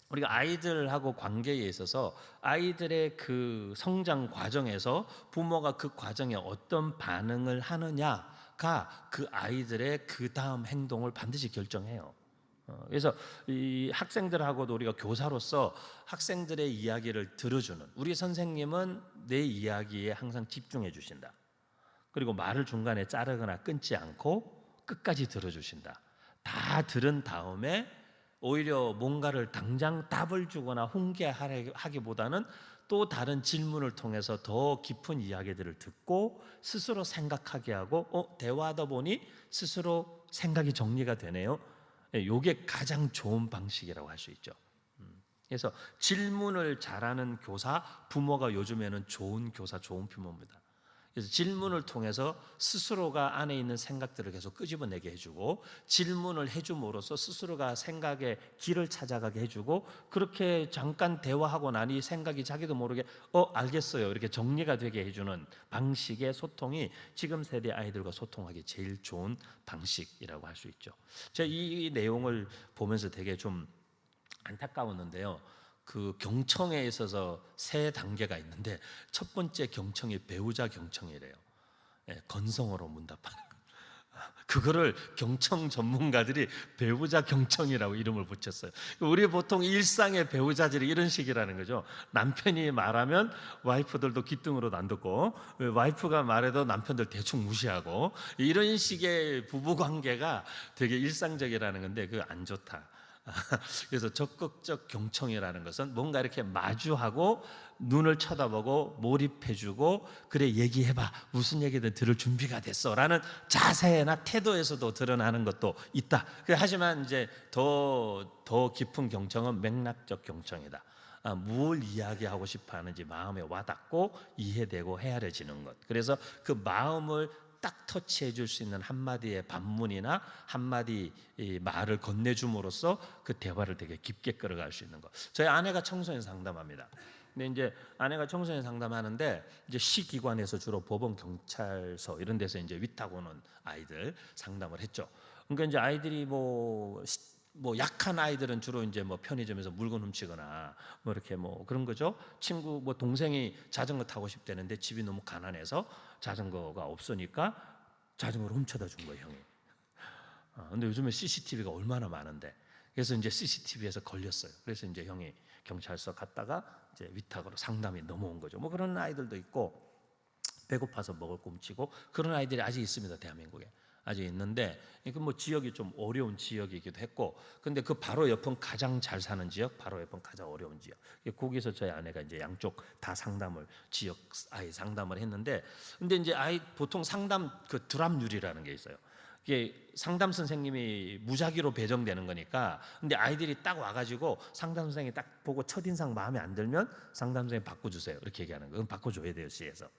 우리가 아이들하고 관계에 있어서 아이들의 그 성장 과정에서 부모가 그 과정에 어떤 반응을 하느냐가 그 아이들의 그 다음 행동을 반드시 결정해요. 그래서 이 학생들하고도 우리가 교사로서 학생들의 이야기를 들어주는 우리 선생님은 내 이야기에 항상 집중해 주신다. 그리고 말을 중간에 자르거나 끊지 않고 끝까지 들어주신다. 다 들은 다음에 오히려 뭔가를 당장 답을 주거나 훈계하기보다는 또 다른 질문을 통해서 더 깊은 이야기들을 듣고 스스로 생각하게 하고 대화하다 보니 스스로 생각이 정리가 되네요. 이게 가장 좋은 방식이라고 할 수 있죠. 그래서 질문을 잘하는 교사, 부모가 요즘에는 좋은 교사, 좋은 부모입니다. 그래서 질문을 통해서 스스로가 안에 있는 생각들을 계속 끄집어내게 해주고 질문을 해줌으로써 스스로가 생각의 길을 찾아가게 해주고 그렇게 잠깐 대화하고 나니 생각이 자기도 모르게 알겠어요 이렇게 정리가 되게 해주는 방식의 소통이 지금 세대 아이들과 소통하기 제일 좋은 방식이라고 할 수 있죠. 제가 이 내용을 보면서 되게 좀 안타까웠는데요. 그 경청에 있어서 3단계가 있는데 첫 번째 경청이 배우자 경청이래요. 건성으로 문답하는 거. 그거를 경청 전문가들이 배우자 경청이라고 이름을 붙였어요. 우리 보통 일상의 배우자들이 이런 식이라는 거죠. 남편이 말하면 와이프들도 귀등으로 안 듣고 와이프가 말해도 남편들 대충 무시하고 이런 식의 부부관계가 되게 일상적이라는 건데 그거 안 좋다. 그래서 적극적 경청이라는 것은 뭔가 이렇게 마주하고 눈을 쳐다보고 몰입해주고 그래 얘기해봐 무슨 얘기든 들을 준비가 됐어 라는 자세나 태도에서도 드러나는 것도 있다. 하지만 이제 더 깊은 경청은 맥락적 경청이다. 뭘 이야기하고 싶어 하는지 마음에 와닿고 이해되고 헤아려지는 것. 그래서 그 마음을 딱 터치해 줄 수 있는 한마디의 반문이나 한마디 말을 건네줌으로써 그 대화를 되게 깊게 끌어갈 수 있는 것. 저희 아내가 청소년 상담합니다. 근데 이제 아내가 청소년 상담하는데 이제 시기관에서 주로 법원, 경찰서 이런 데서 이제 위탁 오는 아이들 상담을 했죠. 그러니까 이제 아이들이 뭐 약한 아이들은 주로 이제 뭐 편의점에서 물건 훔치거나 뭐 이렇게 뭐 그런 거죠. 친구 뭐 동생이 자전거 타고 싶다는데 집이 너무 가난해서 자전거가 없으니까 자전거를 훔쳐다 준 거예요, 형이. 근데 요즘에 CCTV가 얼마나 많은데 그래서 이제 CCTV에서 걸렸어요. 그래서 이제 형이 경찰서 갔다가 이제 위탁으로 상담이 넘어온 거죠. 뭐 그런 아이들도 있고, 배고파서 먹을 굶치고 그런 아이들이 아직 있습니다. 대한민국에 아직 있는데, 그 뭐 지역이 좀 어려운 지역이기도 했고, 근데 그 바로 옆은 가장 잘 사는 지역, 바로 옆은 가장 어려운 지역. 거기서 저희 아내가 이제 양쪽 다 상담을, 지역 아이 상담을 했는데, 근데 이제 아이 보통 상담 그 드랍률이라는 게 있어요. 이게 상담 선생님이 무작위로 배정되는 거니까, 근데 아이들이 딱 와가지고 상담 선생님이 딱 보고 첫인상 마음에 안 들면 상담 선생님 바꿔주세요 이렇게 얘기하는 거예요. 그럼 바꿔줘야 돼요, 시에서.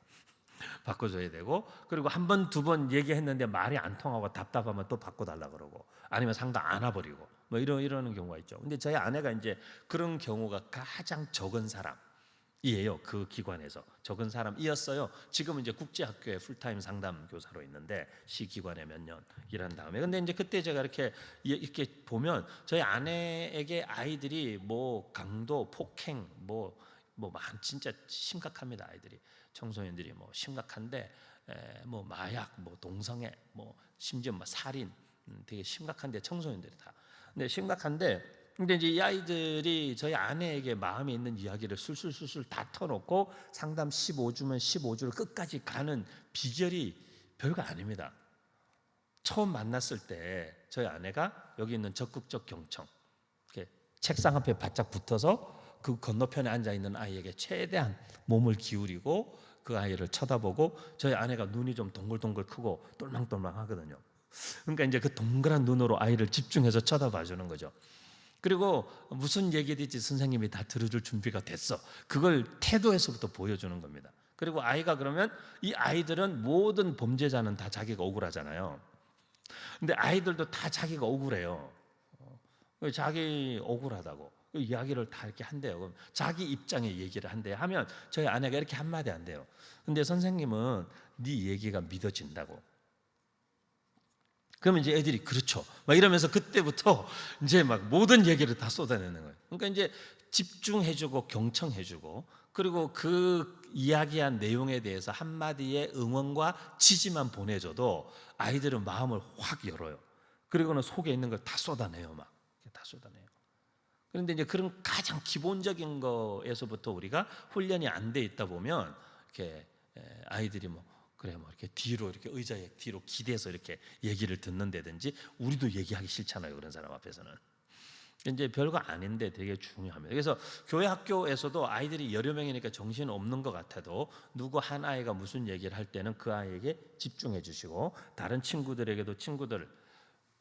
바꿔줘야 되고, 그리고 한 번, 두 번 얘기했는데 말이 안 통하고 답답하면 또 바꿔달라 그러고, 아니면 상담 안 와버리고, 뭐 이러는 경우가 있죠. 근데 저희 아내가 이제 그런 경우가 가장 적은 사람이에요. 그 기관에서 적은 사람이었어요. 지금은 이제 국제학교에 풀타임 상담 교사로 있는데, 시기관에 몇 년 일한 다음에. 근데 이제 그때 제가 이렇게 보면 저희 아내에게 아이들이 뭐 강도, 폭행, 진짜 심각합니다. 아이들이, 청소년들이 뭐 심각한데, 뭐 마약, 뭐 동성애, 뭐 심지어 뭐 살인, 되게 심각한데, 청소년들이 다. 근데 심각한데, 근데 이제 이 아이들이 저희 아내에게 마음에 있는 이야기를 술술술술 다 터놓고 상담 15주면 15주를 끝까지 가는 비결이 별거 아닙니다. 처음 만났을 때 저희 아내가 여기 있는 적극적 경청, 이렇게 책상 앞에 바짝 붙어서 그 건너편에 앉아 있는 아이에게 최대한 몸을 기울이고 그 아이를 쳐다보고, 저희 아내가 눈이 좀 동글동글 크고 똘망똘망 하거든요. 그러니까 이제 그 동그란 눈으로 아이를 집중해서 쳐다봐 주는 거죠. 그리고 무슨 얘기든지 선생님이 다 들어줄 준비가 됐어, 그걸 태도에서부터 보여주는 겁니다. 그리고 아이가 그러면, 이 아이들은 모든 범죄자는 다 자기가 억울하잖아요. 근데 아이들도 다 자기가 억울해요. 자기 억울하다고 이야기를 다 이렇게 한대요. 그럼 자기 입장의 얘기를 한대요. 하면 저희 아내가 이렇게 한마디 한대요. 근데 선생님은 네 얘기가 믿어진다고. 그러면 이제 애들이 그렇죠 막 이러면서 그때부터 이제 막 모든 얘기를 다 쏟아내는 거예요. 그러니까 이제 집중해주고 경청해주고, 그리고 그 이야기한 내용에 대해서 한마디의 응원과 지지만 보내줘도 아이들은 마음을 확 열어요. 그리고는 속에 있는 걸 다 쏟아내요. 막 다 쏟아내요. 그런데 이제 그런 가장 기본적인 거에서부터 우리가 훈련이 안 돼 있다 보면, 이렇게 아이들이 뭐 이렇게 뒤로, 이렇게 의자에 뒤로 기대서 이렇게 얘기를 듣는다든지, 우리도 얘기하기 싫잖아요, 그런 사람 앞에서는. 이제 별거 아닌데 되게 중요합니다. 그래서 교회 학교에서도 아이들이 여러 명이니까 정신 없는 것 같아도, 누구 한 아이가 무슨 얘기를 할 때는 그 아이에게 집중해 주시고, 다른 친구들에게도 친구들,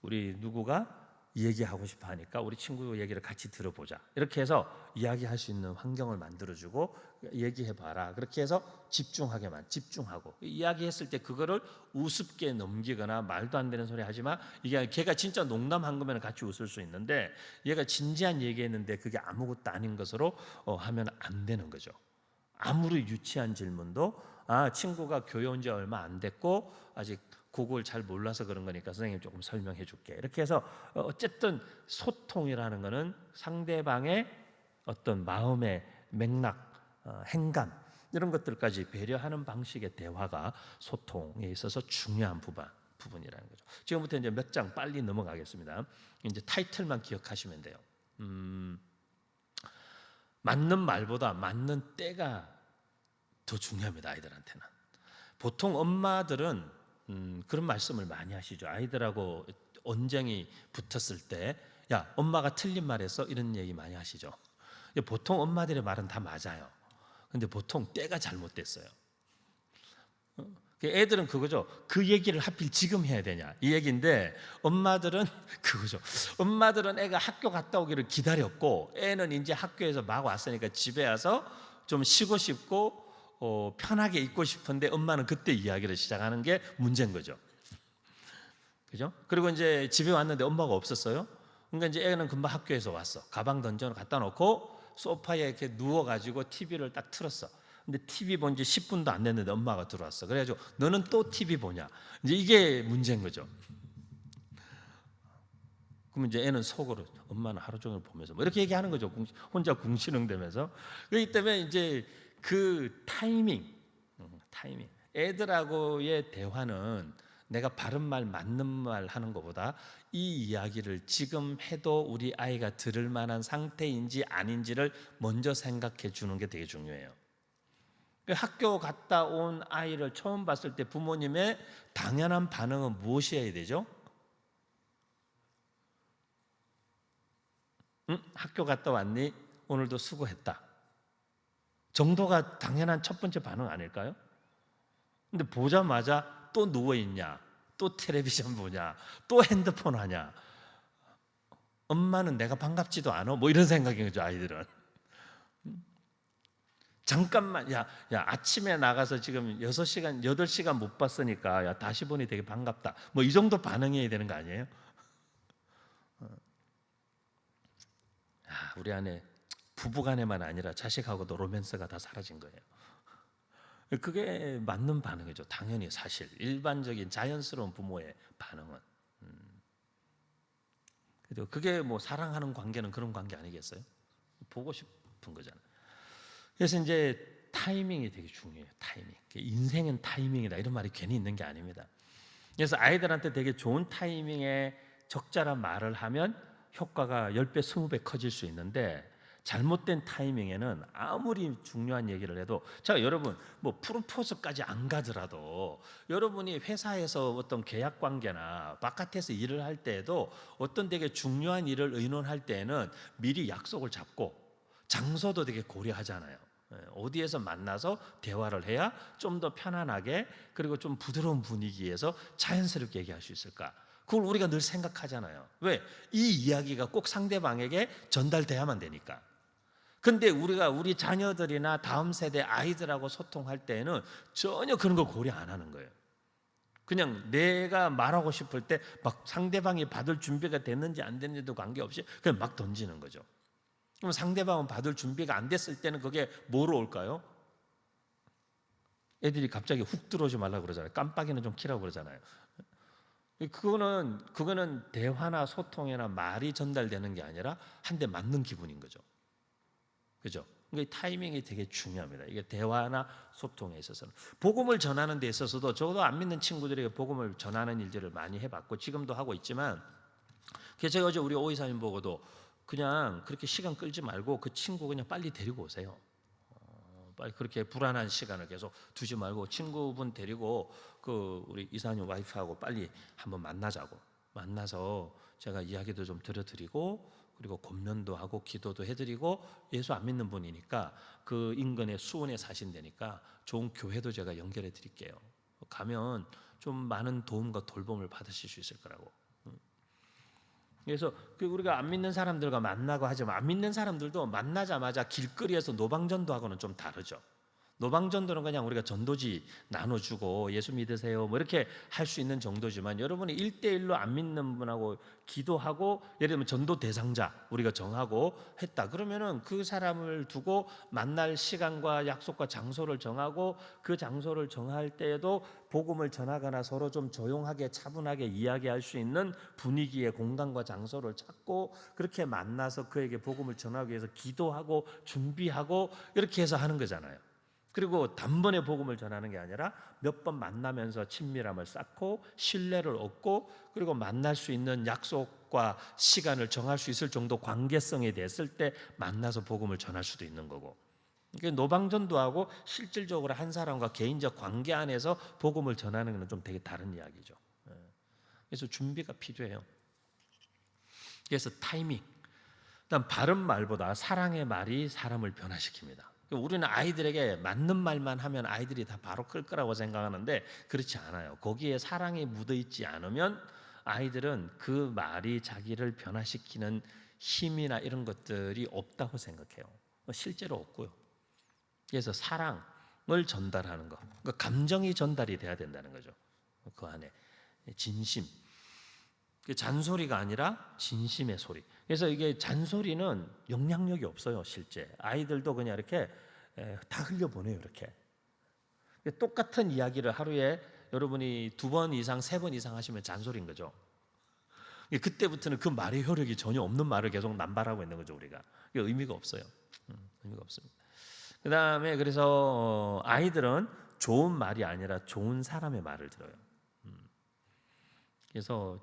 우리 누구가 얘기하고 싶어 하니까 우리 친구 얘기를 같이 들어보자, 이렇게 해서 이야기할 수 있는 환경을 만들어주고, 얘기해봐라, 그렇게 해서 집중하고, 이야기했을 때 그거를 우습게 넘기거나 말도 안 되는 소리 하지마, 이게 걔가 진짜 농담한 거면 같이 웃을 수 있는데, 얘가 진지한 얘기했는데 그게 아무것도 아닌 것으로 하면 안 되는 거죠. 아무리 유치한 질문도, 친구가 교회 온 지 얼마 안 됐고 아직 그걸 잘 몰라서 그런 거니까 선생님 조금 설명해 줄게, 이렇게 해서 어쨌든 소통이라는 거는 상대방의 어떤 마음의 맥락, 행간, 이런 것들까지 배려하는 방식의 대화가 소통에 있어서 중요한 부분이라는 거죠. 지금부터 이제 몇 장 빨리 넘어가겠습니다. 이제 타이틀만 기억하시면 돼요. 맞는 말보다 맞는 때가 더 중요합니다, 아이들한테는. 보통 엄마들은 그런 말씀을 많이 하시죠. 아이들하고 언쟁이 붙었을 때, 야, 엄마가 틀린 말했어, 이런 얘기 많이 하시죠. 보통 엄마들의 말은 다 맞아요. 근데 보통 때가 잘못됐어요. 애들은 그거죠. 그 얘기를 하필 지금 해야 되냐, 이 얘기인데, 엄마들은 그거죠. 엄마들은 애가 학교 갔다 오기를 기다렸고, 애는 이제 학교에서 막 왔으니까 집에 와서 좀 쉬고 싶고 편하게 있고 싶은데, 엄마는 그때 이야기를 시작하는 게 문제인 거죠. 그죠? 그리고 이제 집에 왔는데 엄마가 없었어요. 그러니까 이제 애는 금방 학교에서 왔어. 가방 던져 갖다 놓고 소파에 이렇게 누워가지고 TV를 딱 틀었어. 근데 TV 본 지 10분도 안 됐는데 엄마가 들어왔어. 그래가지고 너는 또 TV 보냐? 이제 이게 문제인 거죠. 그러면 이제 애는 속으로, 엄마는 하루 종일 보면서 뭐 이렇게 얘기하는 거죠. 혼자 궁시렁대면서. 그렇기 때문에 이제 그 타이밍, 애들하고의 대화는 내가 바른 말 맞는 말 하는 것보다 이 이야기를 지금 해도 우리 아이가 들을 만한 상태인지 아닌지를 먼저 생각해 주는 게 되게 중요해요. 학교 갔다 온 아이를 처음 봤을 때 부모님의 당연한 반응은 무엇이어야 되죠? 응? 학교 갔다 왔니? 오늘도 수고했다 정도가 당연한 첫 번째 반응 아닐까요? 근데 보자마자 또 누워있냐, 또 텔레비전 보냐, 또 핸드폰 하냐, 엄마는 내가 반갑지도 않아? 뭐 이런 생각인 거죠, 아이들은. 잠깐만, 야, 아침에 나가서 지금 6시간, 8시간 못 봤으니까, 야, 다시 보니 되게 반갑다. 뭐 이 정도 반응해야 되는 거 아니에요? 우리 안에 부부간에만 아니라 자식하고도 로맨스가 다 사라진 거예요. 그게 맞는 반응이죠. 당연히 사실 일반적인 자연스러운 부모의 반응은. 그게 뭐 사랑하는 관계는 그런 관계 아니겠어요? 보고 싶은 거잖아요. 그래서 이제 타이밍이 되게 중요해요. 타이밍. 인생은 타이밍이다 이런 말이 괜히 있는 게 아닙니다. 그래서 아이들한테 되게 좋은 타이밍에 적절한 말을 하면 효과가 10배, 20배 커질 수 있는데 잘못된 타이밍에는 아무리 중요한 얘기를 해도 자 여러분 뭐 프로포즈까지 안 가더라도 여러분이 회사에서 어떤 계약 관계나 바깥에서 일을 할 때에도 어떤 되게 중요한 일을 의논할 때에는 미리 약속을 잡고 장소도 되게 고려하잖아요. 어디에서 만나서 대화를 해야 좀 더 편안하게 그리고 좀 부드러운 분위기에서 자연스럽게 얘기할 수 있을까? 그걸 우리가 늘 생각하잖아요. 왜? 이 이야기가 꼭 상대방에게 전달돼야만 되니까. 근데 우리가 우리 자녀들이나 다음 세대 아이들하고 소통할 때에는 전혀 그런 거 고려 안 하는 거예요. 그냥 내가 말하고 싶을 때 막 상대방이 받을 준비가 됐는지 안 됐는지도 관계없이 그냥 막 던지는 거죠. 그럼 상대방은 받을 준비가 안 됐을 때는 그게 뭐로 올까요? 애들이 갑자기 훅 들어오지 말라고 그러잖아요. 깜빡이는 좀 키라고 그러잖아요. 그거는 대화나 소통이나 말이 전달되는 게 아니라 한 대 맞는 기분인 거죠. 그죠? 그러니까 타이밍이 되게 중요합니다. 이게 대화나 소통에 있어서는 복음을 전하는 데 있어서도 저도 안 믿는 친구들에게 복음을 전하는 일들을 많이 해봤고 지금도 하고 있지만 제가 어제 우리 오이사님 보고도 그냥 그렇게 시간 끌지 말고 그 친구 그냥 빨리 데리고 오세요. 빨리 그렇게 불안한 시간을 계속 두지 말고 친구분 데리고 그 우리 이사님 와이프하고 빨리 한번 만나서 제가 이야기도 좀 들어드리고 그리고 권면도 하고 기도도 해드리고 예수 안 믿는 분이니까 그 인근에 수원에 사신다니까 좋은 교회도 제가 연결해 드릴게요. 가면 좀 많은 도움과 돌봄을 받으실 수 있을 거라고. 그래서 우리가 안 믿는 사람들과 만나고 하지만 안 믿는 사람들도 만나자마자 길거리에서 노방전도하고는 좀 다르죠. 노방전도는 그냥 우리가 전도지 나눠주고 예수 믿으세요 뭐 이렇게 할 수 있는 정도지만 여러분이 1대1로 안 믿는 분하고 기도하고 예를 들면 전도 대상자 우리가 정하고 했다 그러면은 그 사람을 두고 만날 시간과 약속과 장소를 정하고 그 장소를 정할 때에도 복음을 전하거나 서로 좀 조용하게 차분하게 이야기할 수 있는 분위기의 공간과 장소를 찾고 그렇게 만나서 그에게 복음을 전하기 위해서 기도하고 준비하고 이렇게 해서 하는 거잖아요. 그리고 단번에 복음을 전하는 게 아니라 몇 번 만나면서 친밀함을 쌓고 신뢰를 얻고 그리고 만날 수 있는 약속과 시간을 정할 수 있을 정도 관계성이 됐을 때 만나서 복음을 전할 수도 있는 거고 노방전도하고 실질적으로 한 사람과 개인적 관계 안에서 복음을 전하는 것은 좀 되게 다른 이야기죠. 그래서 준비가 필요해요. 그래서 타이밍 일단 바른 말보다 사랑의 말이 사람을 변화시킵니다. 우리는 아이들에게 맞는 말만 하면 아이들이 다 바로 클 거라고 생각하는데 그렇지 않아요. 거기에 사랑이 묻어있지 않으면 아이들은 그 말이 자기를 변화시키는 힘이나 이런 것들이 없다고 생각해요. 실제로 없고요. 그래서 사랑을 전달하는 것, 그러니까 감정이 전달이 돼야 된다는 거죠. 그 안에 진심, 잔소리가 아니라 진심의 소리. 그래서 이게 잔소리는 영향력이 없어요. 실제 아이들도 그냥 이렇게 다 흘려보내요. 이렇게 똑같은 이야기를 하루에 여러분이 2번 이상 3번 이상 하시면 잔소리인 거죠. 그때부터는 그 말의 효력이 전혀 없는 말을 계속 남발하고 있는 거죠. 우리가 의미가 없어요. 의미가 없습니다. 그 다음에 그래서 아이들은 좋은 말이 아니라 좋은 사람의 말을 들어요. 그래서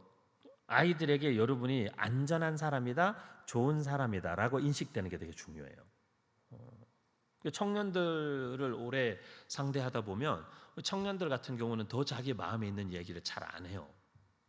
아이들에게 여러분이 안전한 사람이다, 좋은 사람이다라고 인식되는 게 되게 중요해요. 청년들을 오래 상대하다 보면 청년들 같은 경우는 더 자기 마음에 있는 이야기를 잘 안 해요.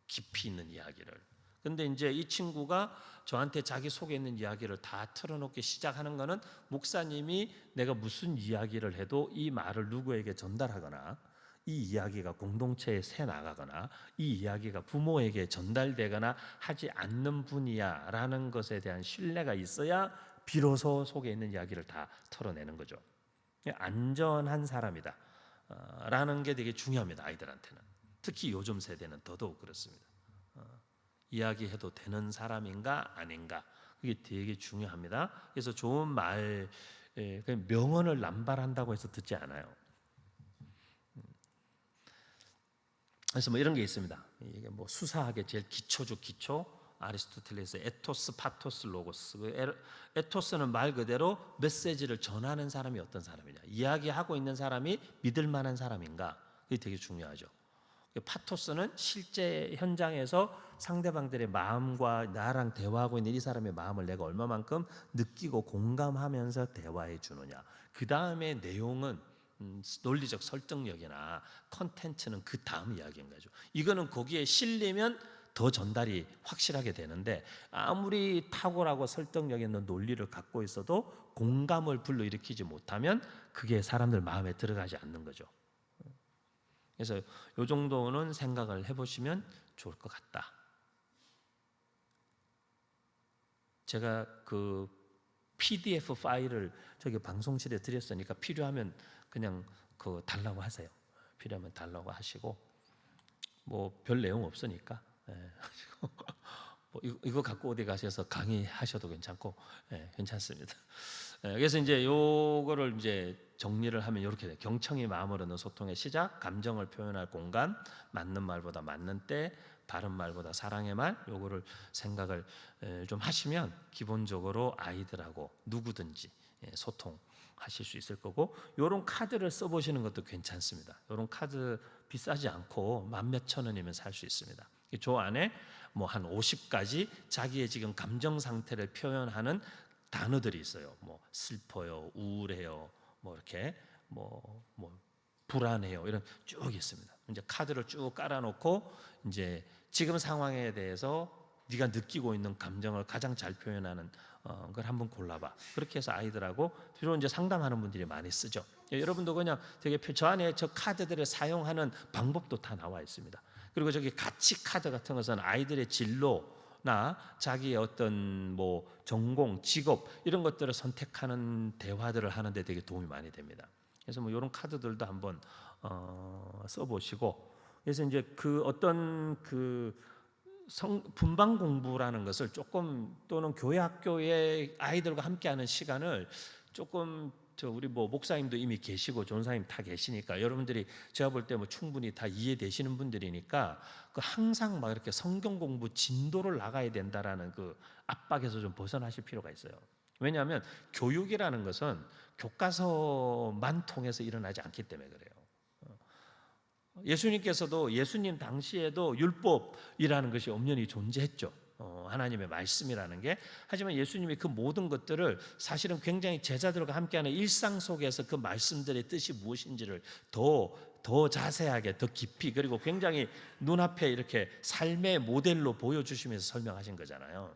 깊이 있는 이야기를. 근데 이제 이 친구가 저한테 자기 속에 있는 이야기를 다 털어놓기 시작하는 거는 목사님이 내가 무슨 이야기를 해도 이 말을 누구에게 전달하거나 이 이야기가 공동체에 새 나가거나 이 이야기가 부모에게 전달되거나 하지 않는 분이야 라는 것에 대한 신뢰가 있어야 비로소 속에 있는 이야기를 다 털어내는 거죠. 안전한 사람이다 라는 게 되게 중요합니다. 아이들한테는. 특히 요즘 세대는 더더욱 그렇습니다. 이야기해도 되는 사람인가 아닌가 그게 되게 중요합니다. 그래서 좋은 말, 명언을 남발한다고 해서 듣지 않아요. 그래서 뭐 이런 게 있습니다. 이게 뭐 수사학의 제일 기초죠, 기초. 아리스토텔레스의 에토스, 파토스, 로고스. 에토스는 말 그대로 메시지를 전하는 사람이 어떤 사람이냐. 이야기하고 있는 사람이 믿을 만한 사람인가. 그게 되게 중요하죠. 파토스는 실제 현장에서 상대방들의 마음과 나랑 대화하고 있는 이 사람의 마음을 내가 얼마만큼 느끼고 공감하면서 대화해 주느냐. 그 다음에 내용은 논리적 설득력이나 컨텐츠는 그 다음 이야기인 거죠. 이거는 거기에 실리면 더 전달이 확실하게 되는데 아무리 탁월하고 설득력 있는 논리를 갖고 있어도 공감을 불러일으키지 못하면 그게 사람들 마음에 들어가지 않는 거죠. 그래서 이 정도는 생각을 해보시면 좋을 것 같다. 제가 그 PDF 파일을 저기 방송실에 드렸으니까 필요하면 그냥 그 달라고 하세요. 필요하면 달라고 하시고 뭐 별 내용 없으니까 뭐 이거 갖고 어디 가셔서 강의하셔도 괜찮고 괜찮습니다. 그래서 이제 요거를 이제 정리를 하면 이렇게 돼요. 경청이 마음을 얻는 소통의 시작, 감정을 표현할 공간, 맞는 말보다 맞는 때, 바른 말보다 사랑의 말, 요거를 생각을 좀 하시면 기본적으로 아이들하고 누구든지 소통하실 수 있을 거고, 요런 카드를 써보시는 것도 괜찮습니다. 요런 카드 비싸지 않고 10,000원이면 살 수 있습니다. 저 안에 뭐 한 50가지 자기의 지금 감정 상태를 표현하는 단어들이 있어요. 뭐 슬퍼요, 우울해요, 뭐 이렇게 뭐 불안해요, 이런 쭉 있습니다. 이제 카드를 쭉 깔아놓고 이제 지금 상황에 대해서 네가 느끼고 있는 감정을 가장 잘 표현하는 걸 한번 골라봐. 그렇게 해서 아이들하고 주로 이제 상담하는 분들이 많이 쓰죠. 여러분도 그냥 되게 저 안에 저 카드들을 사용하는 방법도 다 나와 있습니다. 그리고 저기 가치 카드 같은 것은 아이들의 진로나 자기의 어떤 뭐 전공, 직업 이런 것들을 선택하는 대화들을 하는데 되게 도움이 많이 됩니다. 그래서 뭐 이런 카드들도 한번 써보시고, 그래서 이제 그 어떤 그 분방 공부라는 것을 조금, 또는 교회 학교의 아이들과 함께하는 시간을 조금, 우리 뭐 목사님도 이미 계시고 전사님 다 계시니까 여러분들이 제가 볼 때 뭐 충분히 다 이해되시는 분들이니까 그 항상 막 이렇게 성경 공부 진도를 나가야 된다라는 그 압박에서 좀 벗어나실 필요가 있어요. 왜냐하면 교육이라는 것은 교과서만 통해서 일어나지 않기 때문에 그래요. 예수님께서도 예수님 당시에도 율법이라는 것이 엄연히 존재했죠. 하나님의 말씀이라는 게. 하지만 예수님이 그 모든 것들을 사실은 굉장히 제자들과 함께하는 일상 속에서 그 말씀들의 뜻이 무엇인지를 더 자세하게, 더 깊이, 그리고 굉장히 눈앞에 이렇게 삶의 모델로 보여주시면서 설명하신 거잖아요.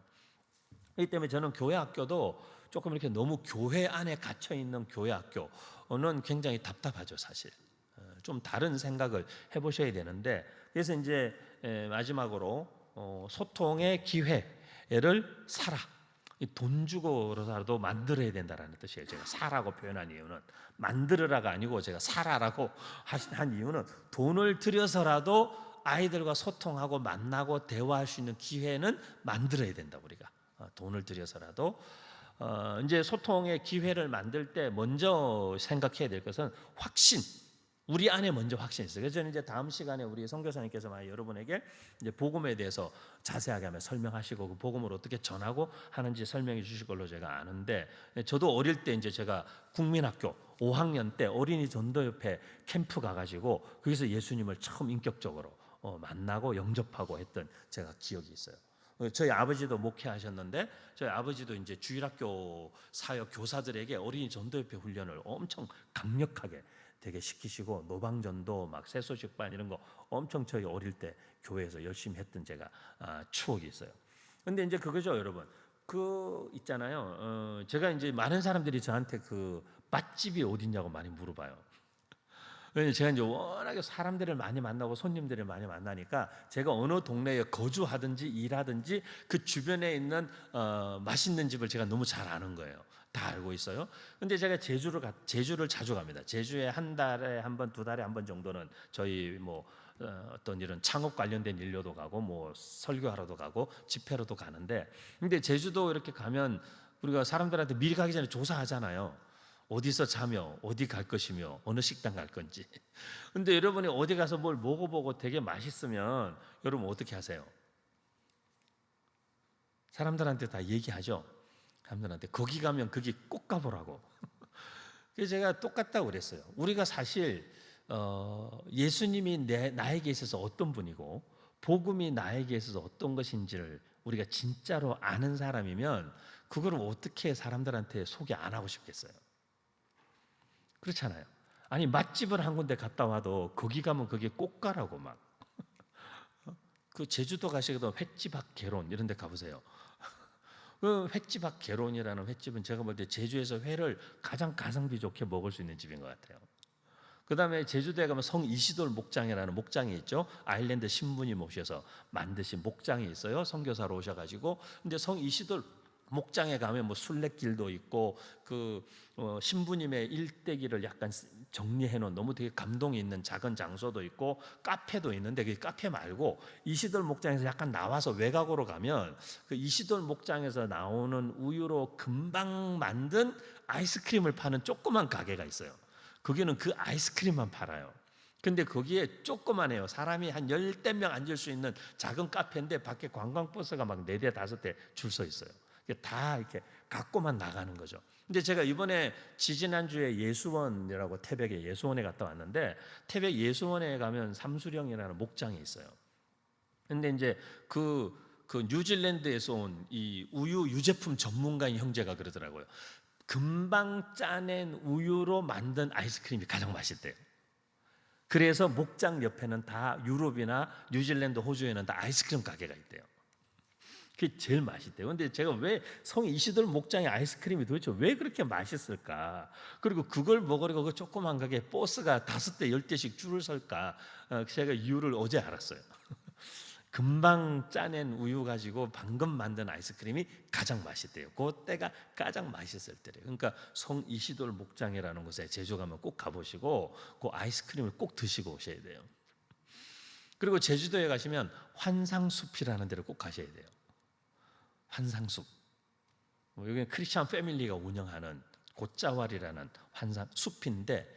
그렇기 때문에 저는 교회 학교도 조금 이렇게 너무 교회 안에 갇혀 있는 교회 학교는 굉장히 답답하죠, 사실. 좀 다른 생각을 해보셔야 되는데, 그래서 이제 마지막으로 소통의 기회를 사라. 돈 주고라도 만들어야 된다라는 뜻이에요. 제가 사라고 표현한 이유는 만들어라가 아니고 제가 사라라고 한 이유는 돈을 들여서라도 아이들과 소통하고 만나고 대화할 수 있는 기회는 만들어야 된다. 우리가 돈을 들여서라도 이제 소통의 기회를 만들 때 먼저 생각해야 될 것은 확신. 우리 안에 먼저 확신이 있어요. 그래서 저는 이제 다음 시간에 우리 선교사님께서 여러분에게 이제 복음에 대해서 자세하게 하면 설명하시고 그 복음을 어떻게 전하고 하는지 설명해 주실 걸로 제가 아는데, 저도 어릴 때 이제 제가 국민학교 5학년 때 어린이 전도협회 캠프 가가지고 거기서 예수님을 처음 인격적으로 만나고 영접하고 했던 제가 기억이 있어요. 저희 아버지도 목회하셨는데 저희 아버지도 이제 주일학교 사역 교사들에게 어린이 전도협회 훈련을 엄청 강력하게 되게 시키시고 노방전도 막 새소식반 이런 거 엄청 저희 어릴 때 교회에서 열심히 했던 제가 추억이 있어요. 근데 이제 그거죠, 여러분. 그 있잖아요. 제가 이제 많은 사람들이 저한테 그 맛집이 어딨냐고 많이 물어봐요. 왜냐면 제가 이제 워낙에 사람들을 많이 만나고 손님들을 많이 만나니까 제가 어느 동네에 거주하든지 일하든지 그 주변에 있는 맛있는 집을 제가 너무 잘 아는 거예요. 다 알고 있어요. 근데 제가 제주를 자주 갑니다. 제주에 한 달에 한 번, 두 달에 한 번 정도는 저희 뭐 어떤 이런 창업 관련된 일로도 가고 뭐 설교하러도 가고 집회로도 가는데, 근데 제주도 이렇게 가면 우리가 사람들한테 미리 가기 전에 조사하잖아요. 어디서 자며 어디 갈 것이며 어느 식당 갈 건지. 근데 여러분이 어디 가서 뭘 먹어보고 되게 맛있으면 여러분 어떻게 하세요? 사람들한테 다 얘기하죠. 사람들한테 거기 가면 거기 꼭 가보라고. 그래서 제가 똑같다고 그랬어요. 우리가 사실 예수님이 나에게 있어서 어떤 분이고 복음이 나에게 있어서 어떤 것인지를 우리가 진짜로 아는 사람이면 그걸 어떻게 사람들한테 소개 안 하고 싶겠어요? 그렇잖아요. 아니 맛집을 한 군데 갔다 와도 거기 가면 거기 꼭 가라고 막. 그 제주도 가시고도 횟집학 개론 이런 데 가보세요. 그 횟집학 개론이라는 횟집은 제가 볼 때 제주에서 회를 가장 가성비 좋게 먹을 수 있는 집인 것 같아요. 그 다음에 제주도에 가면 성 이시돌 목장이라는 목장이 있죠. 아일랜드 신부님 오셔서 만드신 목장이 있어요. 선교사로 오셔가지고. 근데 성 이시돌 목장에 가면 뭐 순례길도 있고 그 신부님의 일대기를 약간 정리해 놓은 너무 되게 감동이 있는 작은 장소도 있고 카페도 있는데 그 카페 말고 이시돌 목장에서 약간 나와서 외곽으로 가면 그 이시돌 목장에서 나오는 우유로 금방 만든 아이스크림을 파는 조그만 가게가 있어요. 거기는 그 아이스크림만 팔아요. 근데 거기에 조그만해요. 사람이 한 10명 앉을 수 있는 작은 카페인데 밖에 관광버스가 막 4대 5대 줄 서 있어요. 다 이렇게 갖고만 나가는 거죠. 근데 제가 이번에 지지난주에 예수원이라고 태백의 예수원에 갔다 왔는데 태백 예수원에 가면 삼수령이라는 목장이 있어요. 근데 이제 그 뉴질랜드에서 온 이 우유 유제품 전문가인 형제가 그러더라고요. 금방 짜낸 우유로 만든 아이스크림이 가장 맛있대요. 그래서 목장 옆에는 다 유럽이나 뉴질랜드, 호주에는 다 아이스크림 가게가 있대요. 그게 제일 맛있대요. 근데 제가 왜 성 이시돌 목장의 아이스크림이 도대체 왜 그렇게 맛있을까? 그리고 그걸 먹으려고 그 조그만 가게 버스가 5대 10대씩 줄을 설까? 제가 이유를 어제 알았어요. 금방 짜낸 우유 가지고 방금 만든 아이스크림이 가장 맛있대요. 그때가 가장 맛있을 때래요. 그러니까 성 이시돌 목장이라는 곳에 제주 가면 꼭 가보시고 그 아이스크림을 꼭 드시고 오셔야 돼요. 그리고 제주도에 가시면 환상숲이라는 데를 꼭 가셔야 돼요. 환상숲. 여기는 크리스찬 패밀리가 운영하는 곶자왈이라는 환상숲인데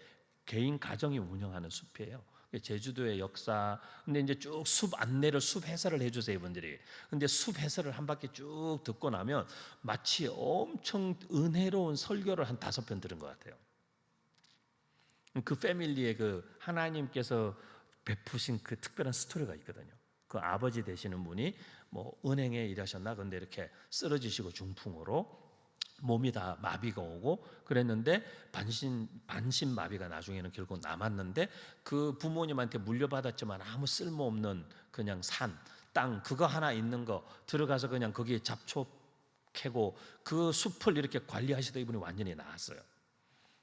개인 가정이 운영하는 숲이에요. 제주도의 역사. 근데 이제 쭉 숲 안내를 숲 해설을 해주세요, 이분들이. 근데 숲 해설을 한 바퀴 쭉 듣고 나면 마치 엄청 은혜로운 설교를 한 5편 들은 것 같아요. 그 패밀리에 그 하나님께서 베푸신 그 특별한 스토리가 있거든요. 그 아버지 되시는 분이 뭐 은행에 일하셨나? 근데 이렇게 쓰러지시고 중풍으로 몸이 다 마비가 오고 그랬는데 반신 마비가 나중에는 결국 남았는데 그 부모님한테 물려받았지만 아무 쓸모없는 그냥 땅 그거 하나 있는 거 들어가서 그냥 거기에 잡초 캐고 그 숲을 이렇게 관리하시던 이분이 완전히 나았어요.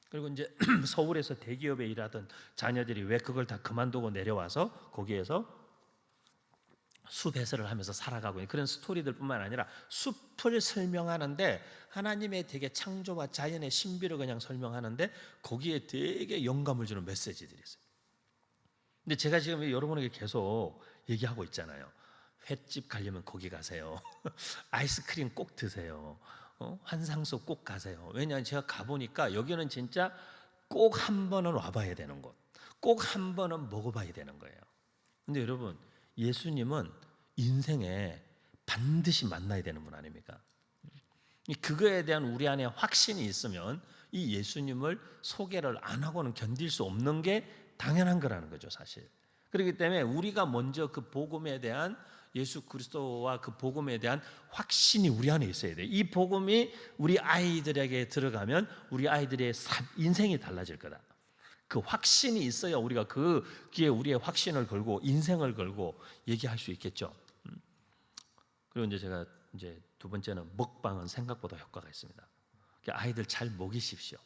그리고 이제 서울에서 대기업에 일하던 자녀들이 왜 그걸 다 그만두고 내려와서 거기에서 숲 해설을 하면서 살아가고 있는 그런 스토리들뿐만 아니라 숲을 설명하는데 하나님의 되게 창조와 자연의 신비를 그냥 설명하는데 거기에 되게 영감을 주는 메시지들이 있어요. 근데 제가 지금 여러분에게 계속 얘기하고 있잖아요. 횟집 가려면 거기 가세요. 아이스크림 꼭 드세요. 환상숲 꼭 가세요. 왜냐하면 제가 가보니까 여기는 진짜 꼭 한 번은 와봐야 되는 곳, 꼭 한 번은 먹어봐야 되는 거예요. 근데 여러분 예수님은 인생에 반드시 만나야 되는 분 아닙니까? 그거에 대한 우리 안에 확신이 있으면 이 예수님을 소개를 안 하고는 견딜 수 없는 게 당연한 거라는 거죠, 사실. 그렇기 때문에 우리가 먼저 그 복음에 대한 예수 그리스도와 그 복음에 대한 확신이 우리 안에 있어야 돼. 이 복음이 우리 아이들에게 들어가면 우리 아이들의 인생이 달라질 거다. 그 확신이 있어야 우리가 거기에 우리의 확신을 걸고 인생을 걸고 얘기할 수 있겠죠. 그리고 이제 제가 이제 두 번째는 먹방은 생각보다 효과가 있습니다. 아이들 잘 먹이십시오.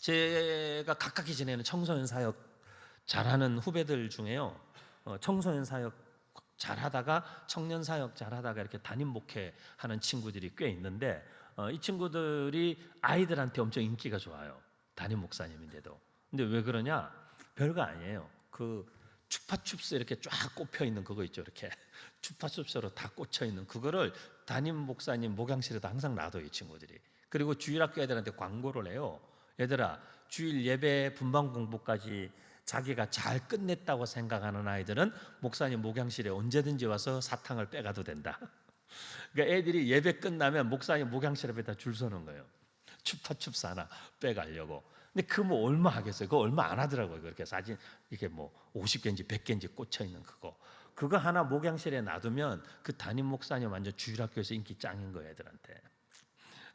제가 가깝게 지내는 청소년 사역 잘하는 후배들 중에요, 청소년 사역 잘하다가 청년 사역 잘하다가 이렇게 담임 목회하는 친구들이 꽤 있는데, 이 친구들이 아이들한테 엄청 인기가 좋아요. 담임 목사님인데도. 근데 왜 그러냐? 별거 아니에요. 그 추파춥스 이렇게 쫙 꼽혀 있는 그거 있죠. 이렇게 추파춥스로 다 꽂혀 있는 그거를 담임 목사님 목양실에도 항상 놔둬요, 이 친구들이. 그리고 주일학교 애들한테 광고를 해요. 얘들아, 주일 예배 분방 공부까지 자기가 잘 끝냈다고 생각하는 아이들은 목사님 목양실에 언제든지 와서 사탕을 빼가도 된다. 그러니까 애들이 예배 끝나면 목사님 목양실 앞에다 줄 서는 거예요. 추파춥스 하나 빼가려고. 근데 그 뭐 얼마 하겠어요? 그거 얼마 안 하더라고요. 그렇게 사진 이게 뭐 50개인지 100개인지 꽂혀 있는 그거 하나 목양실에 놔두면 그 담임 목사님 완전 주일학교에서 인기 짱인 거예요, 애들한테.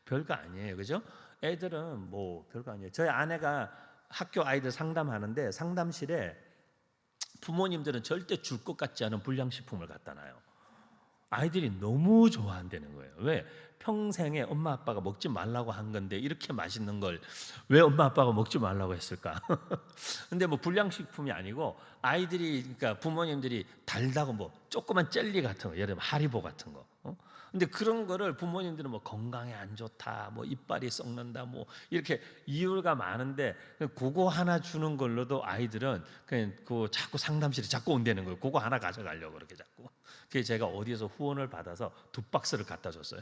별거 아니에요, 그죠? 애들은 뭐 별거 아니에요. 저희 아내가 학교 아이들 상담하는데 상담실에 부모님들은 절대 줄 것 같지 않은 불량식품을 갖다 놔요. 아이들이 너무 좋아한다는 거예요. 왜? 평생에 엄마 아빠가 먹지 말라고 한 건데 이렇게 맛있는 걸 왜 엄마 아빠가 먹지 말라고 했을까? 근데 뭐 불량식품이 아니고 아이들이, 그러니까 부모님들이 달다고 뭐 조그만 젤리 같은 거, 예를 들면 하리보 같은 거. 근데 그런 거를 부모님들은 뭐 건강에 안 좋다, 뭐 이빨이 썩는다, 뭐 이렇게 이유가 많은데 그거 하나 주는 걸로도 아이들은 그냥 그 자꾸 상담실에 자꾸 온다는 거예요. 그거 하나 가져가려고 그렇게 자꾸. 그래서 제가 어디서 후원을 받아서 2박스를 갖다 줬어요.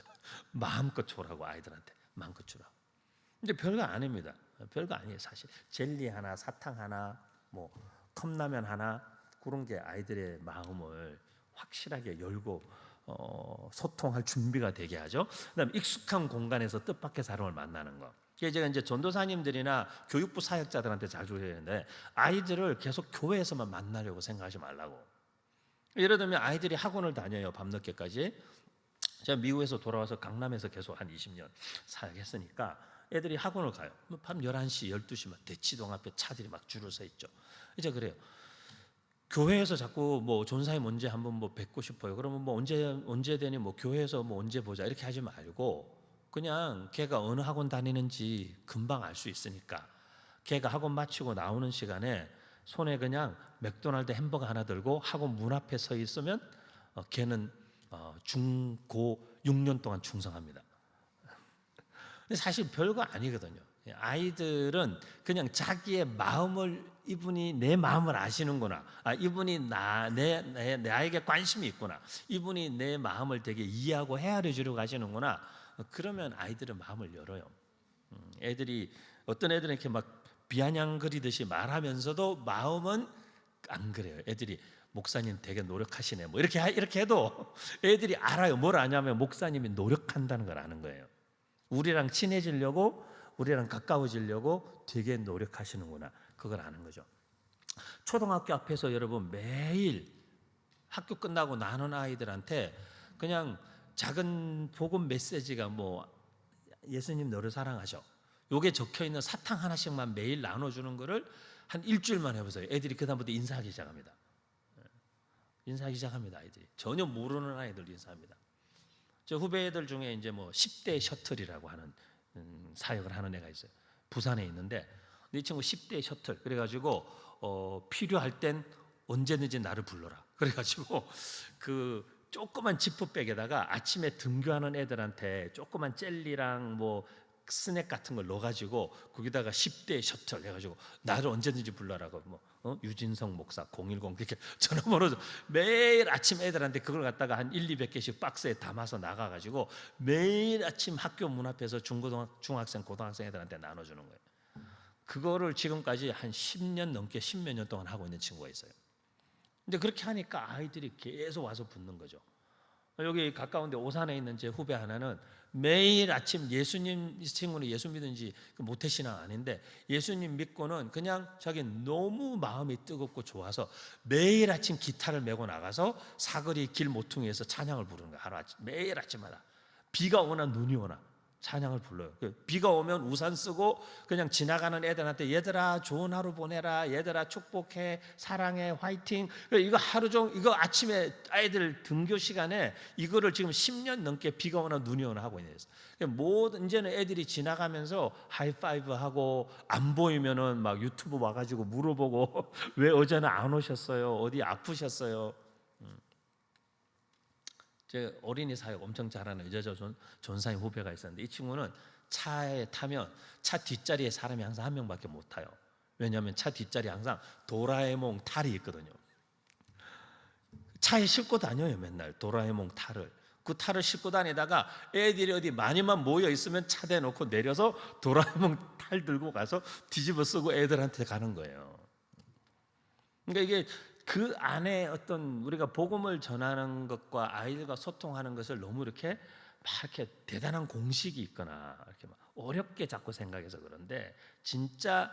마음껏 주라고, 아이들한테 마음껏 주라고. 근데 별거 아닙니다. 별거 아니에요, 사실. 젤리 하나, 사탕 하나, 뭐 컵라면 하나, 그런 게 아이들의 마음을 확실하게 열고 소통할 준비가 되게 하죠. 그다음에 익숙한 공간에서 뜻밖의 사람을 만나는 거. 제가 이제 전도사님들이나 교육부 사역자들한테 자주 얘기하는데, 아이들을 계속 교회에서만 만나려고 생각하지 말라고. 예를 들면 아이들이 학원을 다녀요, 밤늦게까지. 제가 미국에서 돌아와서 강남에서 계속 한 20년 사역했으니까 애들이 학원을 가요. 밤 11시, 12시만 대치동 앞에 차들이 막 줄을 서 있죠. 이제 그래요. 교회에서 자꾸 뭐 전사님 언제 한번 뭐 뵙고 싶어요. 그러면 뭐 언제 되니, 뭐 교회에서 뭐 언제 보자 이렇게 하지 말고, 그냥 걔가 어느 학원 다니는지 금방 알 수 있으니까 걔가 학원 마치고 나오는 시간에 손에 그냥 맥도날드 햄버거 하나 들고 학원 문 앞에 서 있으면 걔는 중고 6년 동안 충성합니다. 근데 사실 별거 아니거든요. 아이들은 그냥 자기의 마음을, 이분이 내 마음을 아시는구나, 이분이 나에게 관심이 있구나, 이분이 내 마음을 되게 이해하고 헤아려 주려고 하시는구나, 그러면 아이들은 마음을 열어요. 애들이, 어떤 애들은 이렇게 막 비아냥거리듯이 말하면서도 마음은 안 그래요. 애들이 목사님 되게 노력하시네, 뭐 이렇게 해도 애들이 알아요. 뭘 아냐면 목사님이 노력한다는 걸 아는 거예요. 우리랑 친해지려고, 우리랑 가까워지려고 되게 노력하시는구나, 그걸 아는 거죠. 초등학교 앞에서 여러분 매일 학교 끝나고 나눈 아이들한테 그냥 작은 복음 메시지가 뭐 예수님 너를 사랑하셔, 요게 적혀있는 사탕 하나씩만 매일 나눠주는 거를 한 일주일만 해보세요. 애들이 그다음부터 인사하기 시작합니다. 인사하기 시작합니다. 아이들이 전혀 모르는 아이들 인사합니다. 저 후배들 중에 이제 뭐 10대 셔틀이라고 하는 사역을 하는 애가 있어요. 부산에 있는데 이 친구 10대 셔틀, 그래가지고 필요할 땐 언제든지 나를 불러라. 그래가지고 그 조그만 지퍼백에다가 아침에 등교하는 애들한테 조그만 젤리랑 뭐 스낵 같은 걸 넣어가지고 거기다가 10대 셔틀 해가지고 나를 언제든지 불러라고, 뭐 유진성 목사 010 그렇게 전화번호 매일 아침 애들한테 그걸 갖다가 한 200개씩 박스에 담아서 나가가지고 매일 아침 학교 문 앞에서 중학생 고등학생 애들한테 나눠주는 거예요. 그거를 지금까지 한 10년 넘게 10몇 년 동안 하고 있는 친구가 있어요. 근데 그렇게 하니까 아이들이 계속 와서 붙는 거죠. 여기 가까운데 오산에 있는 제 후배 하나는 매일 아침 예수님, 이 친구는 예수 믿은지 모태신앙 아닌데 예수님 믿고는 그냥 자기 너무 마음이 뜨겁고 좋아서 매일 아침 기타를 메고 나가서 사거리 길 모퉁이에서 찬양을 부르는 거야. 하루 아침, 매일 아침마다. 비가 오나 눈이 오나 찬양을 불러요. 비가 오면 우산 쓰고 그냥 지나가는 애들한테 얘들아 좋은 하루 보내라, 얘들아 축복해, 사랑해, 화이팅. 이거 하루 종일, 이거 아침에 아이들 등교 시간에 이거를 지금 10년 넘게 비가 오나 눈이 오나 하고 있는 거예요. 모든 이제는 애들이 지나가면서 하이파이브 하고 안 보이면은 막 유튜브 와가지고 물어보고 왜 어제는 안 오셨어요? 어디 아프셨어요? 제 어린이 사역 엄청 잘하는 여자 전사님 후배가 있었는데 이 친구는 차에 타면 차 뒷자리에 사람이 항상 한 명밖에 못 타요. 왜냐하면 차 뒷자리에 항상 도라에몽 탈이 있거든요. 차에 싣고 다녀요. 맨날 도라에몽 탈을. 그 탈을 싣고 다니다가 애들이 어디 많이만 모여 있으면 차 대놓고 내려서 도라에몽 탈 들고 가서 뒤집어 쓰고 애들한테 가는 거예요. 그러니까 이게 그 안에 어떤 우리가 복음을 전하는 것과 아이들과 소통하는 것을 너무 이렇게 막 이렇게 대단한 공식이 있거나 이렇게 막 어렵게 자꾸 생각해서 그런데 진짜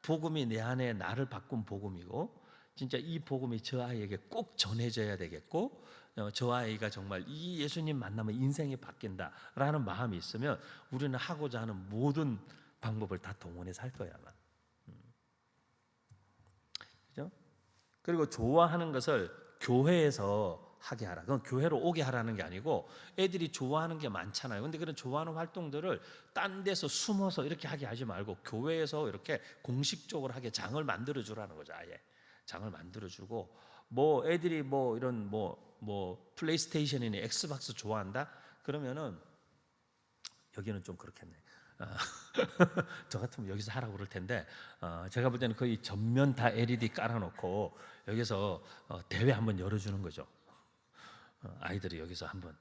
복음이 내 안에 나를 바꾼 복음이고 진짜 이 복음이 저 아이에게 꼭 전해져야 되겠고 저 아이가 정말 이 예수님 만나면 인생이 바뀐다라는 마음이 있으면 우리는 하고자 하는 모든 방법을 다 동원해서 할 거야 아마. 그죠? 그리고 좋아하는 것을 교회에서 하게 하라. 그건 교회로 오게 하라는 게 아니고 애들이 좋아하는 게 많잖아요. 근데 그런 좋아하는 활동들을 딴 데서 숨어서 이렇게 하게 하지 말고 교회에서 이렇게 공식적으로 하게 장을 만들어 주라는 거죠. 아예 장을 만들어 주고 뭐 애들이 뭐 이런 뭐 플레이스테이션이니 엑스박스 좋아한다? 그러면은 여기는 좀 그렇겠네. 저 같으면 여기서 하라고 그럴 텐데 제가 볼 때는 거의 전면 다 LED 깔아놓고 여기서 대회 한번 열어주는 거죠. 아이들이 여기서 한번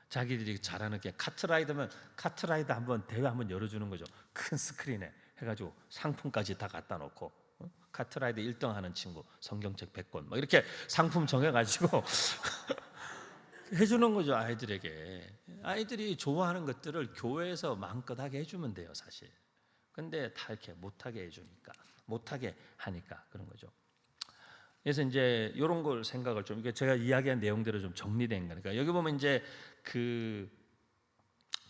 자기들이 잘하는 게 카트라이더면 카트라이더 한번 대회 한번 열어주는 거죠. 큰 스크린에 해가지고 상품까지 다 갖다 놓고 카트라이더 1등 하는 친구 성경책 100권 막 이렇게 상품 정해가지고 해주는 거죠. 아이들에게. 아이들이 좋아하는 것들을 교회에서 마음껏 하게 해주면 돼요 사실. 근데 다 이렇게 못하게 해주니까 못하게 하니까 그런 거죠. 그래서 이제 이런 걸 생각을 좀 이게 제가 이야기한 내용대로 좀 정리된 거니까 여기 보면 이제 그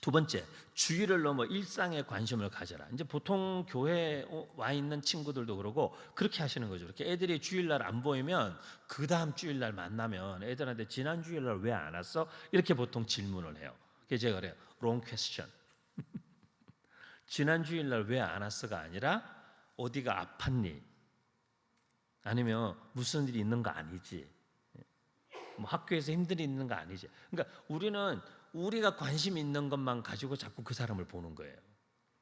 두 번째 주일을 넘어 일상에 관심을 가져라. 이제 보통 교회에 와 있는 친구들도 그러고 그렇게 하시는 거죠. 이렇게 애들이 주일날 안 보이면 그 다음 주일날 만나면 애들한테 지난 주일날 왜 안 왔어? 이렇게 보통 질문을 해요. 그래서 제가 그래요. wrong question. 지난 주일날 왜 안 왔어가 아니라 어디가 아팠니? 아니면 무슨 일이 있는 거 아니지? 뭐 학교에서 힘든 일이 있는 거 아니지? 그러니까 우리는 우리가 관심 있는 것만 가지고 자꾸 그 사람을 보는 거예요.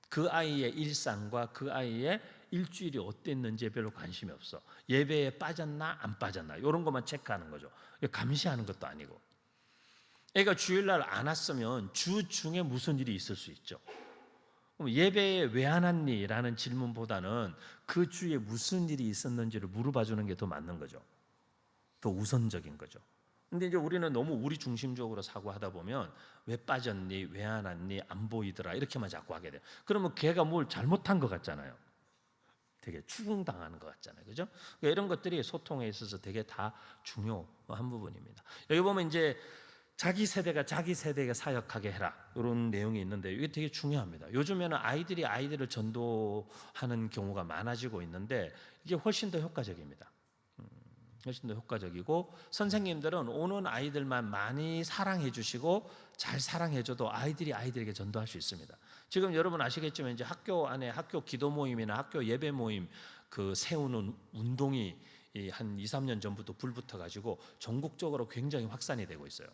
그 아이의 일상과 그 아이의 일주일이 어땠는지에 별로 관심이 없어. 예배에 빠졌나 안 빠졌나 이런 것만 체크하는 거죠. 감시하는 것도 아니고. 애가 주일날 안 왔으면 주 중에 무슨 일이 있을 수 있죠. 그럼 예배에 왜 안 왔니? 라는 질문보다는 그 주에 무슨 일이 있었는지를 물어봐 주는 게 더 맞는 거죠. 더 우선적인 거죠. 근데 이제 우리는 너무 우리 중심적으로 사고하다 보면 왜 빠졌니? 왜 안 왔니? 안 보이더라. 이렇게만 자꾸 하게 돼요. 그러면 걔가 뭘 잘못한 것 같잖아요. 되게 추궁당하는 것 같잖아요. 그죠? 그러니까 이런 것들이 소통에 있어서 되게 다 중요한 부분입니다. 여기 보면 이제 자기 세대가 자기 세대에게 사역하게 해라. 이런 내용이 있는데 이게 되게 중요합니다. 요즘에는 아이들이 아이들을 전도하는 경우가 많아지고 있는데 이게 훨씬 더 효과적입니다. 훨씬 더 효과적이고 선생님들은 오는 아이들만 많이 사랑해 주시고 잘 사랑해 줘도 아이들이 아이들에게 전도할 수 있습니다. 지금 여러분 아시겠지만 이제 학교 안에 학교 기도 모임이나 학교 예배 모임 그 세우는 운동이 한 2, 3년 전부터 불붙어 가지고 전국적으로 굉장히 확산이 되고 있어요.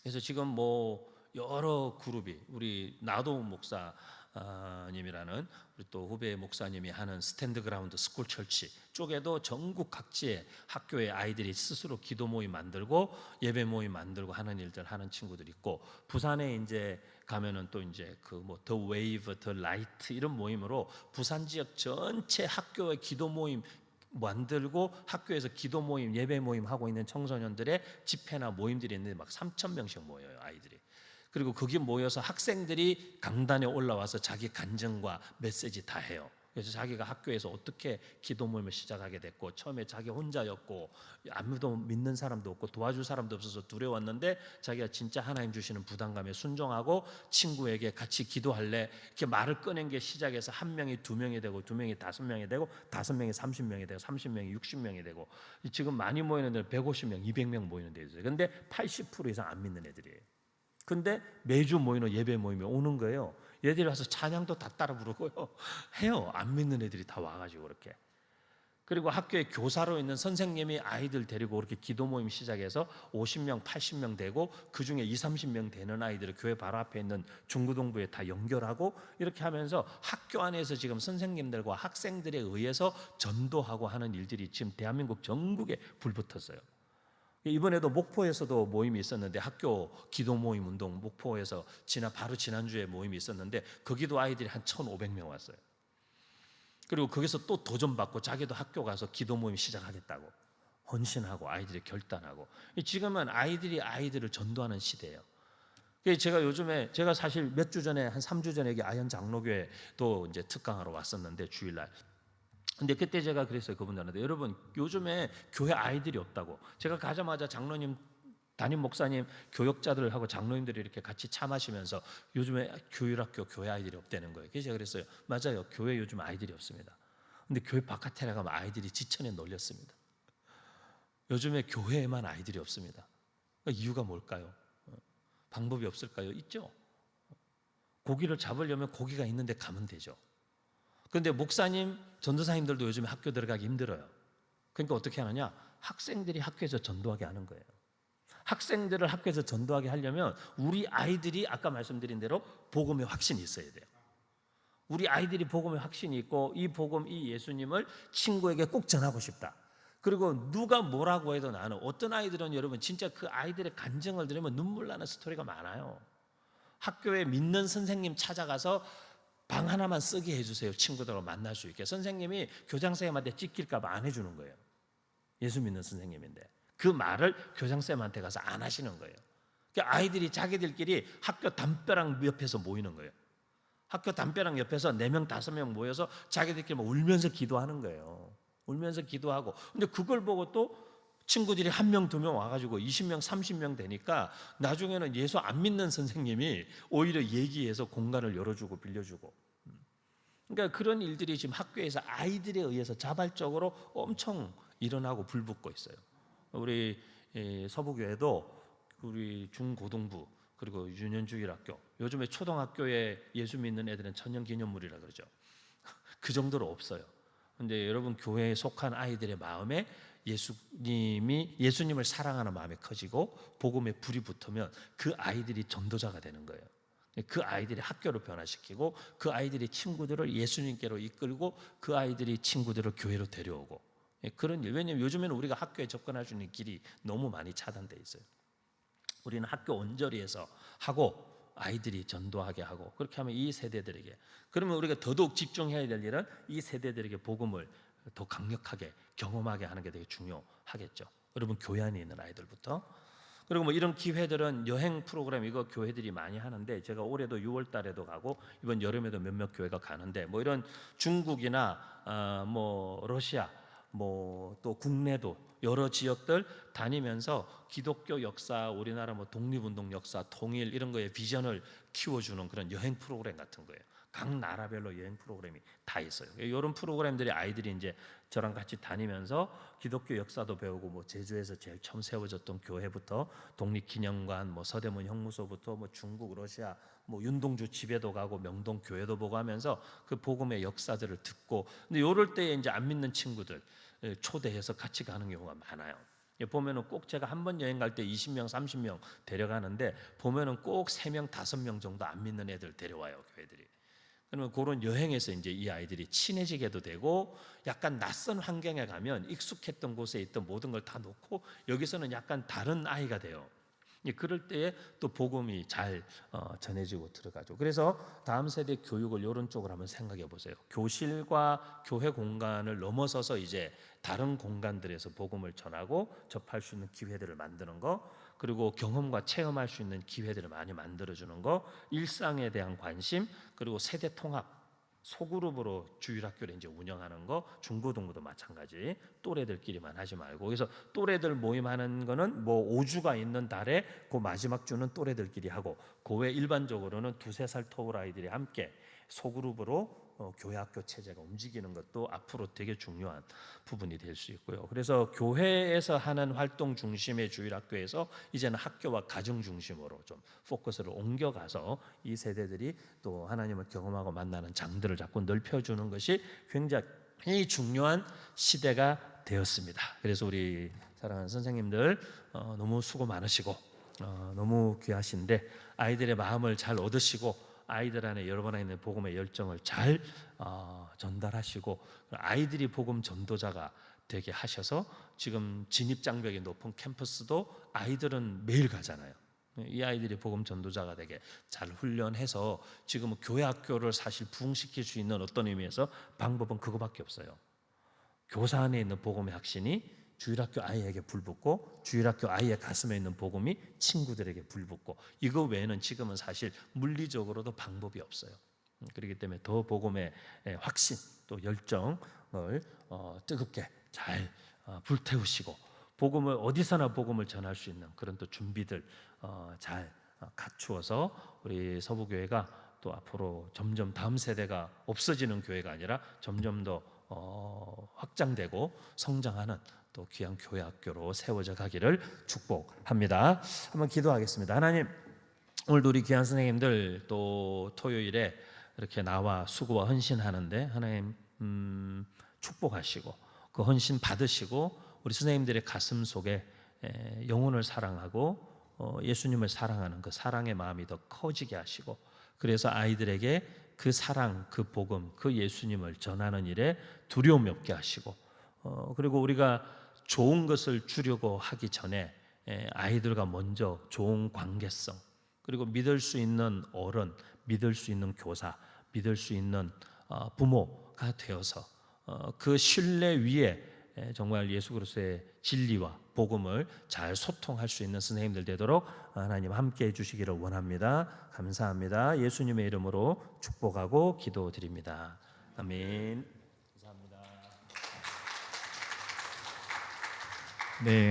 그래서 지금 뭐 여러 그룹이 우리 나도훈 목사님이라는 우리 또 후배 목사님이 하는 스탠드 그라운드 스쿨 철치 쪽에도 전국 각지의 학교의 아이들이 스스로 기도 모임 만들고 예배 모임 만들고 하는 일들 하는 친구들 있고 부산에 이제 가면은 또 이제 그 뭐 더 웨이브 더 라이트 이런 모임으로 부산 지역 전체 학교의 기도 모임 만들고 학교에서 기도 모임, 예배 모임 하고 있는 청소년들의 집회나 모임들이 있는데 막 3,000명씩 모여요, 아이들이. 그리고 거기 모여서 학생들이 강단에 올라와서 자기 간증과 메시지 다 해요. 그래서 자기가 학교에서 어떻게 기도 모임을 시작하게 됐고, 처음에 자기 혼자였고 아무도 믿는 사람도 없고 도와줄 사람도 없어서 두려웠는데 자기가 진짜 하나님 주시는 부담감에 순종하고 친구에게 같이 기도할래 이렇게 말을 꺼낸 게 시작해서 한 명이 두 명이 되고, 두 명이 5명이 되고, 5명이 30명이 되고, 30명이 60명이 되고, 지금 많이 모이는 데는 150명, 200명 모이는 데 있어요. 근데 80% 이상 안 믿는 애들이에요. 근데 매주 모이는 예배 모임에 오는 거예요. 얘들이 와서 찬양도 다 따라 부르고요. 해요. 안 믿는 애들이 다 와가지고 그렇게. 그리고 학교에 교사로 있는 선생님이 아이들 데리고 그렇게 기도 모임 시작해서 50명, 80명 되고, 그중에 20, 30명 되는 아이들을 교회 바로 앞에 있는 중고등부에 다 연결하고, 이렇게 하면서 학교 안에서 지금 선생님들과 학생들에 의해서 전도하고 하는 일들이 지금 대한민국 전국에 불붙었어요. 이번에도 목포에서도 모임이 있었는데, 학교 기도 모임 운동, 목포에서 바로 지난주에 모임이 있었는데 거기도 아이들이 한 1,500명 왔어요. 그리고 거기서 또 도전받고 자기도 학교 가서 기도 모임 시작하겠다고 헌신하고 아이들이 결단하고. 지금은 아이들이 아이들을 전도하는 시대예요. 제가 요즘에, 제가 사실 몇 주 전에, 한 3주 전에 여기 아현 장로교회도 이제 특강하러 왔었는데, 주일날. 근데 그때 제가 그랬어요. 그분들한테, 여러분 요즘에 교회 아이들이 없다고. 제가 가자마자 장로님, 담임 목사님, 교역자들하고 장로님들이 이렇게 같이 차 마시면서 요즘에 교율학교 교회 아이들이 없다는 거예요. 그래서 제가 그랬어요. 맞아요. 교회 요즘 아이들이 없습니다. 근데 교회 바깥에 나가면 아이들이 지천에 놀렸습니다. 요즘에 교회에만 아이들이 없습니다. 이유가 뭘까요? 방법이 없을까요? 있죠. 고기를 잡으려면 고기가 있는데 가면 되죠. 그런데 목사님, 전도사님들도 요즘에 학교 들어가기 힘들어요. 그러니까 어떻게 하느냐? 학생들이 학교에서 전도하게 하는 거예요. 학생들을 학교에서 전도하게 하려면 우리 아이들이 아까 말씀드린 대로 복음의 확신이 있어야 돼요. 우리 아이들이 복음의 확신이 있고, 이 복음, 이 예수님을 친구에게 꼭 전하고 싶다. 그리고 누가 뭐라고 해도 나는, 어떤 아이들은 여러분 진짜 그 아이들의 간증을 들으면 눈물 나는 스토리가 많아요. 학교에 믿는 선생님 찾아가서 방 하나만 쓰게 해주세요. 친구들하고 만날 수 있게. 선생님이 교장선생님한테 찢길까 봐 안 해주는 거예요. 예수 믿는 선생님인데 그 말을 교장선생님한테 가서 안 하시는 거예요. 그러니까 아이들이 자기들끼리 학교 담벼락 옆에서 모이는 거예요. 학교 담벼락 옆에서 4명, 5명 모여서 자기들끼리 막 울면서 기도하는 거예요. 울면서 기도하고. 근데 그걸 보고 또 친구들이 1명, 2명 와가지고 20명, 30명 되니까 나중에는 예수 안 믿는 선생님이 오히려 얘기해서 공간을 열어주고 빌려주고. 그러니까 그런 일들이 지금 학교에서 아이들에 의해서 자발적으로 엄청 일어나고 불붙고 있어요. 우리 서부교회도 우리 중고등부, 그리고 유년주일학교, 요즘에 초등학교에 예수 믿는 애들은 천년기념물이라 그러죠. 그 정도로 없어요. 그런데 여러분, 교회에 속한 아이들의 마음에 예수님을 사랑하는 마음이 커지고 복음에 불이 붙으면 그 아이들이 전도자가 되는 거예요. 그 아이들이 학교를 변화시키고, 그 아이들이 친구들을 예수님께로 이끌고, 그 아이들이 친구들을 교회로 데려오고, 그런 일. 왜냐하면 요즘에는 우리가 학교에 접근할 수 있는 길이 너무 많이 차단되어 있어요. 우리는 학교 온전히에서 하고 아이들이 전도하게 하고, 그렇게 하면 이 세대들에게, 그러면 우리가 더더욱 집중해야 될 일은 이 세대들에게 복음을 더 강력하게 경험하게 하는 게 되게 중요하겠죠. 여러분, 교회 안에 있는 아이들부터. 그리고 뭐 이런 기회들은 여행 프로그램, 이거 교회들이 많이 하는데, 제가 올해도 6월 달에도 가고 이번 여름에도 몇몇 교회가 가는데, 뭐 이런 중국이나 뭐 러시아, 뭐 또 국내도 여러 지역들 다니면서 기독교 역사, 우리나라 뭐 독립운동 역사, 통일, 이런 거에 비전을 키워주는 그런 여행 프로그램 같은 거예요. 각 나라별로 여행 프로그램이 다 있어요. 이런 프로그램들이 아이들이 이제 저랑 같이 다니면서 기독교 역사도 배우고, 뭐 제주에서 제일 처음 세워졌던 교회부터 독립기념관, 뭐 서대문 형무소부터 뭐 중국, 러시아, 뭐 윤동주 집에도 가고 명동 교회도 보고 하면서 그 복음의 역사들을 듣고. 근데 이럴 때에 이제 안 믿는 친구들 초대해서 같이 가는 경우가 많아요. 보면은 꼭 제가 한 번 여행 갈 때 20명, 30명 데려가는데, 보면은 꼭 3명, 5명 정도 안 믿는 애들 데려와요, 교회들이. 그러면 그런 여행에서 이제 이 아이들이 친해지게도 되고, 약간 낯선 환경에 가면 익숙했던 곳에 있던 모든 걸 다 놓고 여기서는 약간 다른 아이가 돼요. 그럴 때에 또 복음이 잘 전해지고 들어가죠. 그래서 다음 세대 교육을 이런 쪽으로 한번 생각해 보세요. 교실과 교회 공간을 넘어서서 이제 다른 공간들에서 복음을 전하고 접할 수 있는 기회들을 만드는 거. 그리고 경험과 체험할 수 있는 기회들을 많이 만들어주는 거, 일상에 대한 관심, 그리고 세대 통합, 소그룹으로 주일학교를 이제 운영하는 거, 중고등부도 마찬가지. 또래들끼리만 하지 말고, 그래서 또래들 모임하는 거는 뭐 5주가 있는 달에 그 마지막 주는 또래들끼리 하고, 그 외 일반적으로는 2-3살 터울 아이들이 함께 소그룹으로 교회학교 체제가 움직이는 것도 앞으로 되게 중요한 부분이 될 수 있고요. 그래서 교회에서 하는 활동 중심의 주일학교에서 이제는 학교와 가정 중심으로 좀 포커스를 옮겨가서 이 세대들이 또 하나님을 경험하고 만나는 장들을 자꾸 넓혀주는 것이 굉장히 중요한 시대가 되었습니다. 그래서 우리 사랑하는 선생님들 너무 수고 많으시고 너무 귀하신데, 아이들의 마음을 잘 얻으시고 아이들 안에, 여러분 안에 있는 복음의 열정을 잘 전달하시고, 아이들이 복음 전도자가 되게 하셔서 지금 진입장벽이 높은 캠퍼스도 아이들은 매일 가잖아요. 이 아이들이 복음 전도자가 되게 잘 훈련해서 지금 교회 학교를 사실 부흥시킬 수 있는 어떤 의미에서 방법은 그거밖에 없어요. 교사 안에 있는 복음의 확신이 주일학교 아이에게 불붙고, 주일학교 아이의 가슴에 있는 복음이 친구들에게 불붙고, 이거 외에는 지금은 사실 물리적으로도 방법이 없어요. 그렇기 때문에 더 복음의 확신 또 열정을 뜨겁게 잘 불태우시고, 복음을 어디서나 복음을 전할 수 있는 그런 또 준비들 잘 갖추어서 우리 서부교회가 또 앞으로 점점 다음 세대가 없어지는 교회가 아니라 점점 더 확장되고 성장하는 또 귀한 교회 학교로 세워져 가기를 축복합니다. 한번 기도하겠습니다. 하나님, 오늘도 우리 귀한 선생님들 또 토요일에 이렇게 나와 수고와 헌신하는데 하나님 축복하시고, 그 헌신 받으시고 우리 선생님들의 가슴 속에 영혼을 사랑하고 예수님을 사랑하는 그 사랑의 마음이 더 커지게 하시고, 그래서 아이들에게 그 사랑, 그 복음, 그 예수님을 전하는 일에 두려움이 없게 하시고, 그리고 우리가 좋은 것을 주려고 하기 전에 아이들과 먼저 좋은 관계성, 그리고 믿을 수 있는 어른, 믿을 수 있는 교사, 믿을 수 있는 부모가 되어서 그 신뢰 위에 정말 예수 그리스도의 진리와 복음을 잘 소통할 수 있는 선생님들 되도록 하나님 함께해 주시기를 원합니다. 감사합니다. 예수님의 이름으로 축복하고 기도드립니다. 아멘. 감사합니다. 네.